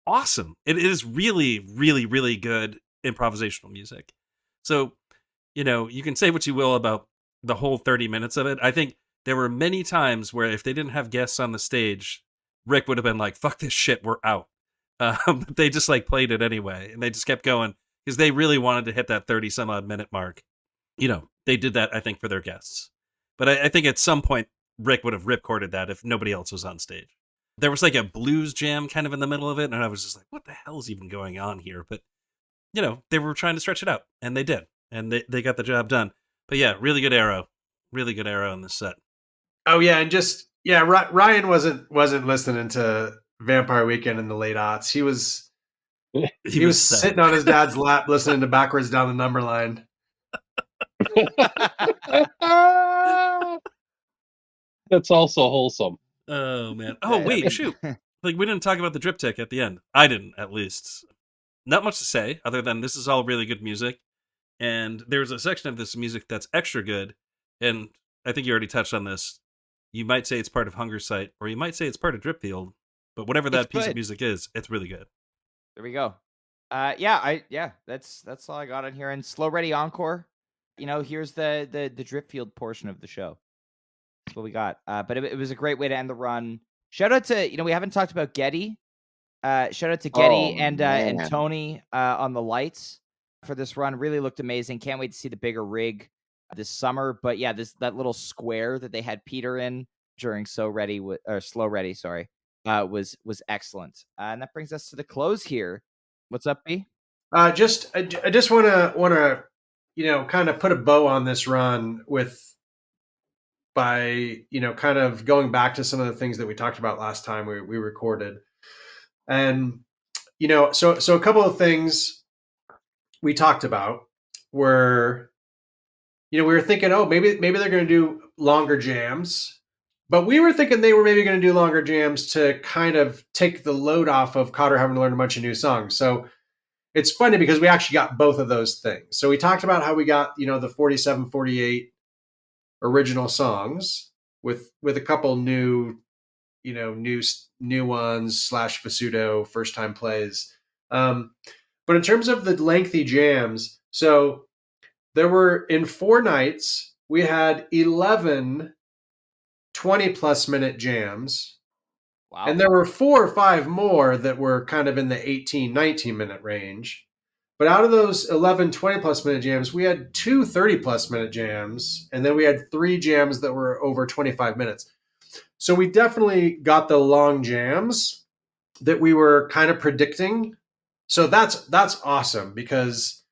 awesome. It is really, really, really good improvisational music. So, you can say what you will about the whole 30 minutes of it. I think there were many times where if they didn't have guests on the stage, Rick would have been like, fuck this shit, we're out. But they just like played it anyway, and they just kept going because they really wanted to hit that 30 some odd minute mark. You know, they did that, I think, for their guests. But I think at some point, Rick would have ripcorded that if nobody else was on stage. There was like a blues jam kind of in the middle of it, and I was just like, what the hell is even going on here? But, you know, they were trying to stretch it out, and they did. And they got the job done. But yeah, really good arrow. Really good arrow in this set. Oh, yeah, and just, yeah, Ryan wasn't listening to Vampire Weekend in the late aughts. He was sitting on his dad's lap listening to Backwards Down the Number Line. That's also wholesome. Oh, man. Oh, wait, shoot. Like, we didn't talk about the drip tick at the end. I didn't, at least. Not much to say, other than this is all really good music. And there's a section of this music that's extra good. And I think you already touched on this. You might say it's part of Hunger Sight, or you might say it's part of Dripfield. But whatever that piece of music is, it's really good. There we go. That's all I got on here. And Slow Ready Encore. You know, here's the Dripfield portion of the show. That's what we got. But it was a great way to end the run. Shout out to, you know, we haven't talked about Getty. Shout out to Getty and Tony on the lights for this run. Really looked amazing. Can't wait to see the bigger rig this summer. But yeah, that little square that they had Peter in during Slow Ready, was excellent. And that brings us to the close here. What's up, B? I just want to you know, kind of put a bow on this run by, you know, kind of going back to some of the things that we talked about last time we recorded. And, you know, so a couple of things we talked about were, you know, we were thinking, oh, maybe they're going to do longer jams, but we were thinking they were maybe going to do longer jams to kind of take the load off of Cotter having to learn a bunch of new songs. So it's funny because we actually got both of those things. So we talked about how we got, you know, the 47, 48 original songs with a couple new, you know, new ones / Basuto first time plays. But in terms of the lengthy jams, so there were, in 4 nights, we had 11 20+ minute jams. Wow. And there were 4 or 5 more that were kind of in the 18, 19 minute range. But out of those 11 20+ minute jams, we had 2 30+ minute jams, and then we had 3 jams that were over 25 minutes. So we definitely got the long jams that we were kind of predicting. So that's awesome, because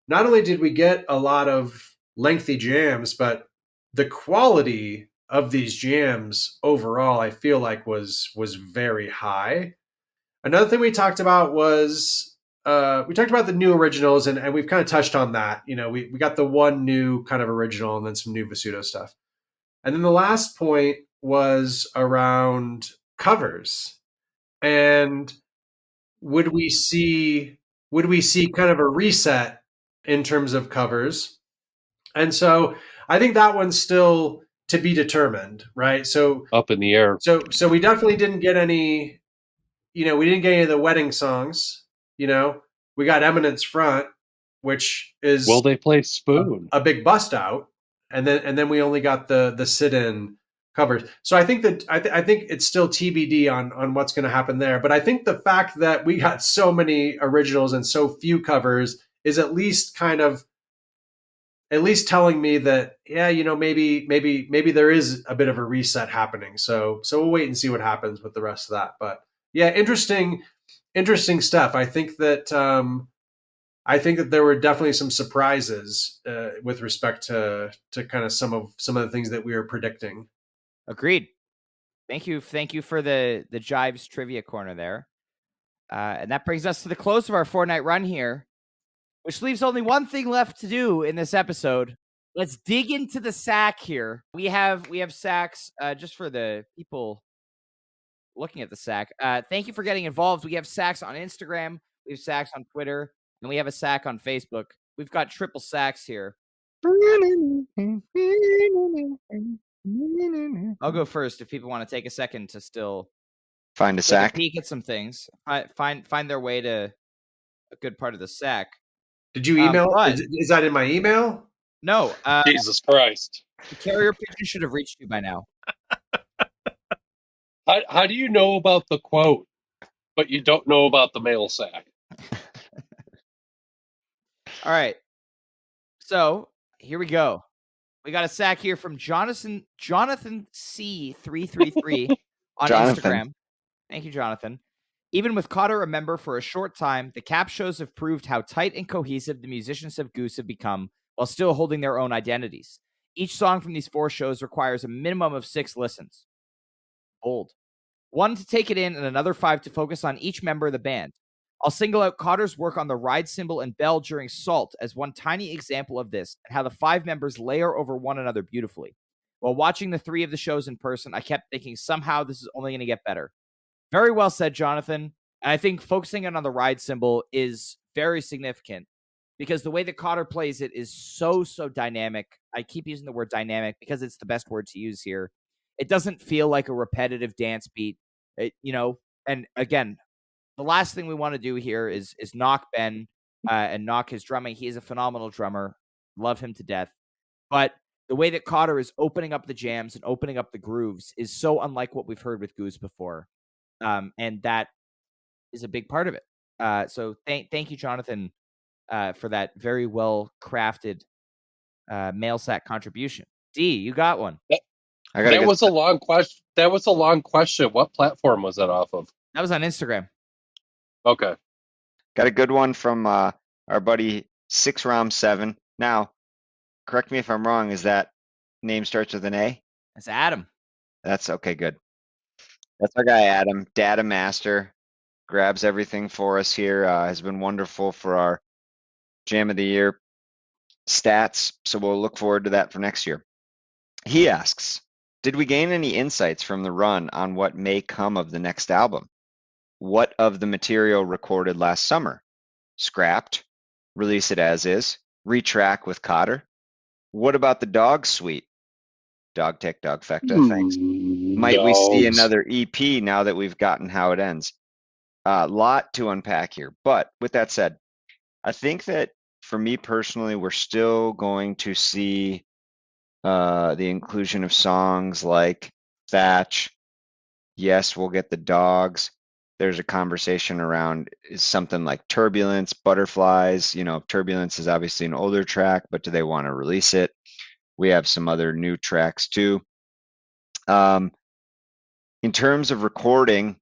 not only did we get a lot of lengthy jams, but the quality of these jams overall, I feel like was very high. Another thing we talked about was we talked about the new originals, and we've kind of touched on that. You know, we got the one new kind of original and then some new Basuto stuff. And then the last point was around covers. And would we see kind of a reset in terms of covers? And so I think that one's still to be determined, right? So up in the air. So we definitely didn't get any, you know, we didn't get any of the wedding songs. You know, we got Eminence Front, which is, will they play Spoon? A big bust out, and then we only got the sit-in covers. So I think that I think it's still TBD on what's going to happen there. But I think the fact that we got so many originals and so few covers is at least telling me that, yeah, you know, maybe there is a bit of a reset happening. So we'll wait and see what happens with the rest of that. But yeah, interesting stuff. I think that there were definitely some surprises with respect to kind of some of the things that we were predicting. Agreed. Thank you for the Jives trivia corner there. And that brings us to the close of our 4-night run here, which leaves only one thing left to do in this episode. Let's dig into the sack here. We have sacks just for the people looking at the sack. Thank you for getting involved. We have sacks on Instagram, we have sacks on Twitter, and we have a sack on Facebook. We've got triple sacks here. I'll go first if people want to take a second to still find a sack, peek at some things, find their way to a good part of the sack. Did you email? Is that in my email? No. Jesus Christ. The carrier pigeon should have reached you by now. How do you know about the quote, but you don't know about the mail sack? All right. So here we go. We got a sack here from Jonathan C333 on Jonathan. Instagram. Thank you, Jonathan. Even with Cotter a member for a short time, the cap shows have proved how tight and cohesive the musicians of Goose have become while still holding their own identities. Each song from these 4 shows requires a minimum of 6 listens. Bold. 1 to take it in and another 5 to focus on each member of the band. I'll single out Cotter's work on the ride cymbal and bell during Salt as one tiny example of this and how the 5 members layer over one another beautifully. While watching the 3 of the shows in person, I kept thinking somehow this is only going to get better. Very well said, Jonathan. And I think focusing in on the ride cymbal is very significant because the way that Cotter plays it is so dynamic. I keep using the word dynamic because it's the best word to use here. It doesn't feel like a repetitive dance beat, and again, the last thing we want to do here is knock Ben and knock his drumming. He is a phenomenal drummer. Love him to death. But the way that Cotter is opening up the jams and opening up the grooves is so unlike what we've heard with Goose before. And that is a big part of it. So thank you, Jonathan, for that very well crafted mail sack contribution. D, you got one. That was a long question. That was a long question. What platform was that off of? That was on Instagram. Okay. Got a good one from our buddy 6Rom7. Now, correct me if I'm wrong, is that name starts with an A? That's Adam. That's okay, good. That's our guy, Adam. Data master. Grabs everything for us here. Has been wonderful for our Jam of the Year stats. So we'll look forward to that for next year. He asks, did we gain any insights from the run on what may come of the next album? What of the material recorded last summer? Scrapped? Release it as is? Retrack with Cotter? What about the dog suite? Dog Tech, Dog Fecta, thanks. Might we see another EP now that we've gotten How It Ends? A lot to unpack here. But with that said, I think that for me personally, we're still going to see the inclusion of songs like Thatch. Yes, we'll get the dogs. There's a conversation around something like Turbulence, Butterflies. Turbulence is obviously an older track, but do they want to release it? We have some other new tracks too. In terms of recording,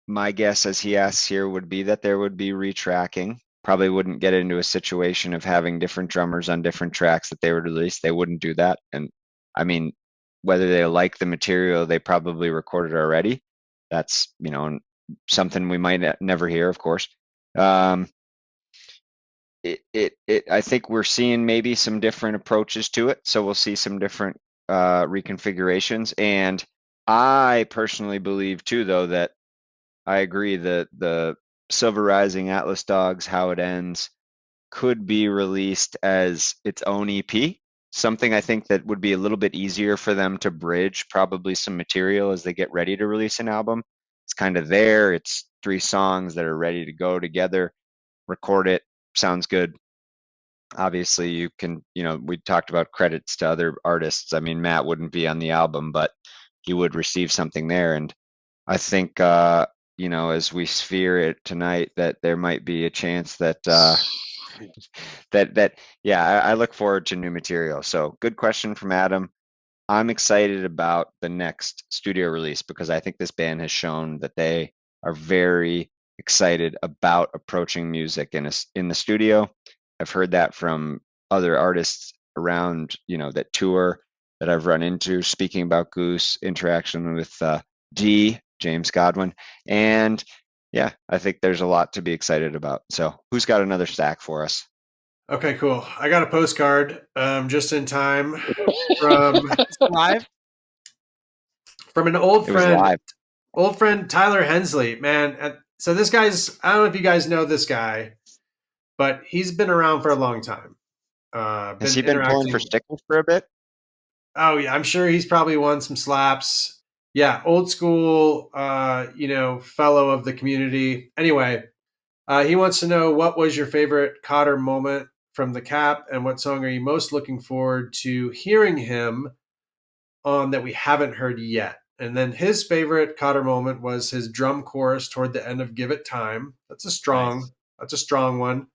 my guess, as he asks here, would be that there would be retracking. Probably wouldn't get into a situation of having different drummers on different tracks that they would release. They wouldn't do that. And I mean, whether they like the material, they probably recorded already. That's, something we might never hear, of course. I think we're seeing maybe some different approaches to it. So we'll see some different reconfigurations. And I personally believe too, though, that I agree that the Silver Rising, Atlas Dogs, How It Ends could be released as its own EP. Something I think that would be a little bit easier for them to bridge probably some material as they get ready to release an album. It's kind of there. It's 3 songs that are ready to go together. Record it. Sounds good. Obviously, you can, we talked about credits to other artists. I mean, Matt wouldn't be on the album, but he would receive something there. And I think, as we sphere it tonight, that there might be a chance that I look forward to new material. So good question from Adam. I'm excited about the next studio release because I think this band has shown that they are very excited about approaching music in the studio. I've heard that from other artists around, that tour that I've run into, speaking about Goose, interaction with James Godwin. And yeah, I think there's a lot to be excited about. So who's got another stack for us? Okay, cool. I got a postcard just in time from Live? From an old friend, live. Tyler Hensley. Man, so this guy's, I don't know if you guys know this guy, but he's been around for a long time. Has he been pulling for stickers for a bit? Oh yeah, I'm sure he's probably won some slaps. Yeah, old school, fellow of the community. Anyway, he wants to know, what was your favorite Cotter moment from the Cap, and what song are you most looking forward to hearing him on that we haven't heard yet? And then his favorite Cotter moment was his drum chorus toward the end of Give It Time. That's a strong one.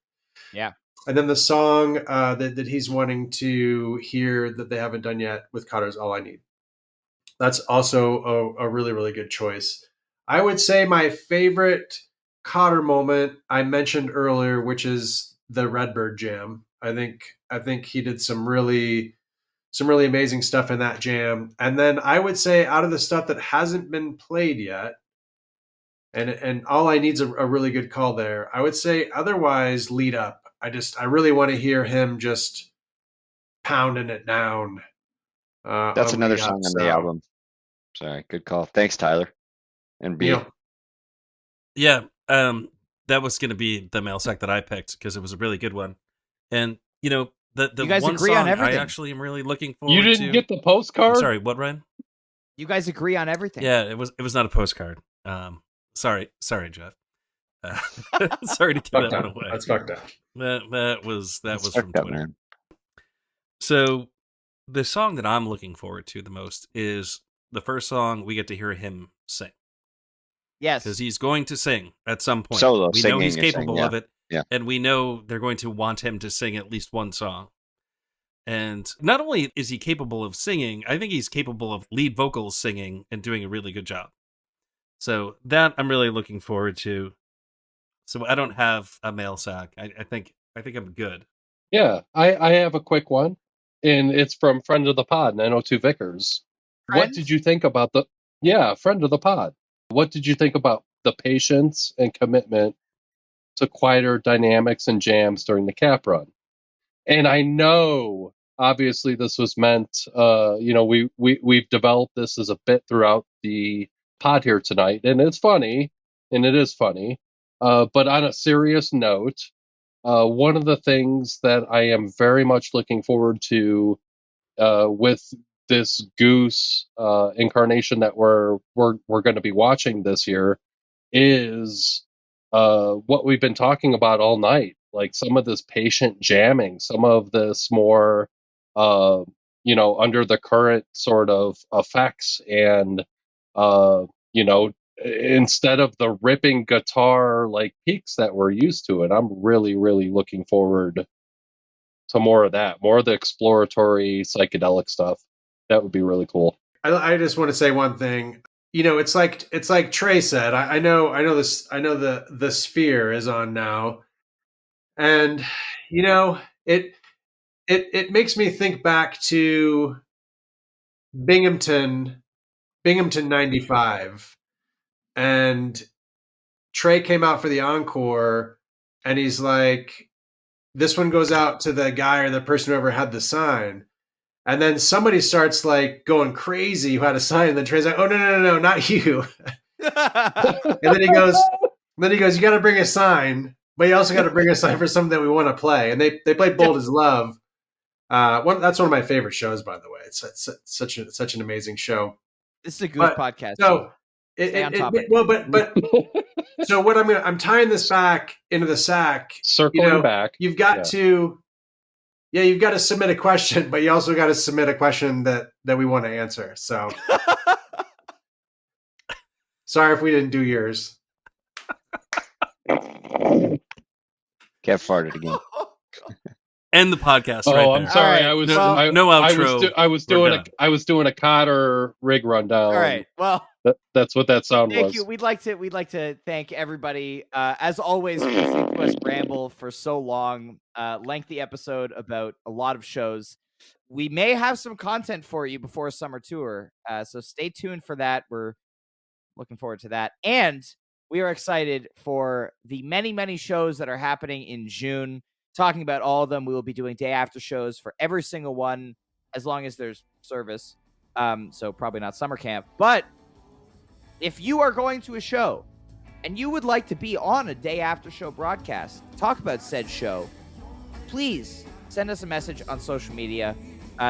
Yeah. And then the song that he's wanting to hear that they haven't done yet with Cotter's All I Need. That's also a really, really good choice. I would say my favorite Cotter moment I mentioned earlier, which is the Redbird Jam. I think he did some really amazing stuff in that jam. And then I would say out of the stuff that hasn't been played yet, and All I Need's a really good call there. I would say otherwise Lead Up. I really want to hear him just pounding it down. That's another song on the album. Sorry, good call. Thanks, Tyler. And B. Neal. Yeah, that was going to be the mail sack that I picked because it was a really good one. And, you know, the you guys one agree song on everything. I actually am really looking forward You to. didn't get the postcard? I'm sorry, what, Ryan? You guys agree on everything. Yeah, it was not a postcard. Sorry, Jeff. Sorry to give that one away. That's fucked up. That was That's from fucked up, Twitter. man. So the song that I'm looking forward to the most is the first song we get to hear him sing. Yes. Because he's going to sing at some point. Solo we know singing, he's you're saying, capable yeah. of it. Yeah. And we know they're going to want him to sing at least one song. And not only is he capable of singing, I think he's capable of lead vocals singing and doing a really good job. So that I'm really looking forward to. So I don't have a mail sack. I think I'm good. Yeah, I have a quick one, and it's from friend of the pod, 902 Vickers. Friend? What did you think about friend of the pod? What did you think about the patience and commitment to quieter dynamics and jams during the Cap run? And I know, obviously, this was meant. We've developed this as a bit throughout the pod here tonight, and it's funny, and it is funny. But on a serious note, one of the things that I am very much looking forward to with this Goose incarnation that we're going to be watching this year is what we've been talking about all night, like some of this patient jamming, some of this more under the current sort of effects, and instead of the ripping guitar like peaks that we're used to. And I'm really, really looking forward to more of that, more of the exploratory psychedelic stuff. That would be really cool. I just want to say one thing. It's like Trey said. I know this. I know the sphere is on now, and it makes me think back to Binghamton '95, and Trey came out for the encore, and he's like, "This one goes out to the guy or the person who ever had the sign." And then somebody starts like going crazy who had a sign, and then Trey's like, "Oh no, not you." And then he goes, "You got to bring a sign, but you also got to bring a sign for something that we want to play." And they played "Bold as Love." That's one of my favorite shows, by the way. It's such an amazing show. This is a Goose podcast. So Stay on topic. but so what I'm tying this back into the sack. Circling back. You've got to. Yeah, you've got to submit a question, but you also got to submit a question that we want to answer. So, sorry if we didn't do yours. Kev farted again. End the podcast right Oh, there. I'm sorry. All right, no outro. I was doing a Cotter rig rundown. All right. Well, that's what that sound thank was. you. We'd like to thank everybody, as always, for listening to us ramble for so long. Lengthy episode about a lot of shows. We may have some content for you before a summer tour, so stay tuned for that. We're looking forward to that, and we are excited for the many, many shows that are happening in June. Talking about all of them, we will be doing day after shows for every single one, as long as there's service. So probably not summer camp, but if you are going to a show and you would like to be on a day after show broadcast, talk about said show, please send us a message on social media.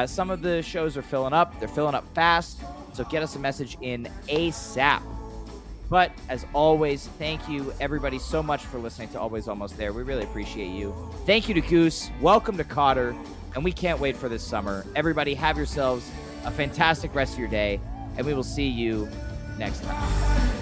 Some of the shows are filling up. They're filling up fast. So get us a message in ASAP. But as always, thank you everybody so much for listening to Always Almost There. We really appreciate you. Thank you to Goose. Welcome to Cotter. And we can't wait for this summer. Everybody have yourselves a fantastic rest of your day. And we will see you next time.